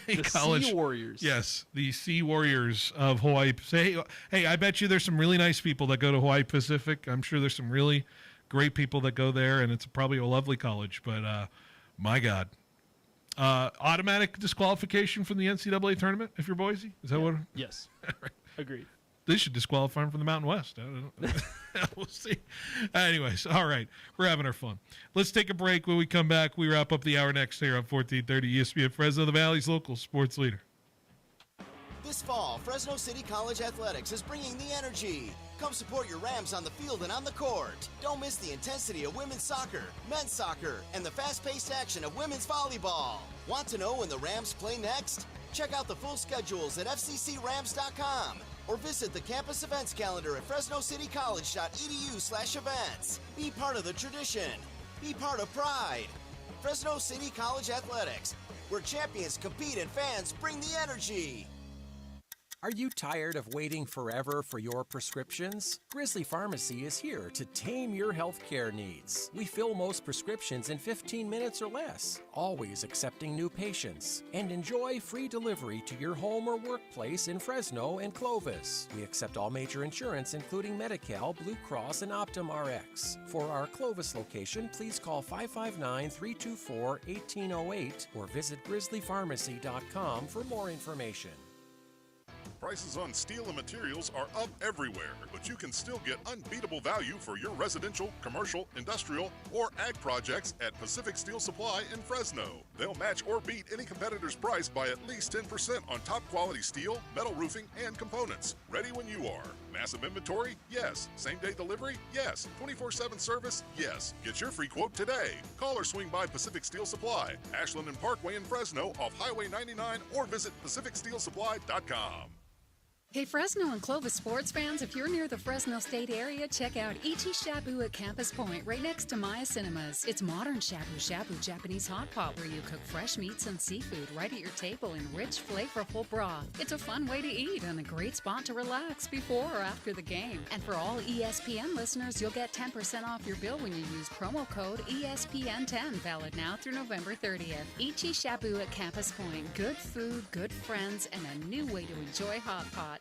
[SPEAKER 11] the
[SPEAKER 9] college
[SPEAKER 11] Sea Warriors.
[SPEAKER 9] Yes, the Sea Warriors of Hawaii. Say, hey, I bet you there's some really nice people that go to Hawaii Pacific. I'm sure there's some really great people that go there, and it's probably a lovely college. But my God, automatic disqualification from the NCAA tournament if you're Boise. Is that what?
[SPEAKER 11] Yes. Agreed.
[SPEAKER 9] They should disqualify him from the Mountain West. I don't know. We'll see. Anyways, all right. We're having our fun. Let's take a break. When we come back, we wrap up the hour next here on 1430 ESPN Fresno, the Valley's local sports leader.
[SPEAKER 12] This fall, Fresno City College Athletics is bringing the energy. Come support your Rams on the field and on the court. Don't miss the intensity of women's soccer, men's soccer, and the fast-paced action of women's volleyball. Want to know when the Rams play next? Check out the full schedules at fccrams.com or visit the campus events calendar at fresnocitycollege.edu/events. Be part of the tradition. Be part of pride. Fresno City College Athletics, where champions compete and fans bring the energy.
[SPEAKER 4] Are you tired of waiting forever for your prescriptions? Grizzly Pharmacy is here to tame your healthcare needs. We fill most prescriptions in 15 minutes or less, always accepting new patients. And enjoy free delivery to your home or workplace in Fresno and Clovis. We accept all major insurance, including Medi-Cal, Blue Cross, and Optum Rx. For our Clovis location, please call 559-324-1808 or visit grizzlypharmacy.com for more information.
[SPEAKER 20] Prices on steel and materials are up everywhere, but you can still get unbeatable value for your residential, commercial, industrial, or ag projects at Pacific Steel Supply in Fresno. They'll match or beat any competitor's price by at least 10% on top quality steel, metal roofing, and components. Ready when you are. Massive inventory? Yes. Same-day delivery? Yes. 24/7 service? Yes. Get your free quote today. Call or swing by Pacific Steel Supply, Ashland and Parkway in Fresno off Highway 99, or visit PacificSteelSupply.com.
[SPEAKER 22] Hey, Fresno and Clovis sports fans, if you're near the Fresno State area, check out Ichi Shabu at Campus Point, right next to Maya Cinemas. It's modern shabu-shabu Japanese hot pot where you cook fresh meats and seafood right at your table in rich, flavorful broth. It's a fun way to eat and a great spot to relax before or after the game. And for all ESPN listeners, you'll get 10% off your bill when you use promo code ESPN10, valid now through November 30th. Ichi Shabu at Campus Point. Good food, good friends, and a new way to enjoy hot pot.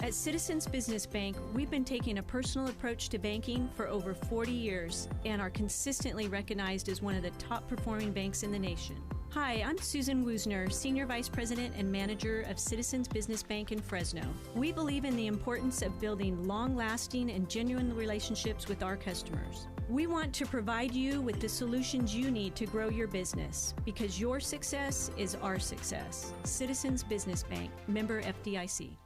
[SPEAKER 23] At Citizens Business Bank, we've been taking a personal approach to banking for over 40 years and are consistently recognized as one of the top performing banks in the nation. Hi, I'm Susan Woosner, Senior Vice President and Manager of Citizens Business Bank in Fresno. We believe in the importance of building long-lasting and genuine relationships with our customers. We want to provide you with the solutions you need to grow your business because your success is our success. Citizens Business Bank, member FDIC.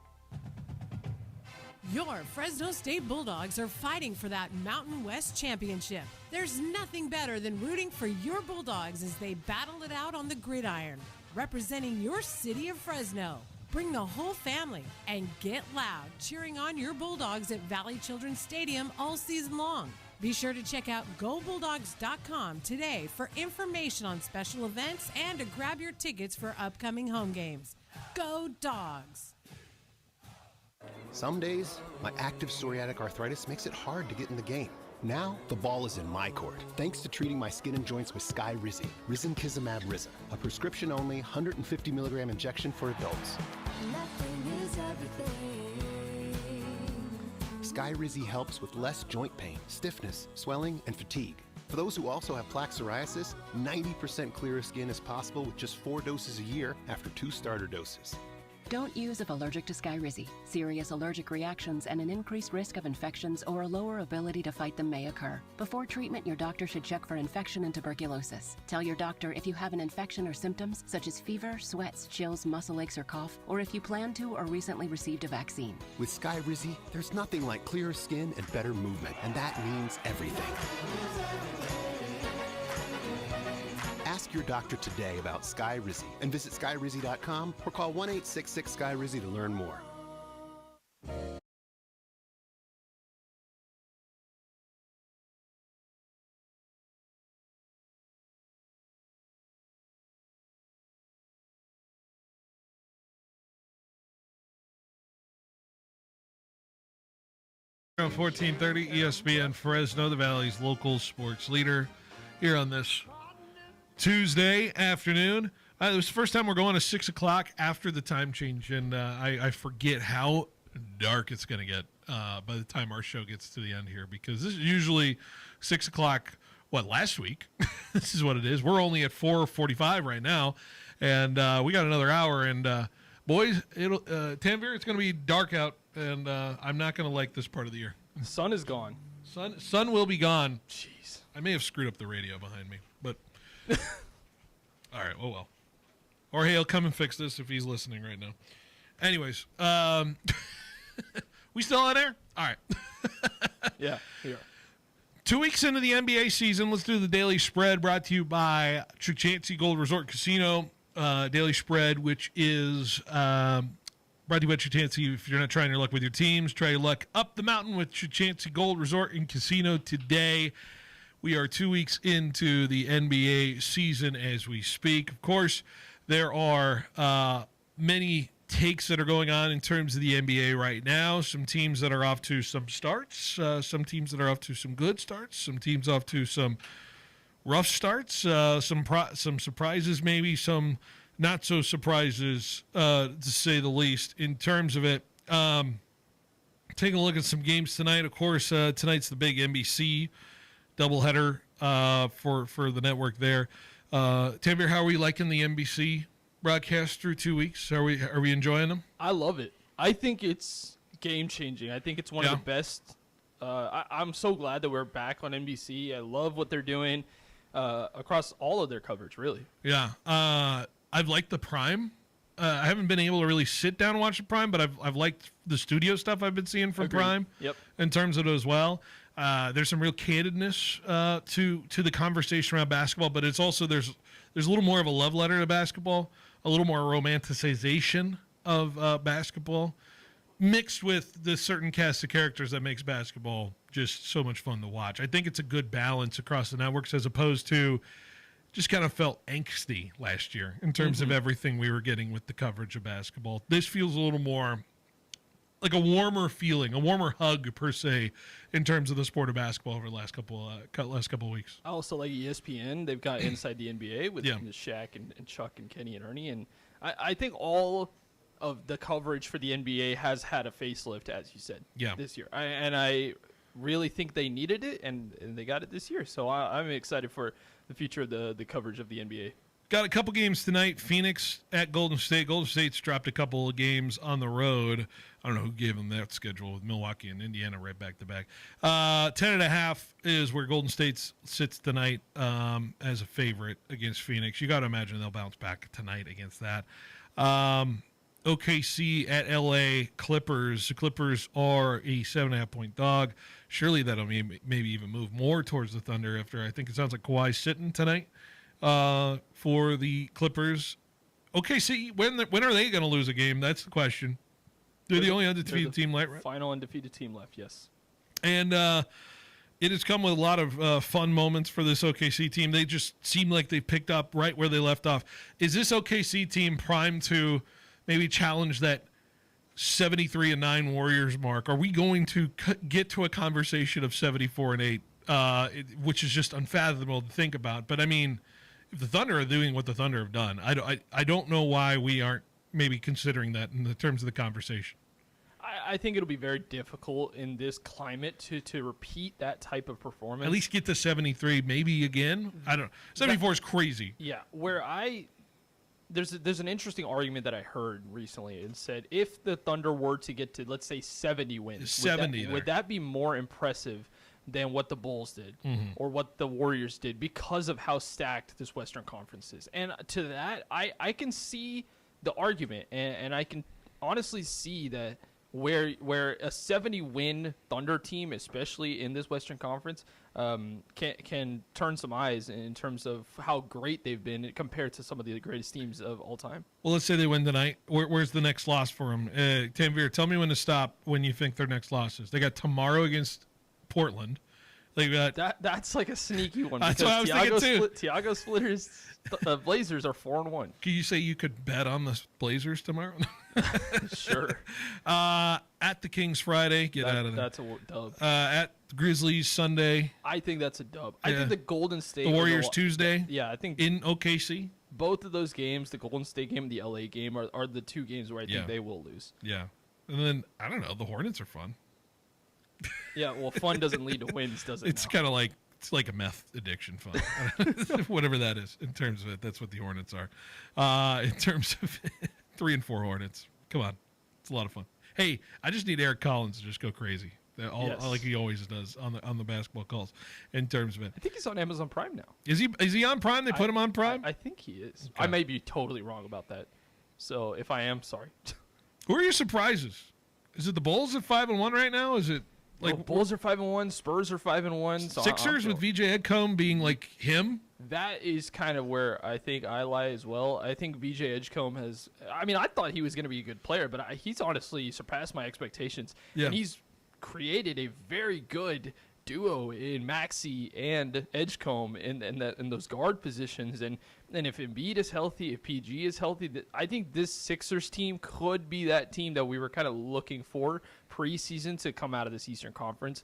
[SPEAKER 18] Your Fresno State Bulldogs are fighting for that Mountain West Championship. There's nothing better than rooting for your Bulldogs as they battle it out on the gridiron, representing your city of Fresno. Bring the whole family and get loud cheering on your Bulldogs at Valley Children's Stadium all season long. Be sure to check out GoBulldogs.com today for information on special events and to grab your tickets for upcoming home games. Go Dogs!
[SPEAKER 24] Some days, my active psoriatic arthritis makes it hard to get in the game. Now, the ball is in my court, thanks to treating my skin and joints with Skyrizi, Risankizumab Riza, a prescription-only 150 milligram injection for adults.
[SPEAKER 26] Nothing is everything.
[SPEAKER 24] Skyrizi helps with less joint pain, stiffness, swelling, and fatigue. For those who also have plaque psoriasis, 90% clearer skin is possible with just 4 doses a year after 2 starter doses.
[SPEAKER 27] Don't use if allergic to Skyrizi. Serious allergic reactions and an increased risk of infections or a lower ability to fight them may occur. Before treatment, your doctor should check for infection and tuberculosis. Tell your doctor if you have an infection or symptoms such as fever, sweats, chills, muscle aches, or cough, or if you plan to or recently received a vaccine.
[SPEAKER 24] With Skyrizi, there's nothing like clearer skin and better movement, and that means everything. Ask Ask your doctor today about Skyrizi and visit skyrizi.com or call 1-866-SKYRIZI to learn more.
[SPEAKER 9] On 1430 ESPN Fresno, the Valley's local sports leader, here on this Tuesday afternoon. It was the first time we're going to 6 o'clock after the time change, and I forget how dark it's going to get by the time our show gets to the end here, because this is usually 6 o'clock, last week? This is what it is. We're only at 4:45 right now, and we got another hour, and boys, Tanvir, it's going to be dark out, and I'm not going to like this part of the year.
[SPEAKER 11] The sun is gone.
[SPEAKER 9] Sun will be gone.
[SPEAKER 11] Jeez.
[SPEAKER 9] I may have screwed up the radio behind me, but all right, well. Or he'll come and fix this if he's listening right now. Anyways, we still on air? All right.
[SPEAKER 11] Yeah, we are.
[SPEAKER 9] 2 weeks into the NBA season, let's do the Daily Spread, brought to you by Chukchansi Gold Resort Casino. Daily Spread, which is brought to you by Chukchansi. If you're not trying your luck with your teams, try your luck up the mountain with Chukchansi Gold Resort and Casino today. We are 2 weeks into the NBA season as we speak. Of course, there are many takes that are going on in terms of the NBA right now. Some teams that are off to some starts, some teams that are off to some good starts, some teams off to some rough starts, some surprises, maybe some not so surprises, to say the least, in terms of it. Taking a look at some games tonight. Of course, tonight's the big NBC doubleheader for the network there. Tanvir, how are we liking the NBC broadcast through 2 weeks? Are we enjoying them?
[SPEAKER 11] I love it. I think it's game changing. I think it's one of the best. I'm so glad that we're back on NBC. I love what they're doing across all of their coverage, really.
[SPEAKER 9] Yeah. I've liked the Prime. I haven't been able to really sit down and watch the Prime, but I've liked the studio stuff I've been seeing from
[SPEAKER 11] Agreed.
[SPEAKER 9] Prime.
[SPEAKER 11] Yep.
[SPEAKER 9] In terms of it as well. There's some real candidness to the conversation around basketball, but it's also there's a little more of a love letter to basketball, a little more romanticization of basketball, mixed with the certain cast of characters that makes basketball just so much fun to watch. I think it's a good balance across the networks, as opposed to just kind of felt angsty last year in terms of everything we were getting with the coverage of basketball. This feels a little more like a warmer feeling, a warmer hug per se, in terms of the sport of basketball over the last couple of weeks.
[SPEAKER 11] I also like ESPN. They've got Inside the NBA with
[SPEAKER 9] Yeah.
[SPEAKER 11] Shaq and Chuck and Kenny and Ernie, and I think all of the coverage for the NBA has had a facelift, as you said, this year. I really think they needed it, and they got it this year. So I'm excited for the future of the coverage of the NBA.
[SPEAKER 9] Got a couple games tonight. Phoenix at Golden State. Golden State's dropped a couple of games on the road. I don't know who gave them that schedule, with Milwaukee and Indiana right back to back. 10.5 is where Golden State sits tonight as a favorite against Phoenix. You got to imagine they'll bounce back tonight against that. OKC at LA Clippers. The Clippers are a 7.5-point dog. Surely that'll maybe even move more towards the Thunder after I think it sounds like Kawhi's sitting tonight for the Clippers. OKC, when are they going to lose a game? That's the question. They're the only undefeated team left, right?
[SPEAKER 11] Final undefeated team left, yes.
[SPEAKER 9] And it has come with a lot of fun moments for this OKC team. They just seem like they picked up right where they left off. Is this OKC team primed to maybe challenge that 73-9 Warriors mark? Are we going to get to a conversation of 74-8, which is just unfathomable to think about? But I mean, if the Thunder are doing what the Thunder have done, I don't know why we aren't maybe considering that in the terms of the conversation.
[SPEAKER 11] I think it'll be very difficult in this climate to repeat that type of performance.
[SPEAKER 9] At least get to 73, maybe again. I don't know. 74 is crazy.
[SPEAKER 11] Yeah, there's an interesting argument that I heard recently. It said if the Thunder were to get to, let's say, 70 wins, would that be more impressive than what the Bulls did or what the Warriors did because of how stacked this Western Conference is? And to that, I can see the argument, and I can honestly see that where a 70-win Thunder team, especially in this Western Conference, can turn some eyes in terms of how great they've been compared to some of the greatest teams of all time.
[SPEAKER 9] Well, let's say they win tonight. Where's the next loss for them? Tanvir, tell me when to stop when you think their next loss is. They got tomorrow against Portland. They got
[SPEAKER 11] that's like a sneaky one.
[SPEAKER 9] That's what I was thinking too.
[SPEAKER 11] Tiago Splitter's Blazers are 4-1.
[SPEAKER 9] Can you say you could bet on the Blazers tomorrow?
[SPEAKER 11] Sure.
[SPEAKER 9] At the Kings Friday, get out of there.
[SPEAKER 11] That's a dub.
[SPEAKER 9] At Grizzlies Sunday.
[SPEAKER 11] I think that's a dub. I think the Golden State.
[SPEAKER 9] The Warriors Tuesday.
[SPEAKER 11] Yeah, I think
[SPEAKER 9] in OKC.
[SPEAKER 11] Both of those games, the Golden State game and the LA game, are the two games where I think they will lose.
[SPEAKER 9] Yeah. And then, I don't know, the Hornets are fun.
[SPEAKER 11] Yeah, well, fun doesn't lead to wins, does it?
[SPEAKER 9] It's kind of like a meth addiction fun. Whatever that is in terms of it. That's what the Hornets are. In terms of 3 and 4 Hornets. Come on. It's a lot of fun. Hey, I just need Eric Collins to just go crazy. Like he always does on the basketball calls in terms of it.
[SPEAKER 11] I think he's on Amazon Prime now.
[SPEAKER 9] Is he on Prime? They put him on Prime?
[SPEAKER 11] I think he is. Okay. I may be totally wrong about that. So if I am, sorry.
[SPEAKER 9] Who are your surprises? Is it the Bulls at 5-1 right now? Is it like
[SPEAKER 11] Bulls are 5-1, Spurs are 5-1, so
[SPEAKER 9] Sixers with VJ Edgecombe being like him?
[SPEAKER 11] That is kind of where I think I lie as well. I think VJ Edgecombe has. I mean, I thought he was going to be a good player, but he's honestly surpassed my expectations.
[SPEAKER 9] Yeah.
[SPEAKER 11] And he's created a very good duo in Maxey and Edgecombe in those guard positions. And if Embiid is healthy, if PG is healthy, I think this Sixers team could be that team that we were kind of looking for preseason to come out of this Eastern Conference,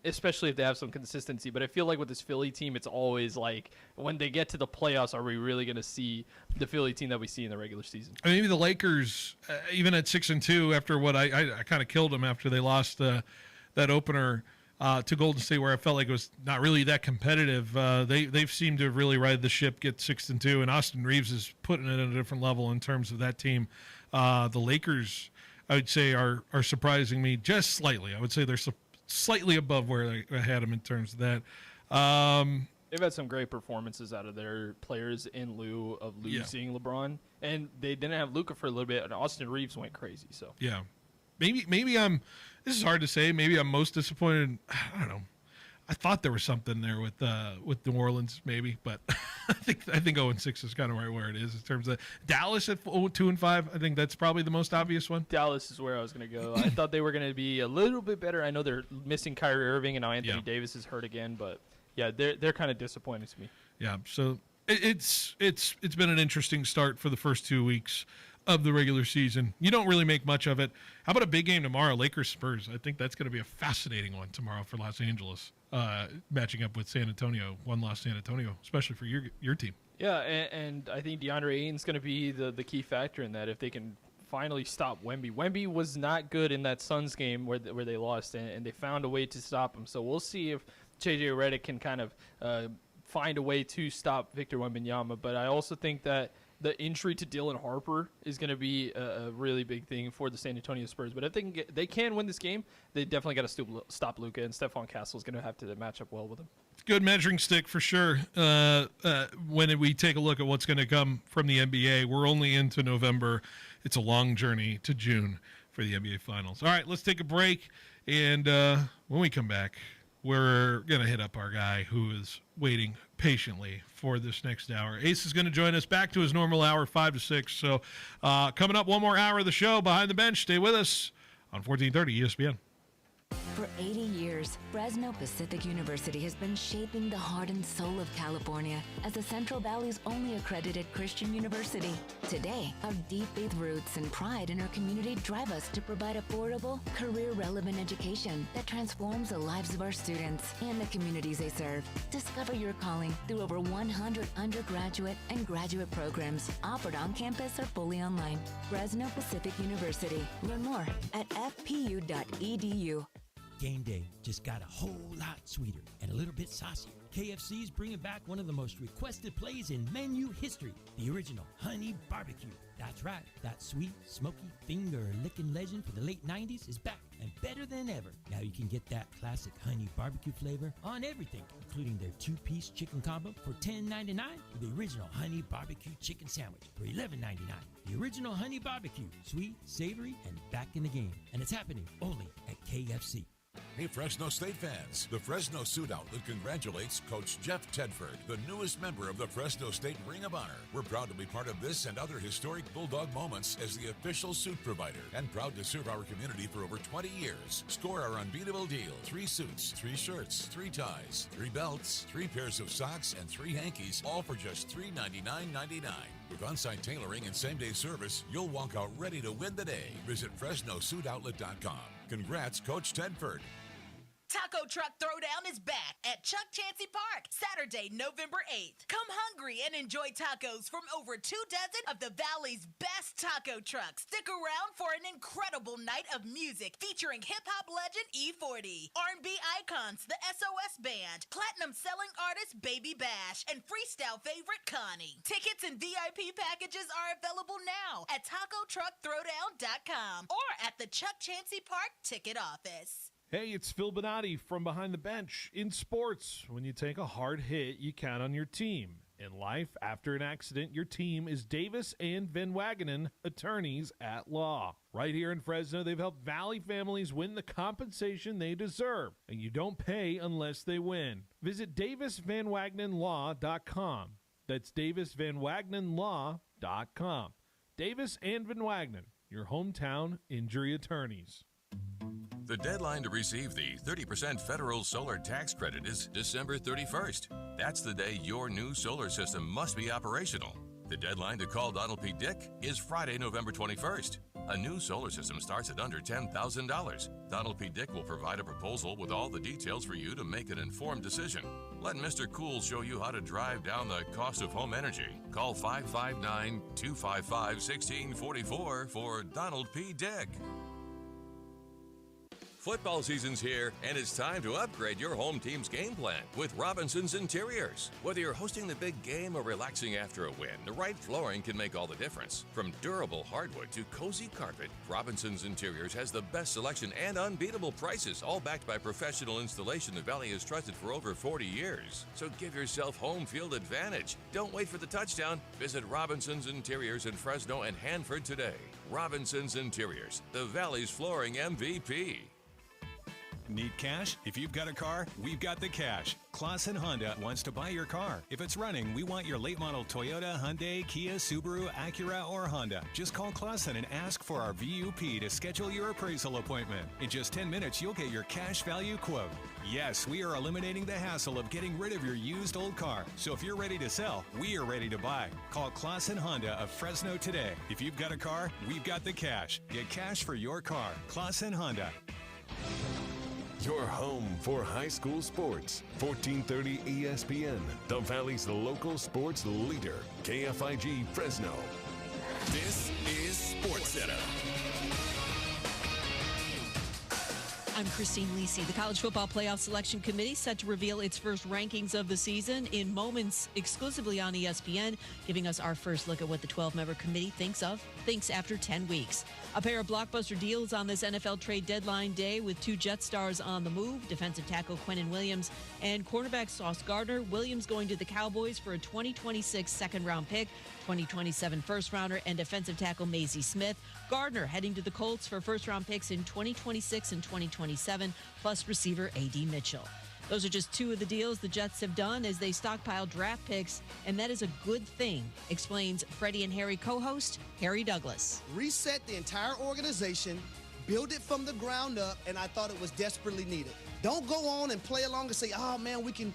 [SPEAKER 11] especially if they have some consistency. But I feel like with this Philly team, it's always like when they get to the playoffs, are we really going to see the Philly team that we see in the regular season?
[SPEAKER 9] Maybe the Lakers, even at 6-2, after what I kind of killed them after they lost that opener to Golden State, where I felt like it was not really that competitive. They've seemed to really ride the ship, get 6-2, and Austin Reeves is putting it at a different level in terms of that team. The Lakers, I would say, are surprising me just slightly. I would say they're slightly above where I had them in terms of that.
[SPEAKER 11] They've had some great performances out of their players in lieu of losing LeBron, and they didn't have Luka for a little bit, and Austin Reeves went crazy. So
[SPEAKER 9] yeah, maybe I'm. This is hard to say. Maybe I'm most disappointed. I don't know. I thought there was something there with New Orleans, maybe, but I think 0-6 is kind of right where it is in terms of Dallas at 2-5. I think that's probably the most obvious one.
[SPEAKER 11] Dallas is where I was going to go. I thought they were going to be a little bit better. I know they're missing Kyrie Irving, and now Anthony Davis is hurt again, but yeah, they're kind of disappointing to me.
[SPEAKER 9] Yeah, so it's been an interesting start for the first 2 weeks of the regular season. You don't really make much of it. How about a big game tomorrow, Lakers-Spurs? I think that's going to be a fascinating one tomorrow for Los Angeles, matching up with San Antonio, one-loss San Antonio, especially for your team.
[SPEAKER 11] Yeah, and I think DeAndre Ayton's going to be the key factor in that if they can finally stop Wemby. Wemby was not good in that Suns game where they lost, and they found a way to stop him. So we'll see if J.J. Redick can kind of find a way to stop Victor Wembanyama. But I also think that the injury to Dylan Harper is going to be a really big thing for the San Antonio Spurs. But if they can win this game, they definitely got to stop Luka, and Stephon Castle is going to have to match up well with him.
[SPEAKER 9] It's a good measuring stick for sure. When we take a look at what's going to come from the NBA, we're only into November. It's a long journey to June for the NBA Finals. All right, let's take a break, and when we come back, we're going to hit up our guy who is waiting patiently for this next hour. Ace is going to join us back to his normal hour, 5 to 6. So coming up, one more hour of the show, Behind the Bench. Stay with us on 1430 ESPN.
[SPEAKER 5] For 80 years, Fresno Pacific University has been shaping the heart and soul of California as the Central Valley's only accredited Christian university. Today, our deep faith roots and pride in our community drive us to provide affordable, career-relevant education that transforms the lives of our students and the communities they serve. Discover your calling through over 100 undergraduate and graduate programs offered on campus or fully online. Fresno Pacific University. Learn more at fpu.edu.
[SPEAKER 6] Game day just got a whole lot sweeter and a little bit saucier. KFC's bringing back one of the most requested plays in menu history, the original Honey Barbecue. That's right, that sweet, smoky, finger-licking legend for the late 90s is back and better than ever. Now you can get that classic honey barbecue flavor on everything, including their 2-piece chicken combo for $10.99 or the original honey barbecue chicken sandwich for $11.99. The original honey barbecue, sweet, savory, and back in the game. And it's happening only at KFC.
[SPEAKER 7] Hey, Fresno State fans, the Fresno Suit Outlet congratulates Coach Jeff Tedford, the newest member of the Fresno State Ring of Honor. We're proud to be part of this and other historic Bulldog moments as the official suit provider, and proud to serve our community for over 20 years. Score our unbeatable deal: 3 suits, 3 shirts, 3 ties, 3 belts, 3 pairs of socks, and 3 hankies, all for just $399.99. With on-site tailoring and same-day service, you'll walk out ready to win the day. Visit FresnoSuitOutlet.com. Congrats, Coach Tedford.
[SPEAKER 10] Taco Truck Throwdown is back at Chuck Chansey Park, Saturday, November 8th. Come hungry and enjoy tacos from over 2 dozen of the Valley's best taco trucks. Stick around for an incredible night of music featuring hip-hop legend E40, R&B icons, the SOS Band, platinum-selling artist Baby Bash, and freestyle favorite Connie. Tickets and VIP packages are available now at TacoTruckThrowdown.com or at the Chuck Chansey Park ticket office.
[SPEAKER 9] Hey, it's Phil Benotti from Behind the Bench. In sports, when you take a hard hit, you count on your team. In life, after an accident, your team is Davis and Van Wagenen, attorneys at law. Right here in Fresno, they've helped Valley families win the compensation they deserve, and you don't pay unless they win. Visit DavisVanWagenenLaw.com. That's DavisVanWagenenLaw.com. Davis and Van Wagenen, your hometown injury attorneys.
[SPEAKER 13] The deadline to receive the 30% federal solar tax credit is December 31st. That's the day your new solar system must be operational. The deadline to call Donald P. Dick is Friday, November 21st. A new solar system starts at under $10,000. Donald P. Dick will provide a proposal with all the details for you to make an informed decision. Let Mr. Cool show you how to drive down the cost of home energy. Call 559-255-1644 for Donald P. Dick. Football season's here, and it's time to upgrade your home team's game plan with Robinson's Interiors. Whether you're hosting the big game or relaxing after a win, the right flooring can make all the difference. From durable hardwood to cozy carpet, Robinson's Interiors has the best selection and unbeatable prices, all backed by professional installation the Valley has trusted for over 40 years. So give yourself home field advantage. Don't wait for the touchdown. Visit Robinson's Interiors in Fresno and Hanford today. Robinson's Interiors, the Valley's flooring MVP.
[SPEAKER 14] Need cash? If you've got a car, we've got the cash. Clausen Honda wants to buy your car. If it's running, we want your late model Toyota, Hyundai, Kia, Subaru, Acura, or Honda. Just call Clausen and ask for our VUP to schedule your appraisal appointment. In just 10 minutes, you'll get your cash value quote. Yes, we are eliminating the hassle of getting rid of your used old car. So if you're ready to sell, we are ready to buy. Call Clausen Honda of Fresno today. If you've got a car, we've got the cash. Get cash for your car. Clausen Honda.
[SPEAKER 8] Your home for high school sports. 1430 ESPN, the Valley's local sports leader. KFIG Fresno.
[SPEAKER 15] This is SportsCenter.
[SPEAKER 16] I'm Christine Lisi. The College Football Playoff Selection Committee set to reveal its first rankings of the season in moments exclusively on ESPN, giving us our first look at what the 12-member committee thinks after 10 weeks. A pair of blockbuster deals on this NFL trade deadline day with 2 Jet stars on the move, defensive tackle Quinnen Williams and cornerback Sauce Gardner. Williams going to the Cowboys for a 2026 second-round pick, 2027 first-rounder, and defensive tackle Maisie Smith. Gardner heading to the Colts for first-round picks in 2026 and 2027, plus receiver A.D. Mitchell. Those are just 2 of the deals the Jets have done as they stockpile draft picks, and that is a good thing, explains Freddie and Harry co-host Harry Douglas.
[SPEAKER 25] Reset the entire organization, build it from the ground up, and I thought it was desperately needed. Don't go on and play along and say, oh, man, we can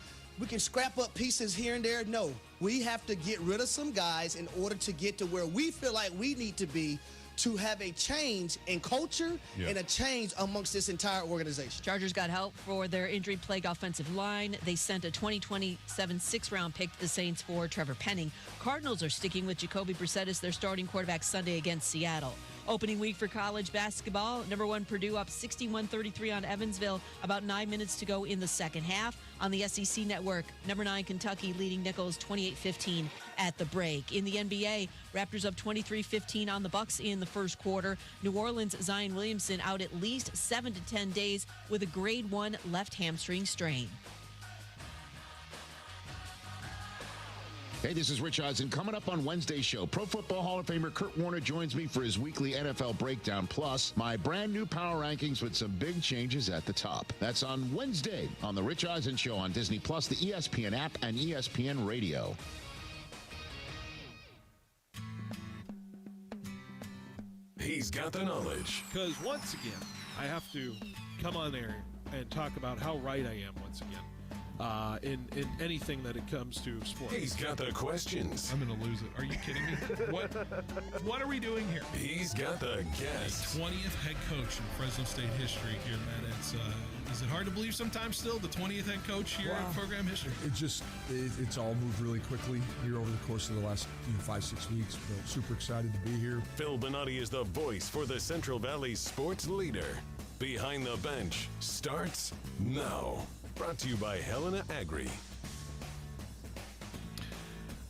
[SPEAKER 25] scrap up pieces here and there. No, we have to get rid of some guys in order to get to where we feel like we need to be to have a change in culture and a change amongst this entire organization.
[SPEAKER 16] Chargers got help for their injury-plagued offensive line. They sent a 2027 sixth-round pick to the Saints for Trevor Penning. Cardinals are sticking with Jacoby Brissett as their starting quarterback Sunday against Seattle. Opening week for college basketball. Number 1 Purdue up 61-33 on Evansville. About 9 minutes to go in the second half. On the SEC network, number 9 Kentucky leading Nichols 28-15 at the break. In the NBA, Raptors up 23-15 on the Bucks in the first quarter. New Orleans' Zion Williamson out at least 7 to 10 days with a grade 1 left hamstring strain.
[SPEAKER 1] Hey, this is Rich Eisen. Coming up on Wednesday's show, Pro Football Hall of Famer Kurt Warner joins me for his weekly NFL breakdown, plus my brand new power rankings with some big changes at the top. That's on Wednesday on The Rich Eisen Show on Disney+, the ESPN app, and ESPN Radio.
[SPEAKER 8] He's got the knowledge.
[SPEAKER 2] Because once again, I have to come on there and talk about how right I am once again. In anything that it comes to sports.
[SPEAKER 8] He's got the questions.
[SPEAKER 9] I'm going to lose it. Are you kidding me? What are we doing here?
[SPEAKER 8] He's got the guest.
[SPEAKER 9] 20th head coach in Fresno State history here, man. Is it hard to believe sometimes still, the 20th head coach here in program history?
[SPEAKER 3] It's all moved really quickly here over the course of the last 5-6 weeks. But super excited to be here.
[SPEAKER 8] Phil Benotti is the voice for the Central Valley sports leader. Behind the Bench starts now. Brought to you by Helena Agri.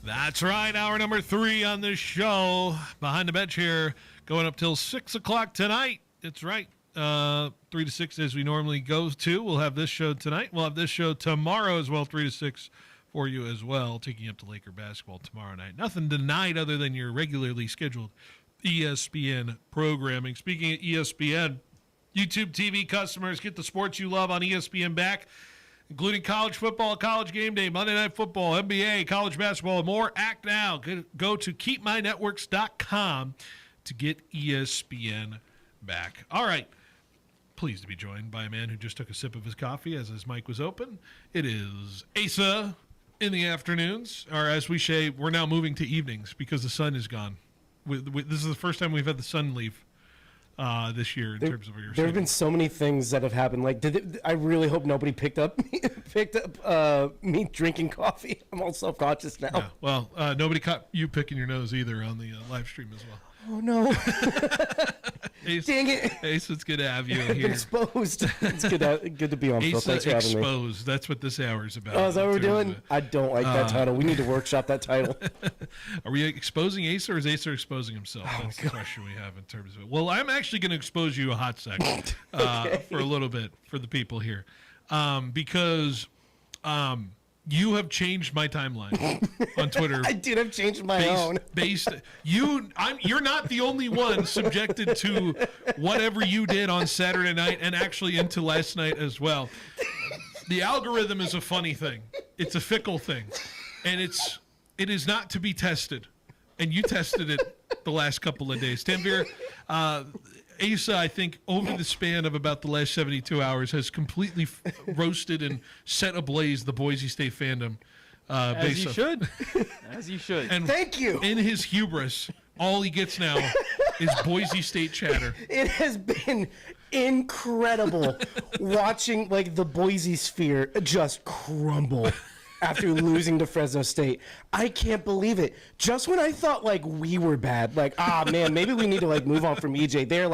[SPEAKER 9] That's right. Hour number 3 on this show. Behind the Bench here, going up till 6 o'clock tonight. It's right. 3 to 6 as we normally go to. We'll have this show tonight. We'll have this show tomorrow as well, 3 to 6 for you as well, taking you up to Laker basketball tomorrow night. Nothing tonight other than your regularly scheduled ESPN programming. Speaking of ESPN, YouTube TV customers, get the sports you love on ESPN back, including college football, college game day, Monday Night Football, NBA, college basketball, and more. Act now. Go to keepmynetworks.com to get ESPN back. All right. Pleased to be joined by a man who just took a sip of his coffee as his mic was open. It is Asa in the afternoons, or as we say, we're now moving to evenings because the sun is gone. This is the first time we've had the sun leave this year in terms of your.
[SPEAKER 12] There have been so many things that have happened. Like, I really hope nobody picked up me drinking coffee. I'm all self-conscious now.
[SPEAKER 9] Yeah, well, nobody caught you picking your nose either on the live stream as well.
[SPEAKER 12] Oh no!
[SPEAKER 9] Ace,
[SPEAKER 12] dang it!
[SPEAKER 9] Ace, it's good to have you here.
[SPEAKER 12] Exposed. It's good to be on. Phil. Thanks for having me.
[SPEAKER 9] Exposed. That's what this hour is about.
[SPEAKER 12] Oh, is that what we're doing? I don't like that title. We need to workshop that title.
[SPEAKER 9] Are we exposing Ace, or is Ace exposing himself? That's the question we have in terms of it. Well, I'm actually going to expose you a hot second for a little bit for the people here, because you have changed my timeline on Twitter.
[SPEAKER 12] I did have changed my own.
[SPEAKER 9] You're not the only one subjected to whatever you did on Saturday night and actually into last night as well. The algorithm is a funny thing. It's a fickle thing, and it is not to be tested. And you tested it the last couple of days. Tanvir, Asa, I think, over the span of about the last 72 hours, has completely roasted and set ablaze the Boise State fandom.
[SPEAKER 11] As you should. As you should.
[SPEAKER 9] And
[SPEAKER 12] thank you.
[SPEAKER 9] In his hubris, all he gets now is Boise State chatter.
[SPEAKER 12] It has been incredible watching the Boise sphere just crumble after losing to Fresno State. I can't believe it. Just when I thought we were bad, man, maybe we need to move on from EJ. They're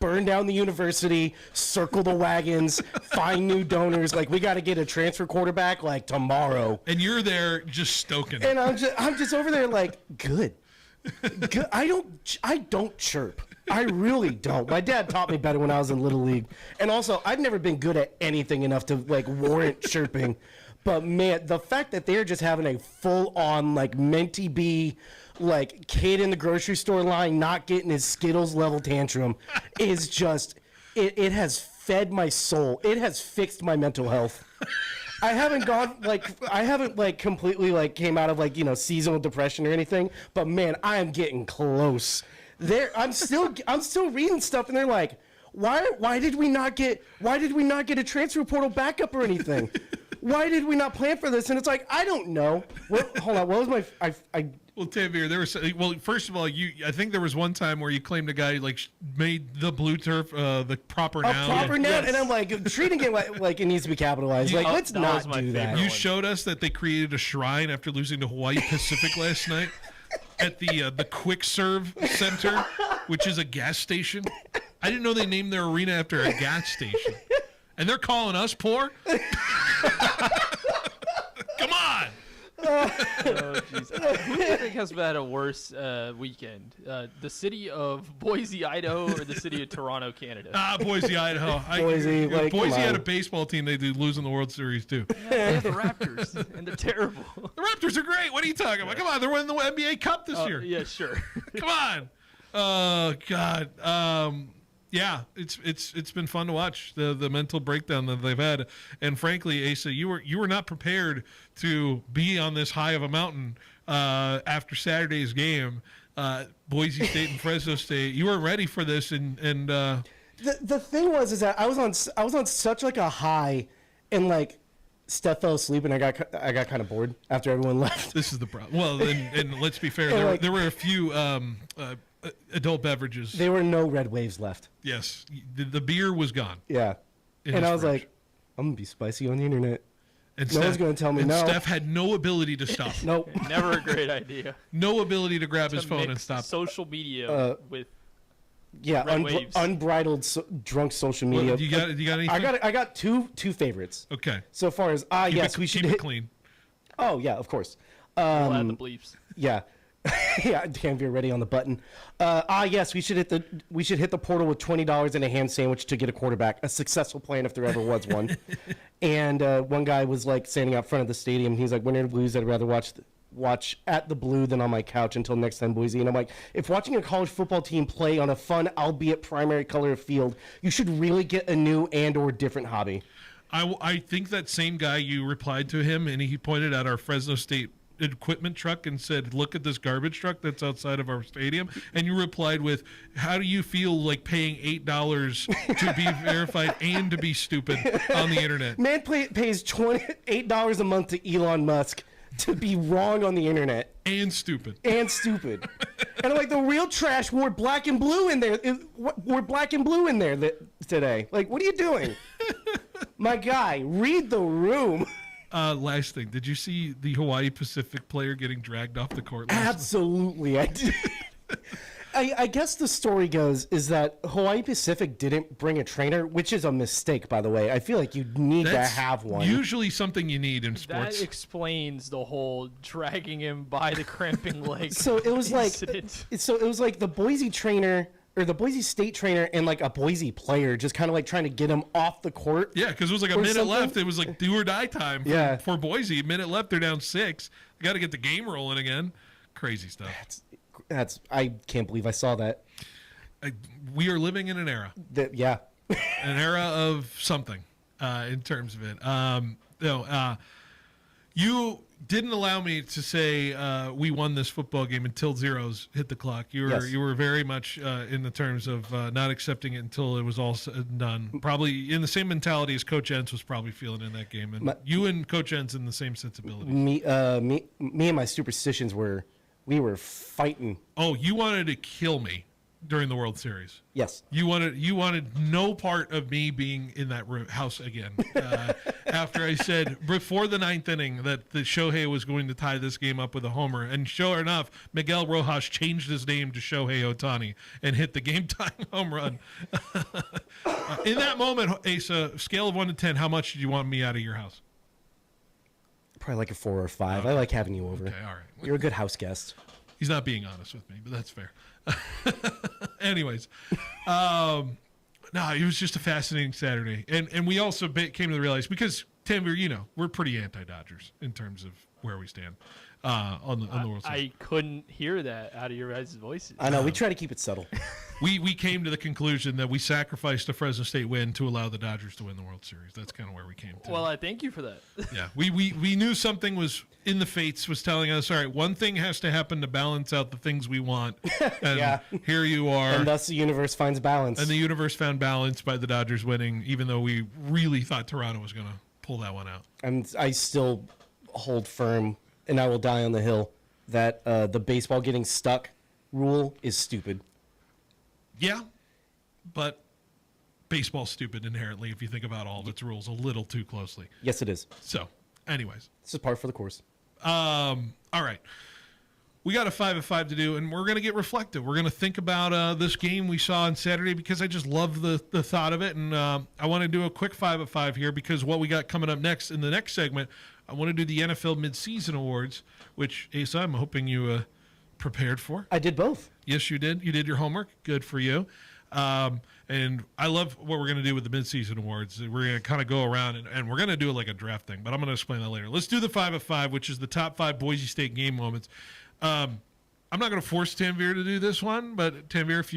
[SPEAKER 12] burn down the university, circle the wagons, find new donors. We got to get a transfer quarterback tomorrow.
[SPEAKER 9] And you're there just stoking.
[SPEAKER 12] And I'm just over there good. Good. I don't chirp. I really don't. My dad taught me better when I was in Little League. And also, I've never been good at anything enough to warrant chirping. But man, the fact that they're just having a full-on Mentee bee, kid in the grocery store line not getting his Skittles level tantrum is just it has fed my soul. It has fixed my mental health. I haven't completely came out of seasonal depression or anything, but man, I am getting close. I'm still reading stuff and they're like, why did we not get a transfer portal backup or anything? Why did we not plan for this? And it's I don't know. Hold on. What was my?
[SPEAKER 9] Well, Tanvir, first of all, I think there was one time where you claimed a guy made the blue turf the proper noun.
[SPEAKER 12] Proper noun, yes. And I'm treating it like it needs to be capitalized. Let's not do that.
[SPEAKER 9] You showed us that they created a shrine after losing to Hawaii Pacific last night at the Quick Serve Center, which is a gas station. I didn't know they named their arena after a gas station. And they're calling us poor? Come on!
[SPEAKER 11] Oh, jeez. Who do you think has had a worse weekend? The city of Boise, Idaho, or the city of Toronto, Canada?
[SPEAKER 9] Boise, Idaho. Boise had a baseball team. They do lose in the World Series, too.
[SPEAKER 11] Yeah, they have the Raptors, and they're terrible.
[SPEAKER 9] The Raptors are great. What are you talking about? Come on, they're winning the NBA Cup this year.
[SPEAKER 11] Yeah, sure.
[SPEAKER 9] Come on. Oh, God. Yeah, it's been fun to watch the mental breakdown that they've had, and frankly, Asa, you were not prepared to be on this high of a mountain after Saturday's game, Boise State and Fresno State. You weren't ready for this, and
[SPEAKER 12] the thing was that I was on such like a high, and like Steph fell asleep, and I got kind of bored after everyone left.
[SPEAKER 9] This is the problem. Well, and let's be fair, there were a few. Adult beverages.
[SPEAKER 12] There were no Red Waves left.
[SPEAKER 9] Yes, the beer was gone.
[SPEAKER 12] Yeah, and I was like, I'm gonna be spicy on the internet. And no one's gonna tell me no.
[SPEAKER 9] Steph had no ability to stop.
[SPEAKER 12] Nope.
[SPEAKER 11] Never a great idea.
[SPEAKER 9] No ability to grab his phone and stop.
[SPEAKER 11] Social media with
[SPEAKER 12] unbridled drunk social media.
[SPEAKER 9] Well, you got anything?
[SPEAKER 12] I got two favorites.
[SPEAKER 9] Okay.
[SPEAKER 12] So far as yes, we should
[SPEAKER 9] keep it clean.
[SPEAKER 12] Oh yeah, of course.
[SPEAKER 11] We'll add the bleeps.
[SPEAKER 12] Yeah. Yeah, can't be ready on the button. Yes, we should hit the portal with $20 and a ham sandwich to get a quarterback. A successful plan if there ever was one. And one guy was like standing out front of the stadium. He's like, "Win or lose, I'd rather watch at the Blue than on my couch until next time, Boise." And I'm like, if watching a college football team play on a fun, albeit primary color of field, you should really get a new and/or different hobby.
[SPEAKER 9] I think that same guy, you replied to him, and he pointed at our Fresno State equipment truck and said, "Look at this garbage truck that's outside of our stadium." And you replied with, "How do you feel like paying $8 to be verified and to be stupid on the internet?"
[SPEAKER 12] Man pays $8 a month to Elon Musk to be wrong on the internet
[SPEAKER 9] and stupid.
[SPEAKER 12] And I'm like, the real trash wore black and blue in there. Today. Like, what are you doing? My guy, read the room.
[SPEAKER 9] Last thing, did you see the Hawaii Pacific player getting dragged off the court?
[SPEAKER 12] Absolutely, I did. I guess the story goes is that Hawaii Pacific didn't bring a trainer, which is a mistake, by the way. I feel like you need to have one.
[SPEAKER 9] Usually something you need in sports.
[SPEAKER 11] That explains the whole dragging him by the cramping leg.
[SPEAKER 12] So it was
[SPEAKER 11] incident.
[SPEAKER 12] like the Boise trainer or the Boise State trainer and like a Boise player just kind of like trying to get him off the court.
[SPEAKER 9] Yeah, because it was like a minute left. It was like do or die time for Boise. A minute left, they're down 6. They got to get the game rolling again. Crazy stuff.
[SPEAKER 12] I can't believe I saw that.
[SPEAKER 9] We are living in an era.
[SPEAKER 12] Yeah.
[SPEAKER 9] An era of something in terms of it. You didn't allow me to say we won this football game until zeros hit the clock. You were very much in the terms of not accepting it until it was all said and done. Probably in the same mentality as Coach Entz was probably feeling in that game. And you and Coach Entz in the same sensibility.
[SPEAKER 12] Me and my superstitions we were fighting.
[SPEAKER 9] Oh, you wanted to kill me during the World Series.
[SPEAKER 12] Yes.
[SPEAKER 9] You wanted no part of me being in that house again. After I said before the 9th inning that the Shohei was going to tie this game up with a homer, and sure enough, Miguel Rojas changed his name to Shohei Ohtani and hit the game-tying home run. In that moment, Asa, scale of 1 to 10, how much did you want me out of your house?
[SPEAKER 12] Probably like a 4 or 5. I like having you over.
[SPEAKER 9] Okay, all right.
[SPEAKER 12] You're a good house guest.
[SPEAKER 9] He's not being honest with me, but that's fair. Anyways, no, it was just a fascinating Saturday, and we also came to realize because Tanvir, we're pretty anti-Dodgers in terms of where we stand on the World Series.
[SPEAKER 11] I couldn't hear that out of your guys' voices.
[SPEAKER 12] I know we try to keep it subtle.
[SPEAKER 9] We came to the conclusion that we sacrificed a Fresno State win to allow the Dodgers to win the World Series. That's kind of where we came to.
[SPEAKER 11] Well, I thank you for that.
[SPEAKER 9] Yeah, we knew something was in the fates, was telling us, all right, one thing has to happen to balance out the things we want. And here you are.
[SPEAKER 12] And thus the universe finds balance.
[SPEAKER 9] And the universe found balance by the Dodgers winning, even though we really thought Toronto was going to pull that one out.
[SPEAKER 12] And I still hold firm, and I will die on the hill, that the baseball getting stuck rule is stupid.
[SPEAKER 9] Yeah, but baseball's stupid inherently if you think about all of its rules a little too closely.
[SPEAKER 12] Yes, it is.
[SPEAKER 9] So, anyways.
[SPEAKER 12] This is par for the course.
[SPEAKER 9] All right. we got a 5 at 5 to do, and we're going to get reflective. We're going to think about this game we saw on Saturday because I just love the thought of it. And I want to do a quick 5 at 5 here because what we got coming up next in the next segment, I want to do the NFL midseason awards, which, Asa, I'm hoping you prepared for.
[SPEAKER 12] I did both.
[SPEAKER 9] Yes, you did. You did your homework. Good for you. And I love what we're going to do with the midseason awards. We're going to kind of go around and we're going to do it like a draft thing, but I'm going to explain that later. Let's do the 5 at 5, which is the top 5 Boise State game moments. I'm not going to force Tanvir to do this one, but Tanvir, if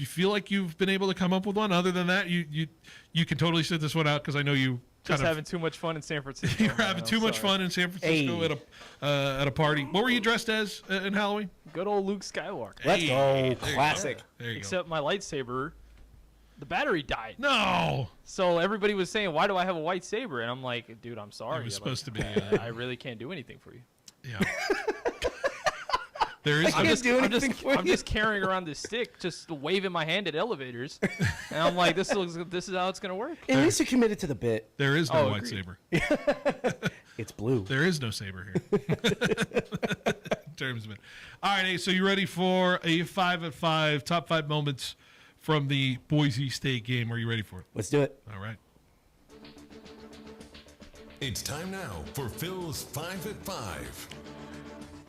[SPEAKER 9] you feel like you've been able to come up with one, other than that, you can totally sit this one out because I know you
[SPEAKER 11] having too much fun in San Francisco.
[SPEAKER 9] You're having too much fun in San Francisco at a party. What were you dressed as in Halloween?
[SPEAKER 11] Good old Luke Skywalker.
[SPEAKER 12] Let's go, classic.
[SPEAKER 9] There you
[SPEAKER 11] Except my lightsaber, the battery died.
[SPEAKER 9] No.
[SPEAKER 11] So everybody was saying, "Why do I have a white saber?" And I'm like, "Dude, I'm sorry.
[SPEAKER 9] It was supposed to be.
[SPEAKER 11] I really can't do anything for you."
[SPEAKER 9] Yeah. There is.
[SPEAKER 11] I'm just carrying around this stick, just waving my hand at elevators, and I'm like, "This is how it's gonna work."
[SPEAKER 12] At least you're committed to the bit.
[SPEAKER 9] There is no white saber.
[SPEAKER 12] It's blue.
[SPEAKER 9] There is no saber here. In terms of it. All right, so you ready for a 5 at 5 top 5 moments from the Boise State game? Are you ready for it?
[SPEAKER 12] Let's do it.
[SPEAKER 9] All right.
[SPEAKER 8] It's time now for Phil's 5 at 5.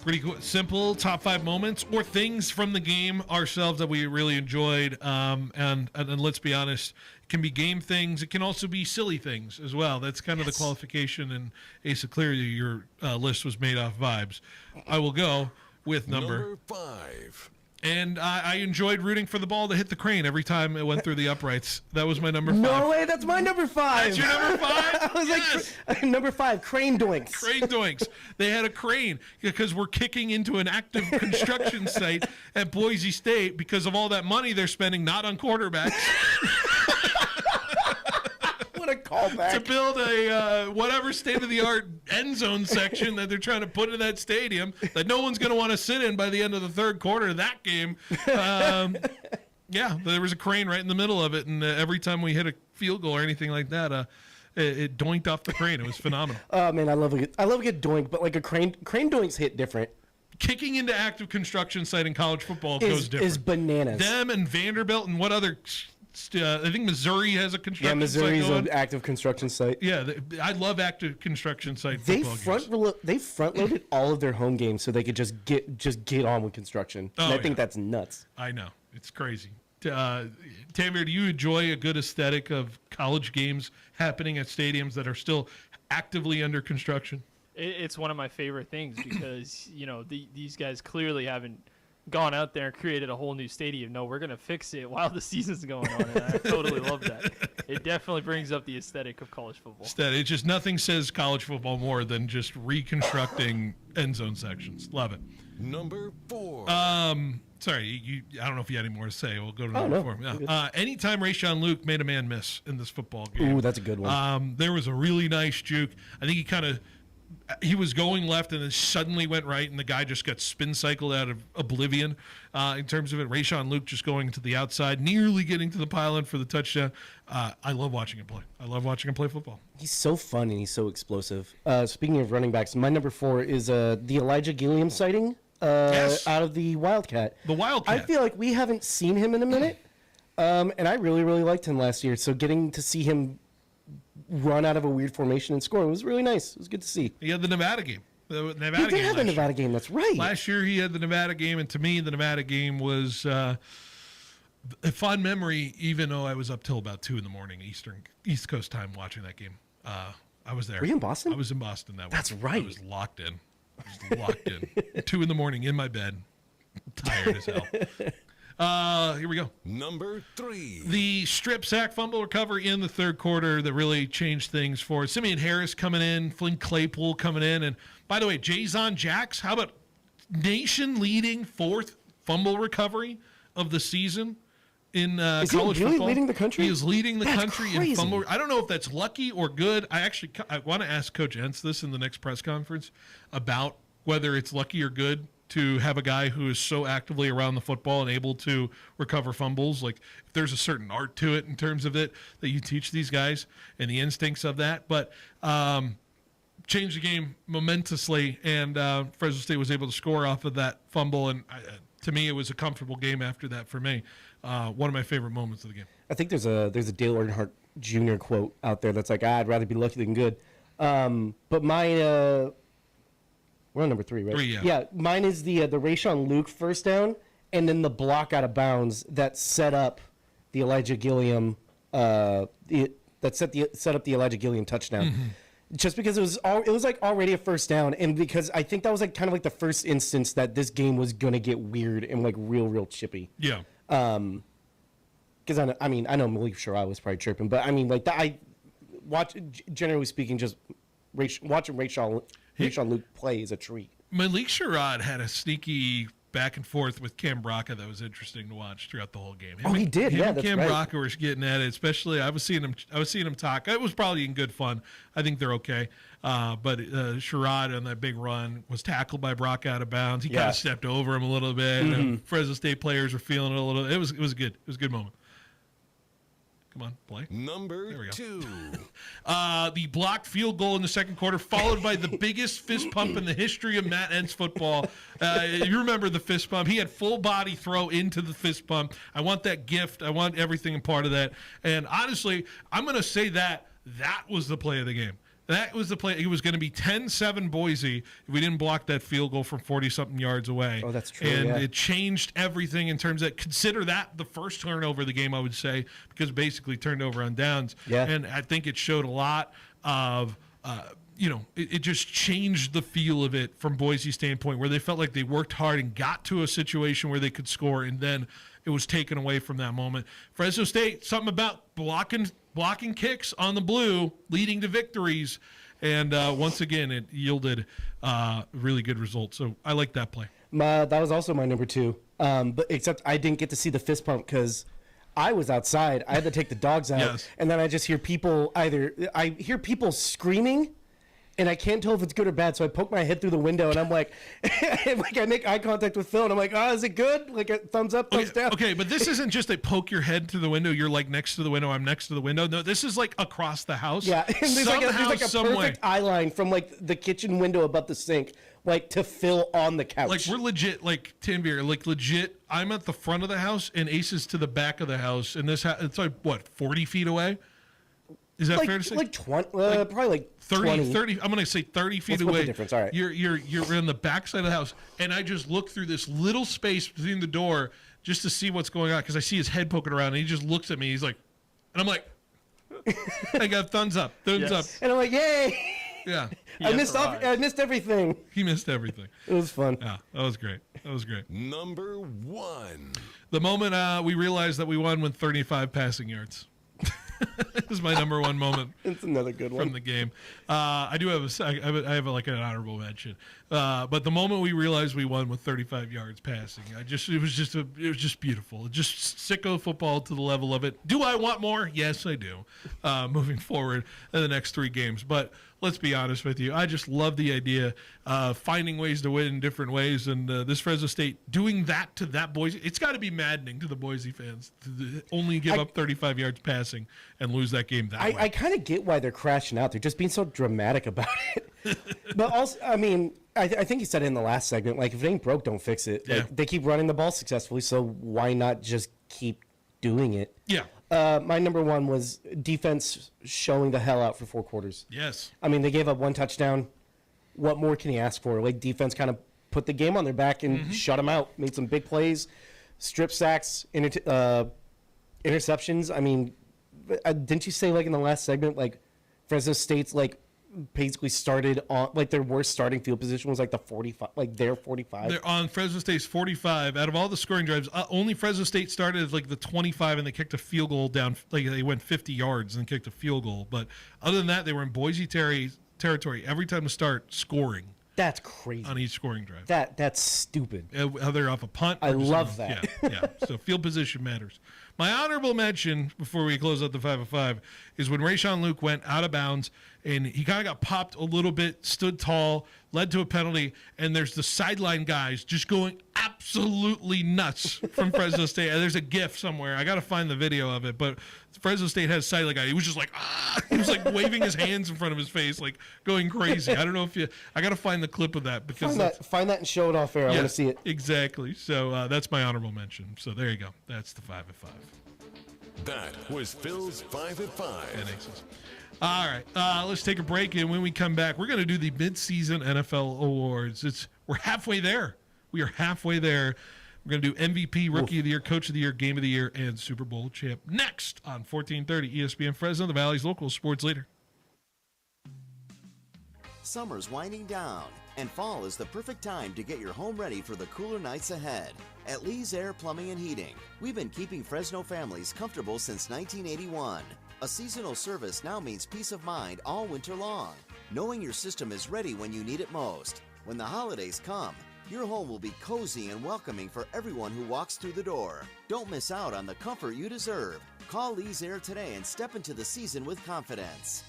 [SPEAKER 9] Pretty cool. Simple top 5 moments or things from the game ourselves that we really enjoyed. And let's be honest, it can be game things. It can also be silly things as well. That's kind of the qualification. And Asa, clearly your list was made off vibes. I will go with number
[SPEAKER 8] 5.
[SPEAKER 9] And I enjoyed rooting for the ball to hit the crane every time it went through the uprights. That was my number 5.
[SPEAKER 12] No way, that's my number 5.
[SPEAKER 9] That's your number 5?
[SPEAKER 12] I was like, number 5, crane doinks.
[SPEAKER 9] Crane doinks. They had a crane because we're kicking into an active construction site at Boise State because of all that money they're spending, not on quarterbacks.
[SPEAKER 12] What a callback.
[SPEAKER 9] To build a whatever state-of-the-art end zone section that they're trying to put in that stadium that no one's going to want to sit in by the end of the third quarter of that game. Yeah, there was a crane right in the middle of it, and every time we hit a field goal or anything like that, it doinked off the crane. It was phenomenal.
[SPEAKER 12] Oh man, I love a good doink, but like a crane doinks hit different.
[SPEAKER 9] Kicking into active construction site in college football goes different.
[SPEAKER 12] Is bananas.
[SPEAKER 9] Them and Vanderbilt and what other? I think Missouri has a construction site.
[SPEAKER 12] Yeah, Missouri's an active construction site.
[SPEAKER 9] Yeah, I love active construction site.
[SPEAKER 12] They front loaded all of their home games so they could just get on with construction. And I think that's nuts.
[SPEAKER 9] I know, it's crazy. Tanvir, do you enjoy a good aesthetic of college games happening at stadiums that are still actively under construction?
[SPEAKER 11] It's one of my favorite things because these guys clearly haven't gone out there and created a whole new stadium. No, we're going to fix it while the season's going on, and I totally love that. It definitely brings up the aesthetic of college football.
[SPEAKER 9] It's just nothing says college football more than just reconstructing end zone sections. Love it.
[SPEAKER 8] Number 4.
[SPEAKER 9] Sorry, I don't know if you had any more to say. We'll go to number 4. Yeah. Anytime Rayshon Luke made a man miss in this football game.
[SPEAKER 12] Ooh, that's a good one.
[SPEAKER 9] There was a really nice juke. I think he was going left and then suddenly went right, and the guy just got spin cycled out of oblivion in terms of it. Rayshon Luke just going to the outside, nearly getting to the pylon for the touchdown. I love watching him play. I love watching him play football.
[SPEAKER 12] He's so fun and he's so explosive. Speaking of running backs, my number 4 is the Elijah Gilliam sighting out of the Wildcat.
[SPEAKER 9] The Wildcat.
[SPEAKER 12] I feel like we haven't seen him in a minute, and I really, really liked him last year. So getting to see him run out of a weird formation and score was really nice. It was good to see.
[SPEAKER 9] He had the Nevada game.
[SPEAKER 12] He did have a Nevada game. That's right.
[SPEAKER 9] Last year he had the Nevada game, and to me the Nevada game was a fond memory, even though I was up till about 2 a.m. East Coast time watching that game. I was there.
[SPEAKER 12] Were you in Boston?
[SPEAKER 9] I was in Boston that week.
[SPEAKER 12] That's right.
[SPEAKER 9] I was locked in. 2 a.m. in my bed. Tired as hell. Here we go.
[SPEAKER 8] Number 3.
[SPEAKER 9] The strip sack fumble recovery in the third quarter that really changed things for Simeon Harris coming in, Flynn Claypool coming in. And by the way, Jason Jacks, how about nation-leading 4th fumble recovery of the season in college football?
[SPEAKER 12] Is he really leading the country?
[SPEAKER 9] He is leading the country
[SPEAKER 12] crazy.
[SPEAKER 9] in fumble. I don't know if that's lucky or good. I want to ask Coach Entz this in the next press conference about whether it's lucky or good to have a guy who is so actively around the football and able to recover fumbles. Like, if there's a certain art to it in terms of it that you teach these guys and the instincts of that. But changed the game momentously, and Fresno State was able to score off of that fumble. And to me, it was a comfortable game after that for me. One of my favorite moments of the game.
[SPEAKER 12] I think there's a Dale Earnhardt Jr. quote out there that's like, I'd rather be lucky than good. But mine, we're on number 3, right?
[SPEAKER 9] 3, yeah.
[SPEAKER 12] Yeah, mine is the Rayshawn Luke first down, and then the block out of bounds that set up the Elijah Gilliam, set up the Elijah Gilliam touchdown.
[SPEAKER 9] Mm-hmm.
[SPEAKER 12] Just because it was like already a first down, and because I think that was like kind of like the first instance that this game was gonna get weird and like real chippy.
[SPEAKER 9] Yeah.
[SPEAKER 12] Because I know Malik Sherrod was probably tripping, but I mean like that. Generally speaking, just watching Rayshawn Luke play is a treat.
[SPEAKER 9] Malik Sherrod had a sneaky back and forth with Cam Braca that was interesting to watch throughout the whole game.
[SPEAKER 12] He did. Yeah,
[SPEAKER 9] that's Cam
[SPEAKER 12] right.
[SPEAKER 9] Braca were getting at it, especially. I was seeing him talk. It was probably in good fun. I think they're okay. But Sherrod on that big run was tackled by Braca out of bounds. He kind of stepped over him a little bit.
[SPEAKER 12] Mm-hmm.
[SPEAKER 9] And Fresno State players were feeling it a little. It was good. It was a good moment. Come on, play.
[SPEAKER 8] Number 2.
[SPEAKER 9] The blocked field goal in the second quarter, followed by the biggest fist pump in the history of Matt Entz football. You remember the fist pump. He had full body throw into the fist pump. I want that gift. I want everything and part of that. And honestly, I'm going to say that was the play of the game. That was the play. It was going to be 10-7 Boise if we didn't block that field goal from 40-something yards away.
[SPEAKER 12] Oh, that's true.
[SPEAKER 9] And
[SPEAKER 12] yeah.
[SPEAKER 9] it changed everything in terms of, consider that the first turnover of the game, I would say, because basically turned over on downs.
[SPEAKER 12] Yeah.
[SPEAKER 9] And I think it showed a lot of, it just changed the feel of it from Boise's standpoint, where they felt like they worked hard and got to a situation where they could score, and then it was taken away from that moment. Fresno State, something about blocking kicks on the blue, leading to victories. And once again, it yielded really good results. So I like that play.
[SPEAKER 12] That was also my number 2. But except I didn't get to see the fist pump because I was outside. I had to take the dogs out.
[SPEAKER 9] Yes.
[SPEAKER 12] And then I just hear people I hear people screaming, and I can't tell if it's good or bad. So I poke my head through the window, and I'm like, I make eye contact with Phil, and I'm like, oh, is it good? Like a thumbs up, thumbs down.
[SPEAKER 9] Okay, but this isn't just a poke your head through the window. You're like next to the window. I'm next to the window. No, this is like across the house.
[SPEAKER 12] Yeah, and there's like a perfect eye line from like the kitchen window above the sink, like to Phil on the couch.
[SPEAKER 9] Like we're legit, like Tanvir, like legit. I'm at the front of the house, and Ace is to the back of the house, and it's like what, 40 feet away? Is that fair to say?
[SPEAKER 12] Like 20, probably like
[SPEAKER 9] 30, 30. I'm going to say 30 feet away.
[SPEAKER 12] What's the difference? All right.
[SPEAKER 9] You're in the back side of the house, and I just look through this little space between the door just to see what's going on, because I see his head poking around, and he just looks at me. He's like, and I'm like, I got thumbs up.
[SPEAKER 12] And I'm like, yay!
[SPEAKER 9] Yeah.
[SPEAKER 12] I missed everything.
[SPEAKER 9] He missed everything.
[SPEAKER 12] It was fun.
[SPEAKER 9] Yeah, that was great.
[SPEAKER 8] Number 1.
[SPEAKER 9] The moment we realized that we won with 35 passing yards. This is my number 1 moment.
[SPEAKER 12] It's another good one
[SPEAKER 9] from the game. I do have I have like an honorable mention. But the moment we realized we won with 35 yards passing, it was just beautiful. Just sicko football to the level of it. Do I want more? Yes, I do. Moving forward in the next 3 games, but let's be honest with you. I just love the idea of finding ways to win in different ways, and this Fresno State doing that to that Boise. It's got to be maddening to the Boise fans to only give up 35 yards passing and lose that game that way.
[SPEAKER 12] I kind of get why they're crashing out. They're just being so dramatic about it. But also, I mean, I think he said it in the last segment, like, if it ain't broke, don't fix it.
[SPEAKER 9] Yeah.
[SPEAKER 12] Like, they keep running the ball successfully, so why not just keep doing it?
[SPEAKER 9] Yeah.
[SPEAKER 12] My number 1 was defense showing the hell out for 4 quarters.
[SPEAKER 9] Yes.
[SPEAKER 12] I mean, they gave up 1 touchdown. What more can you ask for? Like, defense kind of put the game on their back and shut them out. Made some big plays, strip sacks, interceptions. I mean, didn't you say, like, in the last segment, like, Fresno State's, like, basically started on, like, their worst starting field position was like the 45, like their 45.
[SPEAKER 9] They're on Fresno State's 45. Out of all the scoring drives, only Fresno State started at like the 25, and they kicked a field goal down. Like they went 50 yards and kicked a field goal. But other than that, they were in Boise territory every time to start scoring.
[SPEAKER 12] That's crazy.
[SPEAKER 9] On each scoring drive.
[SPEAKER 12] That's stupid.
[SPEAKER 9] Whether off a punt.
[SPEAKER 12] I love that.
[SPEAKER 9] Yeah. So field position matters. My honorable mention before we close out the 5 of 5 is when Rayshawn Luke went out of bounds, and he kind of got popped a little bit, stood tall, led to a penalty, and there's the sideline guys just going absolutely nuts from Fresno State. There's a GIF somewhere. I got to find the video of it, but Fresno State had a sideline guy. He was just like, ah! He was like waving his hands in front of his face, like going crazy. I don't know if I got to find the clip of that because
[SPEAKER 12] find that and show it off air. I want to see it.
[SPEAKER 9] Exactly. So that's my honorable mention. So there you go. That's the 5 at 5.
[SPEAKER 8] That was Phil's 5 at 5.
[SPEAKER 9] All right, let's take a break, and when we come back, we're going to do the mid-season NFL awards. We're halfway there. We are halfway there. We're going to do MVP, Rookie of the Year, Coach of the Year, Game of the Year, and Super Bowl champ next on 1430 ESPN Fresno, the Valley's local sports leader.
[SPEAKER 4] Summer's winding down, and fall is the perfect time to get your home ready for the cooler nights ahead. At Lee's Air Plumbing and Heating, we've been keeping Fresno families comfortable since 1981. A seasonal service now means peace of mind all winter long, knowing your system is ready when you need it most. When the holidays come, your home will be cozy and welcoming for everyone who walks through the door. Don't miss out on the comfort you deserve. Call Lee's Air today and step into the season with confidence.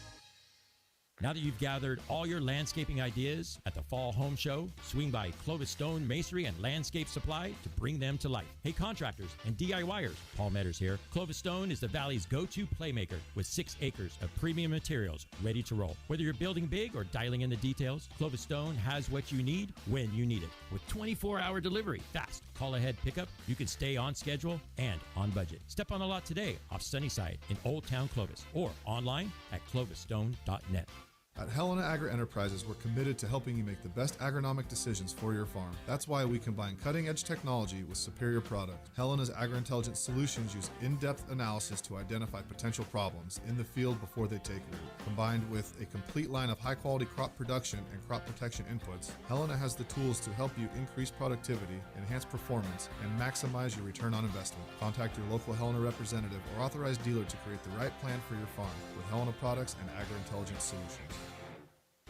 [SPEAKER 6] Now that you've gathered all your landscaping ideas at the Fall Home Show, swing by Clovis Stone Masonry and Landscape Supply to bring them to life. Hey contractors and DIYers, Paul Metters here. Clovis Stone is the Valley's go-to playmaker with 6 acres of premium materials ready to roll. Whether you're building big or dialing in the details, Clovis Stone has what you need when you need it. With 24-hour delivery, fast, call-ahead pickup, you can stay on schedule and on budget. Step on the lot today off Sunnyside in Old Town Clovis or online at clovisstone.net.
[SPEAKER 17] At Helena Agri-Enterprises, we're committed to helping you make the best agronomic decisions for your farm. That's why we combine cutting-edge technology with superior product. Helena's agri-intelligence solutions use in-depth analysis to identify potential problems in the field before they take root. Combined with a complete line of high-quality crop production and crop protection inputs, Helena has the tools to help you increase productivity, enhance performance, and maximize your return on investment. Contact your local Helena representative or authorized dealer to create the right plan for your farm with Helena products and agri-intelligence solutions.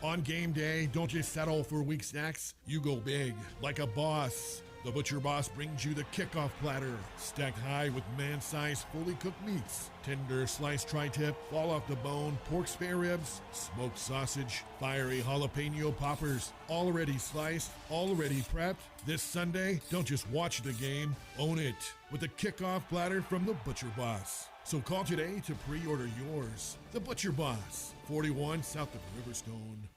[SPEAKER 19] On game day, don't just settle for weak snacks. You go big, like a boss. The Butcher Boss brings you the kickoff platter, stacked high with man-sized, fully cooked meats. Tender sliced tri-tip, fall off the bone, pork spare ribs, smoked sausage, fiery jalapeno poppers, already sliced, already prepped. This Sunday, don't just watch the game, own it with a kickoff platter from the Butcher Boss. So call today to pre-order yours. The Butcher Boss, 41 south of Riverstone.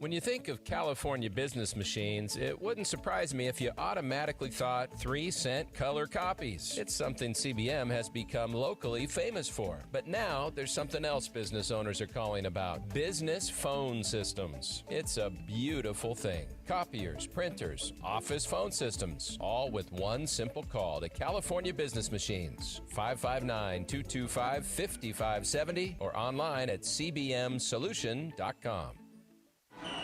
[SPEAKER 20] When you think of California business machines, it wouldn't surprise me if you automatically thought 3-cent color copies. It's something CBM has become locally famous for. But now there's something else business owners are calling about: business phone systems. It's a beautiful thing. Copiers, printers, office phone systems, all with one simple call to California Business Machines. 559-225-5570 or online at cbmsolution.com.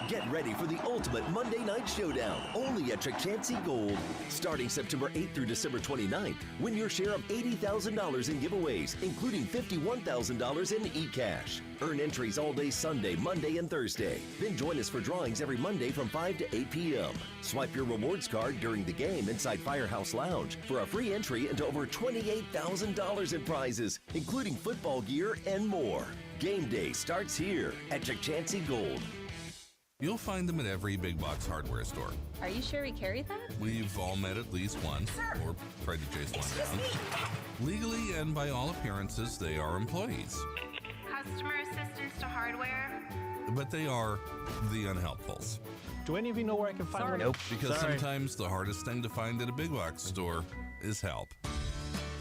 [SPEAKER 21] Get ready for the ultimate Monday Night Showdown, only at Chancey Gold. Starting September 8th through December 29th, win your share of $80,000 in giveaways, including $51,000 in e-cash. Earn entries all day Sunday, Monday, and Thursday. Then join us for drawings every Monday from 5 to 8 p.m. Swipe your rewards card during the game inside Firehouse Lounge for a free entry into over $28,000 in prizes, including football gear and more. Game day starts here at Chancey Gold.
[SPEAKER 22] You'll find them at every big box hardware store.
[SPEAKER 23] Are you sure we carry that?
[SPEAKER 22] We've all met at least once, or tried to chase one down. Legally and by all appearances, they are employees.
[SPEAKER 23] Customer assistance to hardware?
[SPEAKER 22] But they are the unhelpfuls.
[SPEAKER 28] Do any of you know where I can find one?
[SPEAKER 22] Nope. Because sometimes the hardest thing to find at a big box store is help.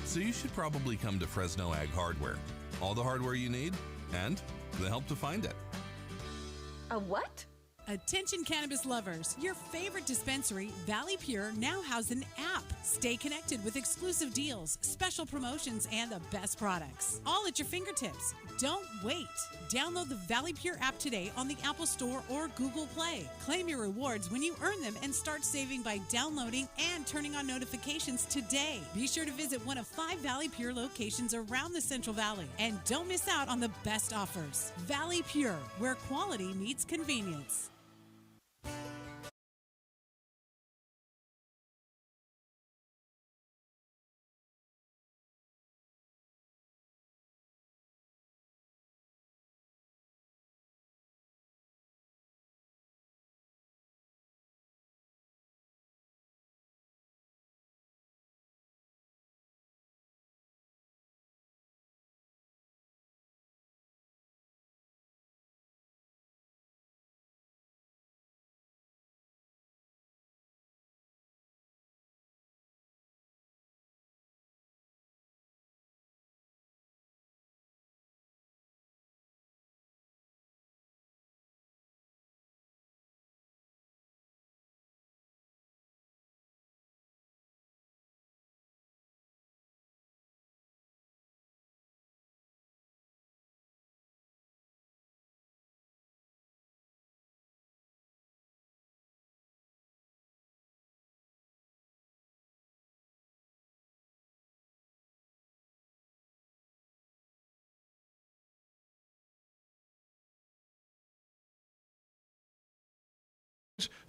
[SPEAKER 22] So you should probably come to Fresno Ag Hardware. All the hardware you need and the help to find it.
[SPEAKER 23] A what?
[SPEAKER 18] Attention cannabis lovers, your favorite dispensary, Valley Pure, now has an app. Stay connected with exclusive deals, special promotions, and the best products. All at your fingertips. Don't wait. Download the Valley Pure app today on the Apple Store or Google Play. Claim your rewards when you earn them and start saving by downloading and turning on notifications today. Be sure to visit one of 5 Valley Pure locations around the Central Valley. And don't miss out on the best offers. Valley Pure, where quality meets convenience.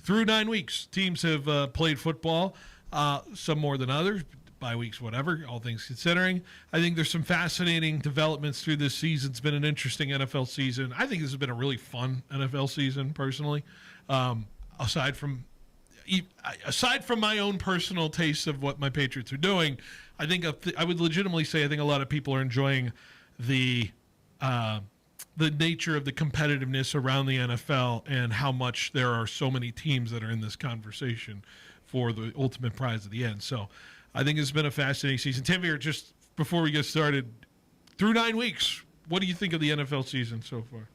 [SPEAKER 9] through 9 weeks, teams have played football, some more than others, bye weeks, whatever, all things considering. I think there's some fascinating developments through this season. It's been an interesting NFL season. I think this has been a really fun NFL season, personally, aside from my own personal taste of what my Patriots are doing. I think I would legitimately say I think a lot of people are enjoying the nature of the competitiveness around the NFL and how much there are so many teams that are in this conversation for the ultimate prize at the end. So I think it's been a fascinating season. Tanvir, just before we get started, through 9 weeks, what do you think of the NFL season so far?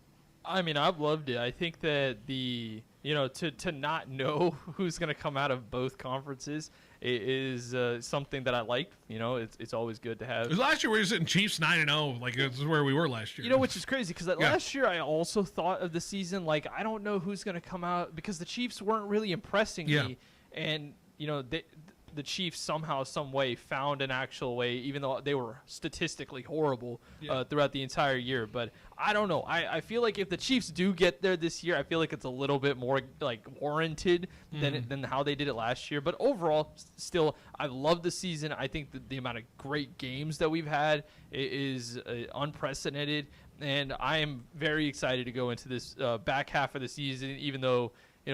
[SPEAKER 11] I mean, I've loved it. I think that to not know who's going to come out of both conferences is something that I like. It's always good to have.
[SPEAKER 9] Last year we were sitting Chiefs 9-0, like this is where we were last year.
[SPEAKER 11] Which is crazy because last year I also thought of the season like I don't know who's going to come out because the Chiefs weren't really impressing me, and the Chiefs somehow, some way found an actual way, even though they were statistically horrible throughout the entire year. But I don't know. I feel like if the Chiefs do get there this year, I feel like it's a little bit more like warranted than how they did it last year. But overall, still, I love the season. I think the amount of great games that we've had is unprecedented. And I am very excited to go into this back half of the season, even though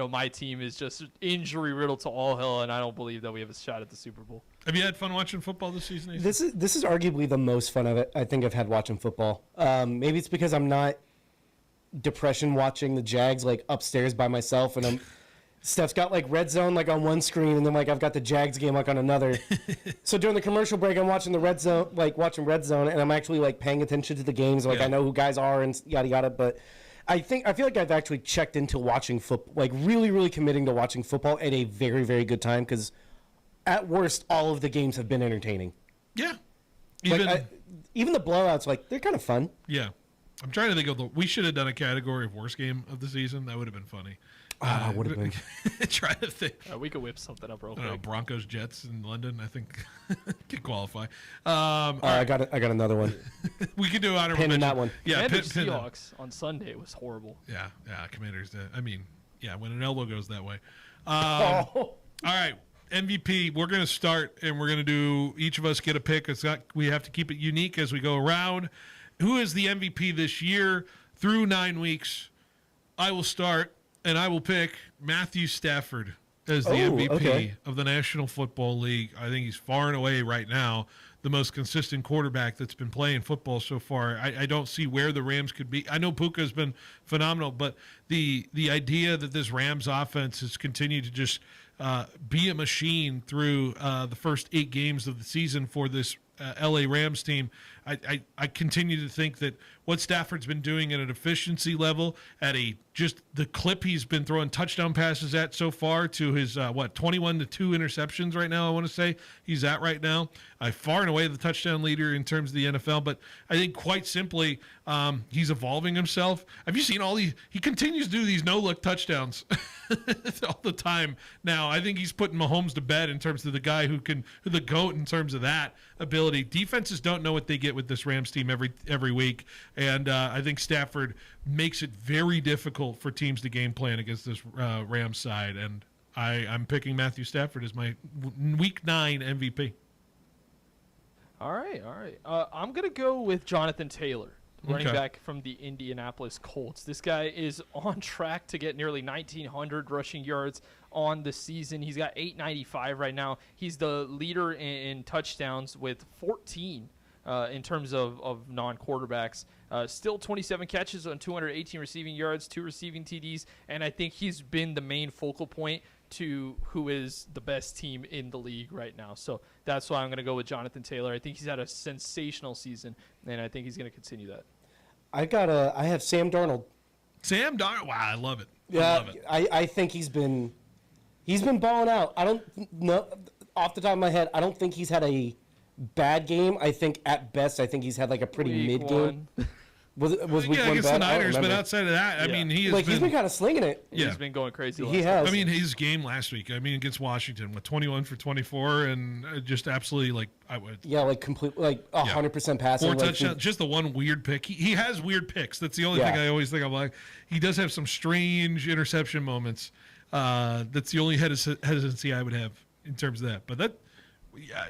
[SPEAKER 11] my team is just injury riddled to all hell, and I don't believe that we have a shot at the Super Bowl.
[SPEAKER 9] Have you had fun watching football this season, Ethan?
[SPEAKER 12] This is arguably the most fun of it I think I've had watching football. Maybe it's because I'm not depression watching the Jags like upstairs by myself, and Steph's got like Red Zone like on one screen, and then like I've got the Jags game like on another. So during the commercial break, I'm watching the Red Zone, and I'm actually like paying attention to the games. Like I know who guys are and yada yada, but. I feel like I've actually checked into watching football, like really, really committing to watching football at a very, very good time because at worst, all of the games have been entertaining.
[SPEAKER 9] Yeah.
[SPEAKER 12] Even the blowouts, like, they're kind of fun.
[SPEAKER 9] Yeah. I'm trying to think of we should have done a category of worst game of the season. That would have been funny.
[SPEAKER 12] Would have been.
[SPEAKER 9] Try to think.
[SPEAKER 11] We could whip something up real quick.
[SPEAKER 9] Broncos Jets in London, I think, could qualify.
[SPEAKER 12] I got another one.
[SPEAKER 9] We could do honorable mention.
[SPEAKER 12] That one.
[SPEAKER 9] Yeah,
[SPEAKER 11] Commanders Seahawks on Sunday was horrible.
[SPEAKER 9] Yeah, Commanders. When an elbow goes that way. All right, MVP. We're going to start, and we're going to do each of us get a pick. We have to keep it unique as we go around. Who is the MVP this year through 9 weeks? I will start. And I will pick Matthew Stafford as the MVP of the National Football League. I think he's far and away right now the most consistent quarterback that's been playing football so far. I don't see where the Rams could be. I know Puka's been phenomenal, but the idea that this Rams offense has continued to just be a machine through the first 8 games of the season for this LA Rams team, I continue to think that what Stafford's been doing at an efficiency level, at just the clip he's been throwing touchdown passes at so far to his 21-2 interceptions right now, I want to say he's at right now. Far and away the touchdown leader in terms of the NFL, but I think quite simply he's evolving himself. Have you seen he continues to do these no-look touchdowns all the time now. I think he's putting Mahomes to bed in terms of the guy who the GOAT in terms of that ability. Defenses don't know what they get with this Rams team every week, and I think Stafford makes it very difficult for teams to game plan against this Rams side, and I'm picking Matthew Stafford as my Week 9 MVP.
[SPEAKER 11] All right. I'm going to go with Jonathan Taylor, running back from the Indianapolis Colts. This guy is on track to get nearly 1,900 rushing yards on the season. He's got 895 right now. He's the leader in touchdowns with 14 in terms of non-quarterbacks. Still 27 catches on 218 receiving yards, 2 receiving TDs, and I think he's been the main focal point to who is the best team in the league right now. So that's why I'm going to go with Jonathan Taylor. I think he's had a sensational season, and I think he's going to continue that.
[SPEAKER 12] I have Sam Darnold.
[SPEAKER 9] Sam Darnold. Wow, I love it.
[SPEAKER 12] Yeah, I think he's been balling out. I don't know off the top of my head. I don't think he's had a bad game. I think at best, he's had like a pretty mid game. Was week one
[SPEAKER 9] against
[SPEAKER 12] bad?
[SPEAKER 9] the Niners, but outside of that, I mean, he's
[SPEAKER 12] been kind of slinging it.
[SPEAKER 11] He's been going crazy.
[SPEAKER 12] He has.
[SPEAKER 9] I mean, his game last week. I mean, against Washington with 21 for 24, and just absolutely
[SPEAKER 12] completely 100% passing.
[SPEAKER 9] 4 touchdowns. Just the one weird pick. He has weird picks. That's the only thing I always think of. Like, he does have some strange interception moments. That's the only hesitancy I would have in terms of that. But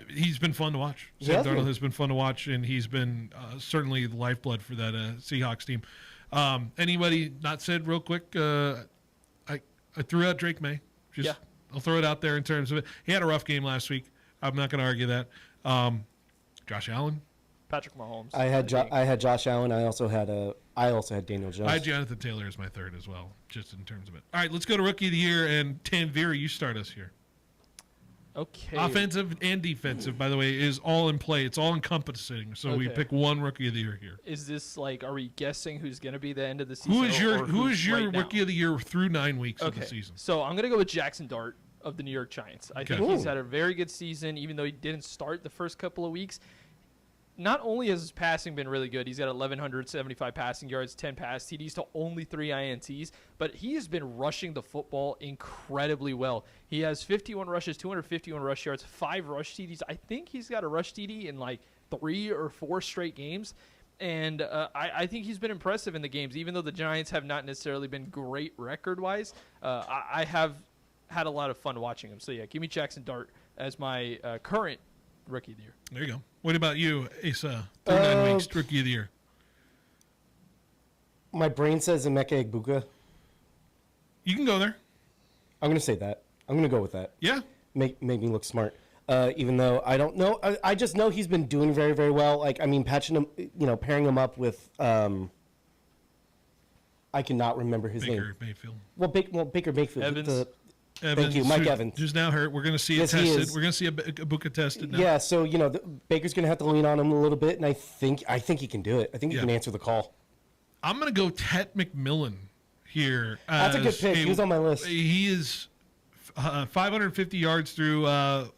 [SPEAKER 9] he's been fun to watch. Sam Darnold has been fun to watch, and he's been certainly the lifeblood for that Seahawks team. Anybody not said real quick? I threw out Drake May. I'll throw it out there in terms of it. He had a rough game last week. I'm not going to argue that. Josh Allen,
[SPEAKER 11] Patrick Mahomes.
[SPEAKER 12] I had Josh Allen. I also had Daniel Jones.
[SPEAKER 9] I had Jonathan Taylor as my third as well, just in terms of it. All right, let's go to Rookie of the Year, and Tanvir, you start us here.
[SPEAKER 11] Okay.
[SPEAKER 9] Offensive and defensive, by the way, is all in play. It's all encompassing. So we pick one Rookie of the Year here.
[SPEAKER 11] Is this are we guessing who's going to be the end of the season?
[SPEAKER 9] Who is your Rookie of the Year through 9 weeks of the season?
[SPEAKER 11] So I'm going to go with Jackson Dart of the New York Giants. I think he's had a very good season, even though he didn't start the first couple of weeks. Not only has his passing been really good, he's got 1,175 passing yards, 10 pass TDs to only 3 INTs, but he has been rushing the football incredibly well. He has 51 rushes, 251 rush yards, 5 rush TDs. I think he's got a rush TD in 3 or 4 straight games, and I think he's been impressive in the games, even though the Giants have not necessarily been great record-wise. I have had a lot of fun watching him. So, give me Jackson Dart as my current Rookie of the Year.
[SPEAKER 9] There you go. What about you, Asa? Through 9 weeks, Rookie of the Year.
[SPEAKER 12] My brain says Emeka Egbuka.
[SPEAKER 9] You can go there.
[SPEAKER 12] I'm going to say that. I'm going to go with that.
[SPEAKER 9] Yeah.
[SPEAKER 12] Make me look smart. Even though I don't know. I just know he's been doing very, very well. Pairing him up with I cannot remember his name.
[SPEAKER 9] Baker Mayfield.
[SPEAKER 12] Well, Baker Mayfield.
[SPEAKER 11] Evans.
[SPEAKER 12] Thank you, Mike Evans.
[SPEAKER 9] Who's now hurt. We're going to see it tested. We're going to see Egbuka tested now.
[SPEAKER 12] Yeah, so Baker's going to have to lean on him a little bit, and I think he can do it. I think he can answer the call.
[SPEAKER 9] I'm going to go Tet McMillan here.
[SPEAKER 12] That's a good pick. He was on my list.
[SPEAKER 9] He is 550 yards through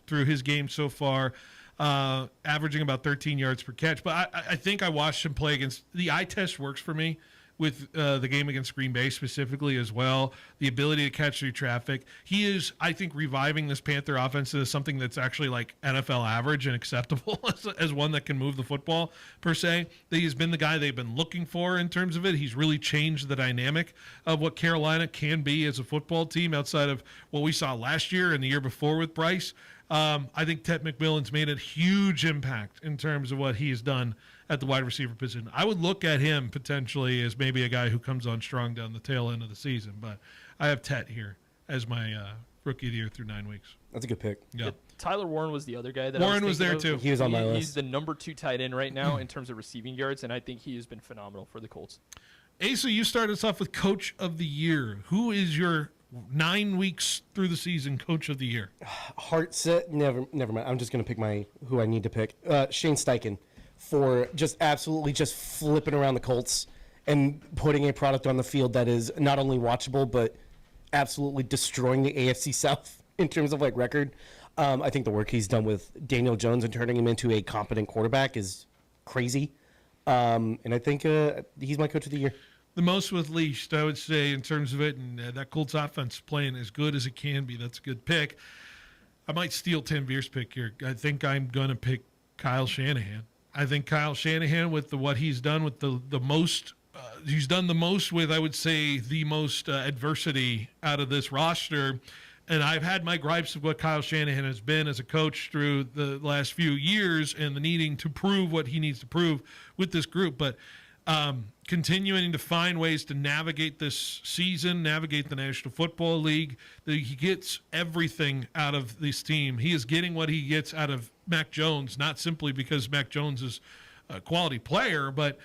[SPEAKER 9] his game so far, averaging about 13 yards per catch. But I think I watched him play against – the eye test works for me with the game against Green Bay specifically as well, the ability to catch through traffic. He is, I think, reviving this Panther offense as something that's actually NFL average and acceptable as one that can move the football, per se. He's been the guy they've been looking for in terms of it. He's really changed the dynamic of what Carolina can be as a football team outside of what we saw last year and the year before with Bryce. I think Tet McMillan's made a huge impact in terms of what he's done at the wide receiver position. I would look at him potentially as maybe a guy who comes on strong down the tail end of the season, but I have Tet here as my Rookie of the Year through 9 weeks.
[SPEAKER 12] That's a good pick.
[SPEAKER 9] Yeah.
[SPEAKER 11] Tyler Warren was the other guy that
[SPEAKER 9] Warren was there
[SPEAKER 11] of.
[SPEAKER 9] too.
[SPEAKER 12] He was on my list.
[SPEAKER 11] He's the number 2 tight end right now in terms of receiving yards, and I think he has been phenomenal for the Colts.
[SPEAKER 9] Asa, you start us off with Coach of the Year. Who is your 9 weeks through the season Coach of the Year?
[SPEAKER 12] Heart set. Never mind. I'm just going to pick who I need to pick. Shane Steichen, for just absolutely just flipping around the Colts and putting a product on the field that is not only watchable but absolutely destroying the AFC South in terms of record. I think the work he's done with Daniel Jones and turning him into a competent quarterback is crazy. And I think he's my Coach of the Year.
[SPEAKER 9] The most with least, I would say, in terms of it, and that Colts offense playing as good as it can be. That's a good pick. I might steal Tanvir's pick here. I think I'm going to pick Kyle Shanahan. I think Kyle Shanahan, with what he's done with the most, he's done the most with, I would say, the most adversity out of this roster. And I've had my gripes of what Kyle Shanahan has been as a coach through the last few years and the needing to prove what he needs to prove with this group. But continuing to find ways to navigate this season, navigate the National Football League. He gets everything out of this team. He is getting what he gets out of Mac Jones, not simply because Mac Jones is a quality player, but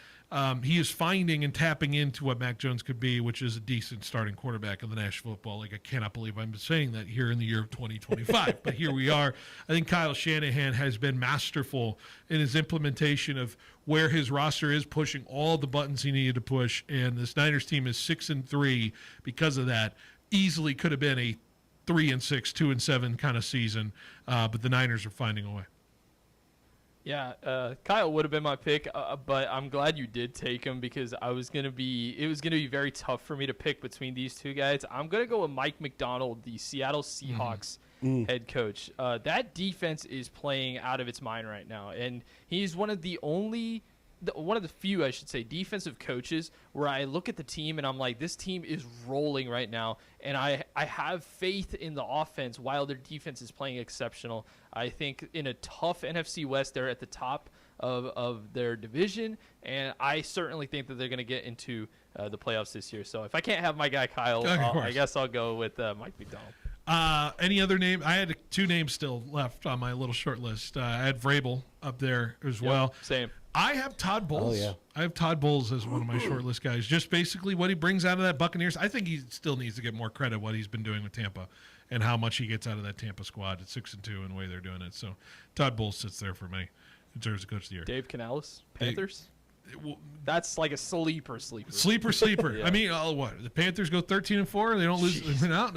[SPEAKER 9] he is finding and tapping into what Mac Jones could be, which is a decent starting quarterback in the National Football League. I cannot believe I'm saying that here in the year of 2025, but here we are. I think Kyle Shanahan has been masterful in his implementation of where his roster is pushing all the buttons he needed to push, and this Niners team is 6-3 because of that. Easily could have been a 3-6, 2-7 kind of season, but the Niners are finding a way.
[SPEAKER 11] Yeah, Kyle would have been my pick, but I'm glad you did take him because it was gonna be very tough for me to pick between these two guys. I'm gonna go with Mike McDonald, the Seattle Seahawks head coach. That defense is playing out of its mind right now, and he's one of the only one of the few, I should say, defensive coaches where I look at the team and I'm like, this team is rolling right now, and I have faith in the offense while their defense is playing exceptional. I think in a tough NFC West, they're at the top of their division, and I certainly think that they're going to get into the playoffs this year. So if I can't have my guy Kyle, I guess I'll go with Mike McDonald.
[SPEAKER 9] Any other name? I had 2 names still left on my little short list. I had Vrabel up there as well.
[SPEAKER 11] Same.
[SPEAKER 9] I have Todd Bowles.
[SPEAKER 12] Oh, yeah.
[SPEAKER 9] I have Todd Bowles as one of my short list guys. Just basically what he brings out of that Buccaneers. I think he still needs to get more credit what he's been doing with Tampa and how much he gets out of that Tampa squad at 6-2 and the way they're doing it. So Todd Bowles sits there for me in terms of coach of the year.
[SPEAKER 11] Dave Canales, Panthers. That's like a sleeper.
[SPEAKER 9] Sleeper.
[SPEAKER 11] Yeah.
[SPEAKER 9] I mean, what? The Panthers go 13-4. They don't lose. They're out.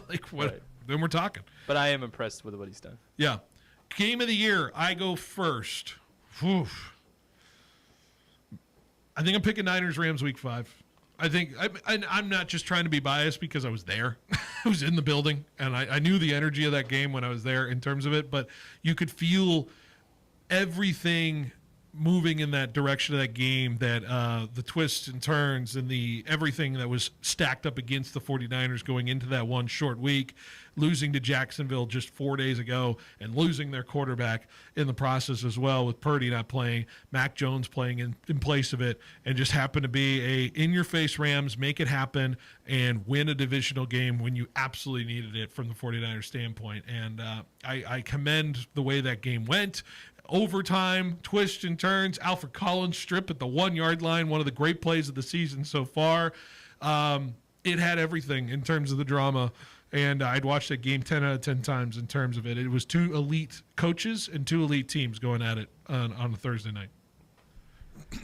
[SPEAKER 9] Like what? Right. Then we're talking.
[SPEAKER 11] But I am impressed with what he's done.
[SPEAKER 9] Yeah. Game of the year. I go first. Whew. I think I'm picking Niners-Rams week 5. I think I'm not just trying to be biased because I was there. I was in the building, and I knew the energy of that game when I was there in terms of it, but you could feel everything moving in that direction of that game, that the twists and turns and the everything that was stacked up against the 49ers going into that one short week, losing to Jacksonville just 4 days ago and losing their quarterback in the process as well, with Purdy not playing, Mac Jones playing in place of it, and just happened to be a in-your-face Rams, make it happen and win a divisional game when you absolutely needed it from the 49ers standpoint. And I commend the way that game went. Overtime, twists and turns, Alfred Collins strip at the 1-yard line, one of the great plays of the season so far. It had everything in terms of the drama, and I'd watched that game 10 out of 10 times in terms of it. It was 2 elite coaches and 2 elite teams going at it on a Thursday night.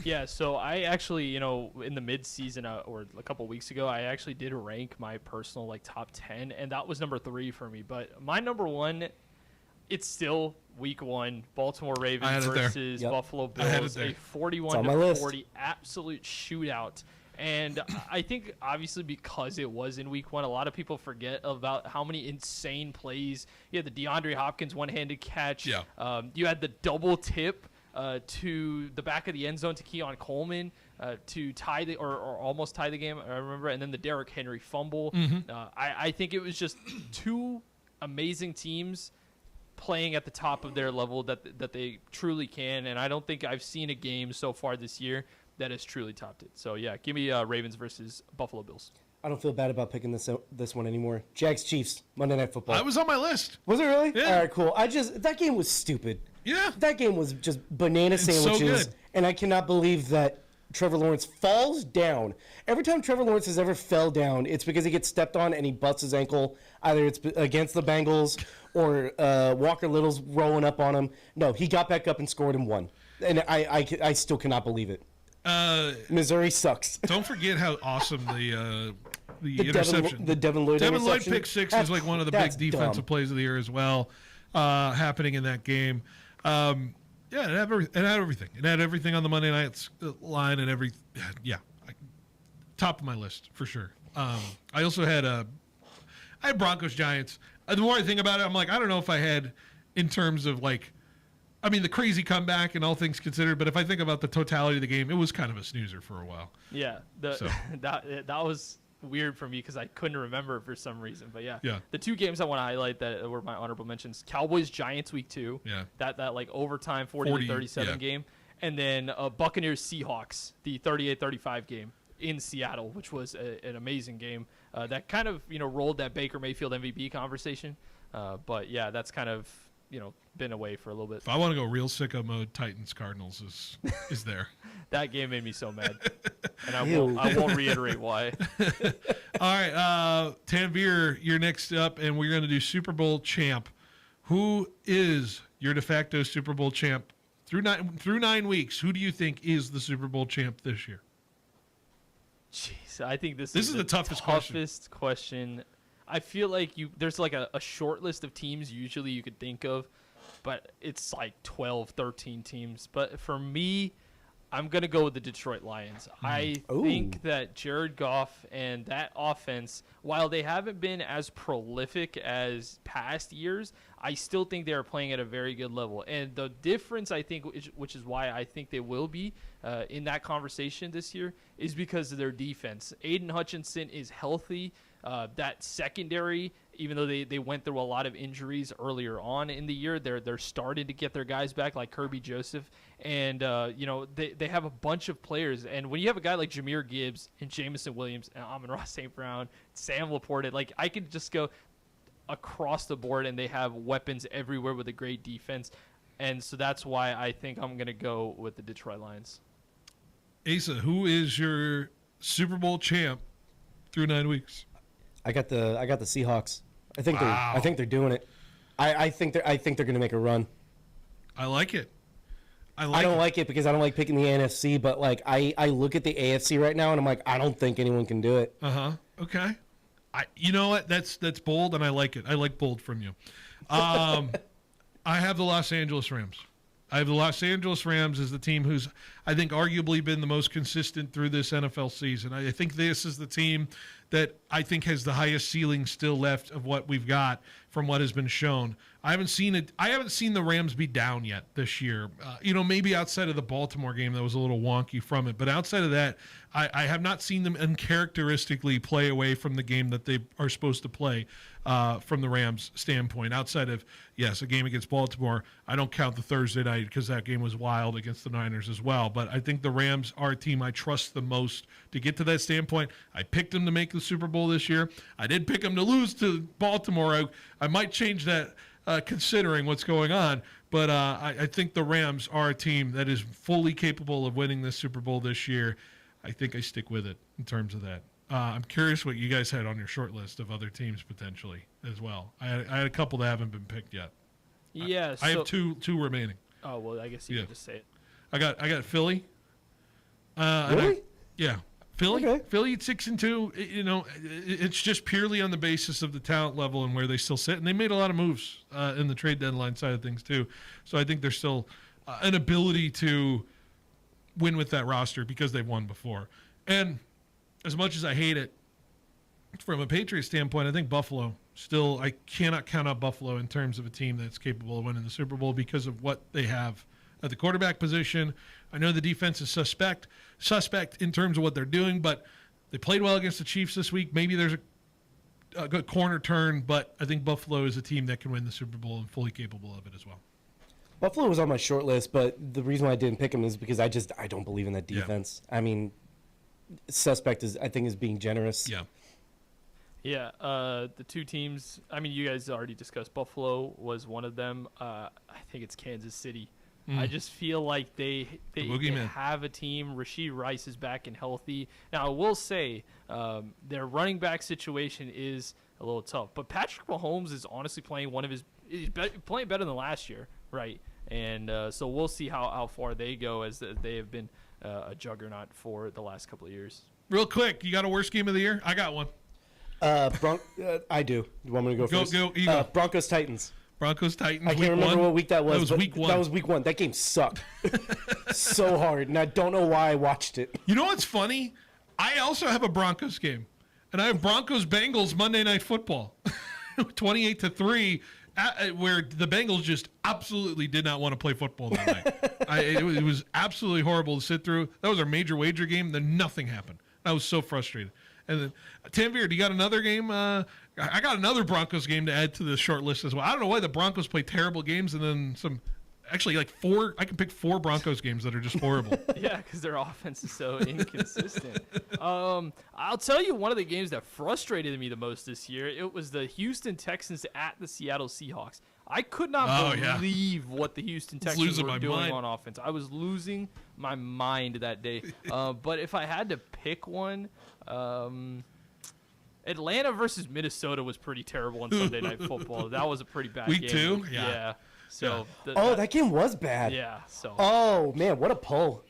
[SPEAKER 11] Yeah, so I actually, in the mid-season or a couple weeks ago, I actually did rank my personal top 10, and that was number 3 for me. But my number 1, it's still week 1, Baltimore Ravens versus Buffalo Bills, a 41-40 absolute shootout. And I think, obviously, because it was in week 1, a lot of people forget about how many insane plays. You had the DeAndre Hopkins one-handed catch.
[SPEAKER 9] Yeah.
[SPEAKER 11] You had the double tip to the back of the end zone to Keon Coleman to tie the or almost tie the game, I remember. And then the Derrick Henry fumble.
[SPEAKER 9] Mm-hmm.
[SPEAKER 11] I think it was just 2 amazing teams playing at the top of their level that they truly can. And I don't think I've seen a game so far this year that has truly topped it. So, yeah, give me Ravens versus Buffalo Bills.
[SPEAKER 12] I don't feel bad about picking this one anymore. Jags Chiefs, Monday Night Football.
[SPEAKER 9] I was on my list.
[SPEAKER 12] Was it really?
[SPEAKER 9] Yeah.
[SPEAKER 12] All right, cool. That game was stupid.
[SPEAKER 9] Yeah.
[SPEAKER 12] That game was just banana sandwiches.
[SPEAKER 9] So good.
[SPEAKER 12] And I cannot believe that Trevor Lawrence falls down. Every time Trevor Lawrence has ever fell down, it's because he gets stepped on and he busts his ankle. Either it's against the Bengals or Walker Little's rolling up on him. No, he got back up and scored and won. And I still cannot believe it. Missouri sucks.
[SPEAKER 9] Don't forget how awesome the interception.
[SPEAKER 12] Devin Lloyd
[SPEAKER 9] pick 6 is like one of the big defensive plays of the year as well, happening in that game. Yeah, it had everything. It had everything on the Monday night line and top of my list for sure. I also had I had Broncos Giants. The more I think about it, I'm like, I don't know if I had in terms of the crazy comeback and all things considered, but if I think about the totality of the game, it was kind of a snoozer for a while.
[SPEAKER 11] Yeah, that was weird for me because I couldn't remember it for some reason. But yeah, the 2 games I want to highlight that were my honorable mentions: Cowboys Giants week 2.
[SPEAKER 9] Yeah,
[SPEAKER 11] that overtime 40-37 game, and then Buccaneers Seahawks, the 38-35 game in Seattle, which was an amazing game. That kind of rolled that Baker Mayfield MVP conversation. But yeah, that's kind of been away for a little bit.
[SPEAKER 9] If I want to go real sicko mode, Titans Cardinals is there.
[SPEAKER 11] That game made me so mad, and I won't reiterate why.
[SPEAKER 9] All right, Tanvir, you're next up, and we're going to do Super Bowl champ. Who is your de facto Super Bowl champ through 9 weeks? Who do you think is the Super Bowl champ this year?
[SPEAKER 11] Jeez, I think this
[SPEAKER 9] is the toughest
[SPEAKER 11] question. I feel like there's like a short list of teams usually you could think of, but it's like 12, 13 teams. But for me, I'm going to go with the Detroit Lions. I think that Jared Goff and that offense, while they haven't been as prolific as past years, I still think they are playing at a very good level. And the difference, I think, which is why I think they will be in that conversation this year, is because of their defense. Aiden Hutchinson is healthy. That secondary, even though they went through a lot of injuries earlier on in the year, they're starting to get their guys back, like Kirby Joseph, and they have a bunch of players. And when you have a guy like Jahmyr Gibbs and Jamison Williams and Amon-Ra St. Brown, Sam Laporta, like I could just go across the board, and they have weapons everywhere with a great defense. And so that's why I think I'm going to go with the Detroit Lions.
[SPEAKER 9] Asa, who is your Super Bowl champ through 9 weeks?
[SPEAKER 12] I got the Seahawks. I think they're doing it. I think they're going to make a run.
[SPEAKER 9] I like it.
[SPEAKER 12] I don't like it because I don't like picking the NFC, but like I look at the AFC right now and I'm like, I don't think anyone can do it.
[SPEAKER 9] Okay. You know what? That's bold, and I like it. I like bold from you. I have the Los Angeles Rams. I have the Los Angeles Rams as the team who's, I think, arguably been the most consistent through this NFL season. I think this is the team that I think has the highest ceiling still left of what we've got from what has been shown. I haven't seen the Rams be down yet this year. Maybe outside of the Baltimore game that was a little wonky from it, but outside of that, I have not seen them uncharacteristically play away from the game that they are supposed to play from the Rams standpoint. Outside of, yes, a game against Baltimore, I don't count the Thursday night because that game was wild against the Niners as well. But I think the Rams are a team I trust the most to get to that standpoint. I picked them to make the Super Bowl this year. I did pick them to lose to Baltimore. I might change that considering what's going on. But I think the Rams are a team that is fully capable of winning this Super Bowl this year. I think I stick with it in terms of that. I'm curious what you guys had on your short list of other teams potentially as well. I had a couple that haven't been picked yet.
[SPEAKER 11] Yeah,
[SPEAKER 9] I have two remaining.
[SPEAKER 11] Oh well, I guess you can just say it.
[SPEAKER 9] I got Philly.
[SPEAKER 12] Really?
[SPEAKER 9] Yeah, Philly.
[SPEAKER 12] Okay.
[SPEAKER 9] Philly at 6-2. It's just purely on the basis of the talent level and where they still sit, and they made a lot of moves in the trade deadline side of things too. So I think there's still an ability to win with that roster because they've won before. And as much as I hate it, from a Patriots standpoint, I think Buffalo still, I cannot count out Buffalo in terms of a team that's capable of winning the Super Bowl because of what they have at the quarterback position. I know the defense is suspect in terms of what they're doing, but they played well against the Chiefs this week. Maybe there's a good corner turn, but I think Buffalo is a team that can win the Super Bowl and fully capable of it as well.
[SPEAKER 12] Buffalo was on my short list, but the reason why I didn't pick them is because I don't believe in that defense. Yeah. I mean, suspect is being generous.
[SPEAKER 9] Yeah.
[SPEAKER 11] Yeah, the two teams, I mean, you guys already discussed Buffalo was one of them. I think it's Kansas City. I just feel like they have a team. Rashee Rice is back and healthy. Now, I will say their running back situation is a little tough, but Patrick Mahomes is honestly playing playing better than last year, right? And so we'll see how far they go as they have been a juggernaut for the last couple of years.
[SPEAKER 9] Real quick, you got a worst game of the year? I got one.
[SPEAKER 12] I do. You want me to go first?
[SPEAKER 9] Go.
[SPEAKER 12] Broncos Titans.
[SPEAKER 9] Broncos Titans.
[SPEAKER 12] I can't remember what week that was.
[SPEAKER 9] That was week 1.
[SPEAKER 12] That was week 1. That game sucked so hard, and I don't know why I watched it.
[SPEAKER 9] You know what's funny? I also have a Broncos game, and I have Broncos Bengals Monday Night Football, 28-3. Where the Bengals just absolutely did not want to play football that night. It was absolutely horrible to sit through. That was our major wager game. Then nothing happened. I was so frustrated. And then, Tanvir, do you got another game? I got another Broncos game to add to the short list as well. I don't know why the Broncos play terrible games and then some. Actually, like 4. I can pick 4 Broncos games that are just horrible.
[SPEAKER 11] Yeah, because their offense is so inconsistent. I'll tell you one of the games that frustrated me the most this year. It was the Houston Texans at the Seattle Seahawks. I could not believe what the Houston Texans were doing on offense. I was losing my mind that day. But if I had to pick one, Atlanta versus Minnesota was pretty terrible on Sunday Night Football. That was a pretty bad game.
[SPEAKER 9] Week 2?
[SPEAKER 11] Yeah. So
[SPEAKER 12] that game was bad.
[SPEAKER 11] Yeah. So.
[SPEAKER 12] Oh man, what a pull!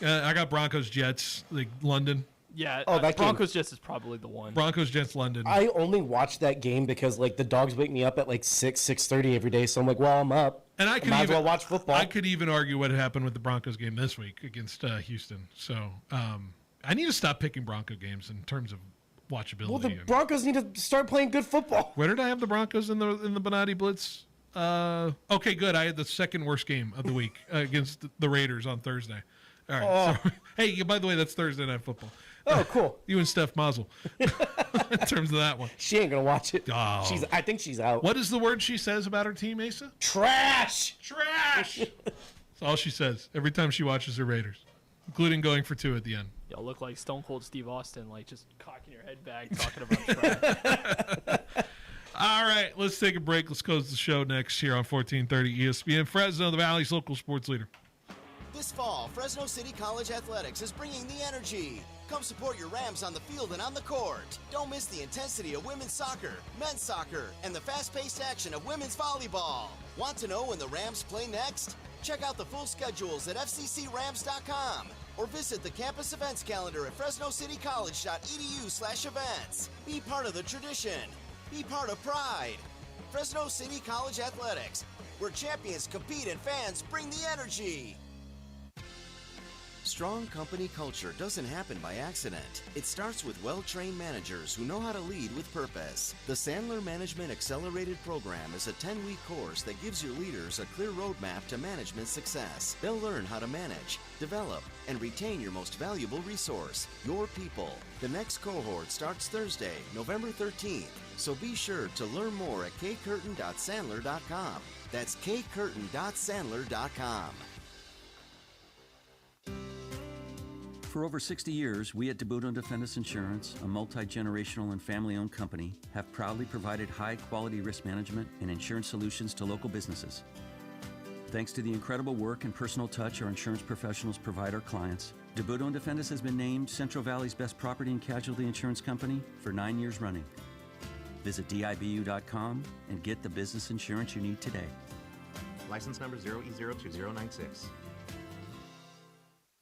[SPEAKER 9] I got Broncos Jets, like London.
[SPEAKER 11] Yeah. That Broncos Jets is probably the one.
[SPEAKER 9] Broncos Jets London.
[SPEAKER 12] I only watch that game because like the dogs wake me up at like 6:30 every day, so I'm like, well, I'm up.
[SPEAKER 9] And I could
[SPEAKER 12] might as
[SPEAKER 9] even
[SPEAKER 12] well watch football.
[SPEAKER 9] I could even argue what happened with the Broncos game this week against Houston. So I need to stop picking Bronco games in terms of watchability.
[SPEAKER 12] Well, the Broncos need to start playing good football.
[SPEAKER 9] Where did I have the Broncos in the Benotti Blitz? Okay, good. I had the second worst game of the week against the Raiders on Thursday. All right. So, hey, by the way, that's Thursday Night Football.
[SPEAKER 12] Oh, cool.
[SPEAKER 9] You and Steph Mazel in terms of that one.
[SPEAKER 12] She ain't going to watch it.
[SPEAKER 9] Oh.
[SPEAKER 12] I think she's out.
[SPEAKER 9] What is the word she says about her team, Asa?
[SPEAKER 12] Trash!
[SPEAKER 9] Trash! That's all she says every time she watches her Raiders, including going for 2 at the end.
[SPEAKER 11] Y'all look like Stone Cold Steve Austin, like just cocking your head back, talking about trash.
[SPEAKER 9] All right, let's take a break. Let's close the show next here on 1430 ESPN Fresno, the Valley's local sports leader.
[SPEAKER 4] This fall, Fresno City College Athletics is bringing the energy. Come support your Rams on the field and on the court. Don't miss the intensity of women's soccer, men's soccer, and the fast-paced action of women's volleyball. Want to know when the Rams play next? Check out the full schedules at fccrams.com or visit the campus events calendar at fresnocitycollege.edu/events. Be part of the tradition. Be part of pride. Fresno City College Athletics, where champions compete and fans bring the energy. Strong company culture doesn't happen by accident. It starts with well-trained managers who know how to lead with purpose. The Sandler Management Accelerated Program is a 10-week course that gives your leaders a clear roadmap to management success. They'll learn how to manage, develop, and retain your most valuable resource, your people. The next cohort starts Thursday, November 13th, so be sure to learn more at kcurtin.sandler.com. That's kcurtin.sandler.com.
[SPEAKER 5] For over 60 years, we at DeBudo Defendus Insurance, a multi-generational and family-owned company, have proudly provided high-quality risk management and insurance solutions to local businesses. Thanks to the incredible work and personal touch our insurance professionals provide our clients, DeBudo Defendus has been named Central Valley's best property and casualty insurance company for 9 years running. Visit dibu.com and get the business insurance you need today.
[SPEAKER 7] License number 0E02096.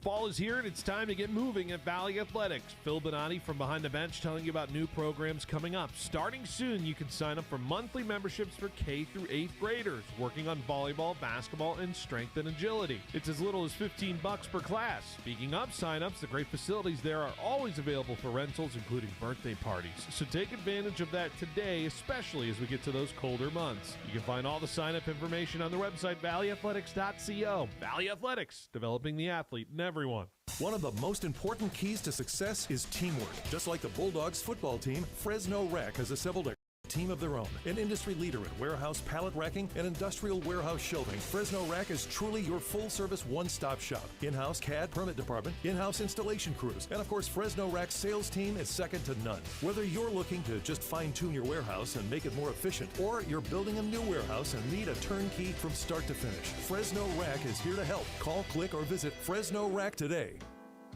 [SPEAKER 2] Fall is here, and it's time to get moving at Valley Athletics. Phil Benotti from Behind the Bench telling you about new programs coming up. Starting soon, you can sign up for monthly memberships for K through 8th graders, working on volleyball, basketball, and strength and agility. It's as little as $15 per class. Speaking of sign-ups, the great facilities there are always available for rentals, including birthday parties. So take advantage of that today, especially as we get to those colder months. You can find all the sign-up information on the website, valleyathletics.co. Valley Athletics, developing the athlete in everyone.
[SPEAKER 10] One of the most important keys to success is teamwork. Just like the Bulldogs football team, Fresno Rack has assembled a team of their own. An industry leader in warehouse pallet racking and industrial warehouse shelving, Fresno Rack is truly your full-service one-stop shop. In-house CAD permit department, in-house installation crews, and of course Fresno Rack's sales team is second to none. Whether you're looking to just fine-tune your warehouse and make it more efficient, or you're building a new warehouse and need a turnkey from start to finish, Fresno Rack is here to help. Call, click, or visit Fresno Rack today.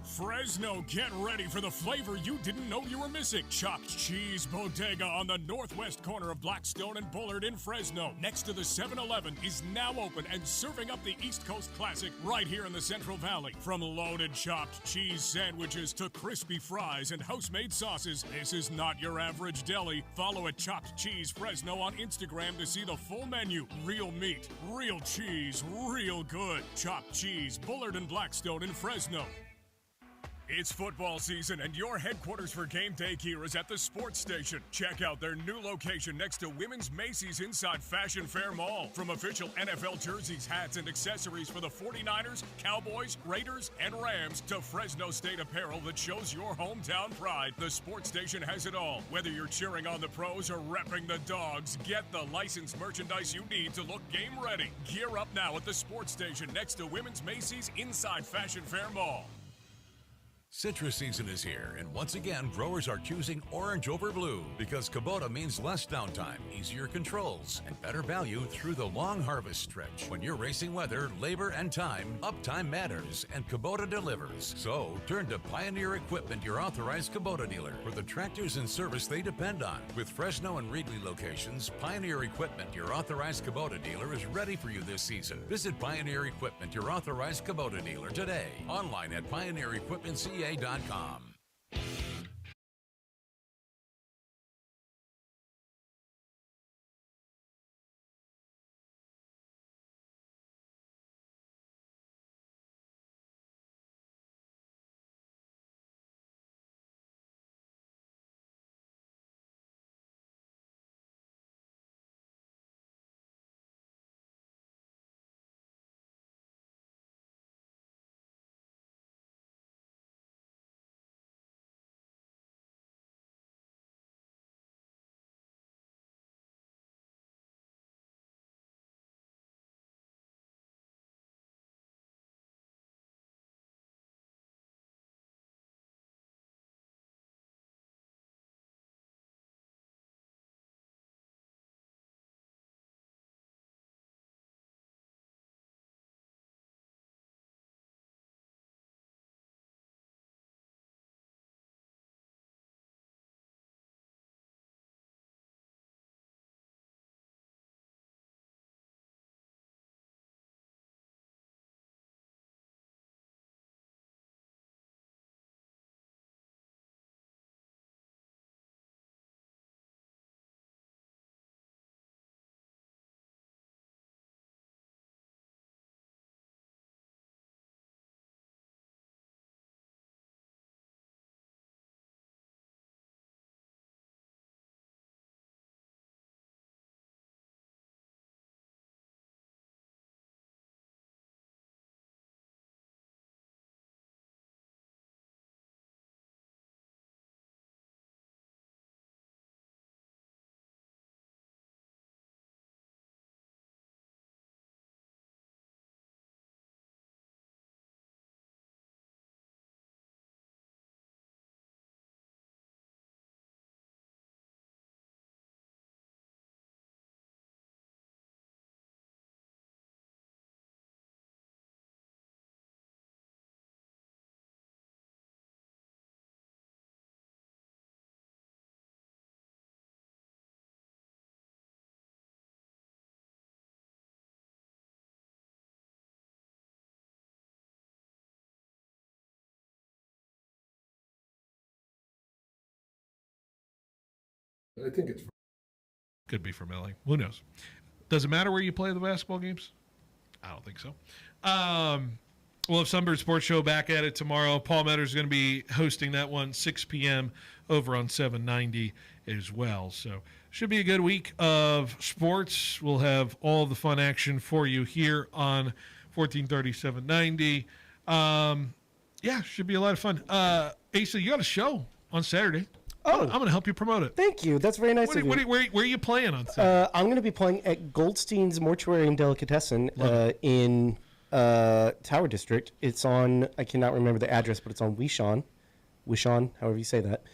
[SPEAKER 13] Fresno, get ready for the flavor you didn't know you were missing. Chopped Cheese Bodega on the northwest corner of Blackstone and Bullard in Fresno, next to the 7-Eleven, is now open and serving up the East Coast classic right here in the Central Valley. From loaded chopped cheese sandwiches to crispy fries and house-made sauces, this is not your average deli. Follow at Chopped Cheese Fresno on Instagram to see the full menu. Real meat, real cheese, real good. Chopped Cheese, Bullard and Blackstone in Fresno. It's football season, and your headquarters for game day gear is at the Sports Station. Check out their new location next to Women's Macy's inside Fashion Fair Mall. From official NFL jerseys, hats, and accessories for the 49ers, Cowboys, Raiders, and Rams to Fresno State apparel that shows your hometown pride, the Sports Station has it all. Whether you're cheering on the pros or repping the dogs, get the licensed merchandise you need to look game ready. Gear up now at the Sports Station next to Women's Macy's inside Fashion Fair Mall.
[SPEAKER 14] Citrus season is here, and once again, growers are choosing orange over blue because Kubota means less downtime, easier controls, and better value through the long harvest stretch. When you're racing weather, labor, and time, uptime matters, and Kubota delivers. So, turn to Pioneer Equipment, your authorized Kubota dealer, for the tractors and service they depend on. With Fresno and Reedley locations, Pioneer Equipment, your authorized Kubota dealer, is ready for you this season. Visit Pioneer Equipment, your authorized Kubota dealer, today. Online at pioneerequipmentca.com.
[SPEAKER 19] I think it's.
[SPEAKER 9] Could be from LA. Who knows? Does it matter where you play the basketball games? I don't think so. We'll have Sunbird Sports Show back at it tomorrow. Paul Metters is going to be hosting that one, 6 p.m. over on 790 as well. So should be a good week of sports. We'll have all the fun action for you here on 1430, 790. Yeah, should be a lot of fun. Asa, you got a show on Saturday.
[SPEAKER 12] Oh,
[SPEAKER 9] I'm going to help you promote it.
[SPEAKER 12] Thank you. That's very nice of you.
[SPEAKER 9] Where are you playing on Saturday?
[SPEAKER 12] I'm going to be playing at Goldstein's Mortuary and Delicatessen in Tower District. It's on, I cannot remember the address, but it's on Wishon, however you say that,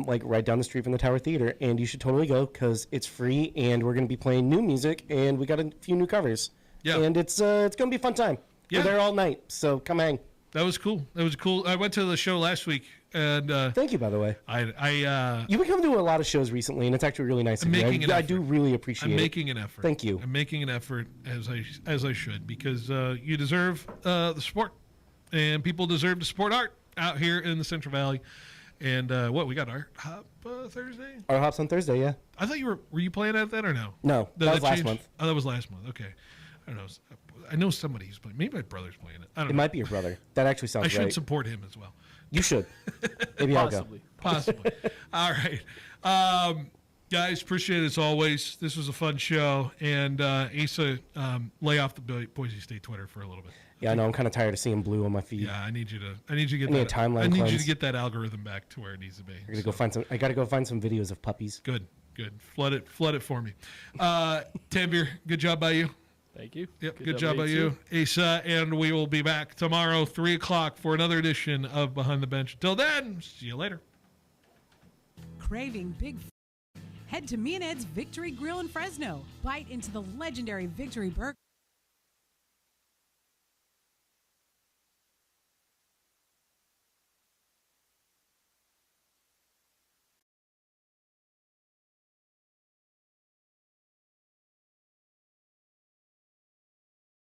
[SPEAKER 12] like right down the street from the Tower Theater. And you should totally go because it's free, and we're going to be playing new music, and we got a few new covers. Yeah. And it's going to be a fun time. Yeah. We're there all night, so come hang.
[SPEAKER 9] That was cool. I went to the show last week, and
[SPEAKER 12] thank you, by the way. You've been coming to a lot of shows recently, and it's actually really nice of you. I do really appreciate it.
[SPEAKER 9] I'm making an effort.
[SPEAKER 12] Thank you.
[SPEAKER 9] I'm making an effort as I should, because you deserve the sport, and people deserve to support art out here in the Central Valley. And we got Art Hop Thursday?
[SPEAKER 12] Art Hop's on Thursday, yeah.
[SPEAKER 9] I thought were you playing at that or no?
[SPEAKER 12] No, that was last month.
[SPEAKER 9] Oh, that was last month. Okay. I don't know. I know somebody's playing. Maybe my brother's playing it. I don't know.
[SPEAKER 12] It might be your brother. That actually sounds right.
[SPEAKER 9] I should support him as well.
[SPEAKER 12] You should. Maybe I'll go.
[SPEAKER 9] Possibly. All right. Guys, appreciate it as always. This was a fun show. And Asa, lay off the Boise State Twitter for a little bit.
[SPEAKER 12] Yeah, I know. I'm kind of tired of seeing blue on my feed.
[SPEAKER 9] Yeah, I need you to get that
[SPEAKER 12] timeline.
[SPEAKER 9] I need you to get that algorithm back to where it needs to be.
[SPEAKER 12] I got to go find some videos of puppies.
[SPEAKER 9] Good. Flood it for me. Tanvir, good job by you.
[SPEAKER 11] Thank you.
[SPEAKER 9] Yep, good job by you, Asa. And we will be back tomorrow, 3 o'clock, for another edition of Behind the Bench. Till then, see you later.
[SPEAKER 18] Craving big Head to Me and Ed's Victory Grill in Fresno. Bite into the legendary Victory Burger.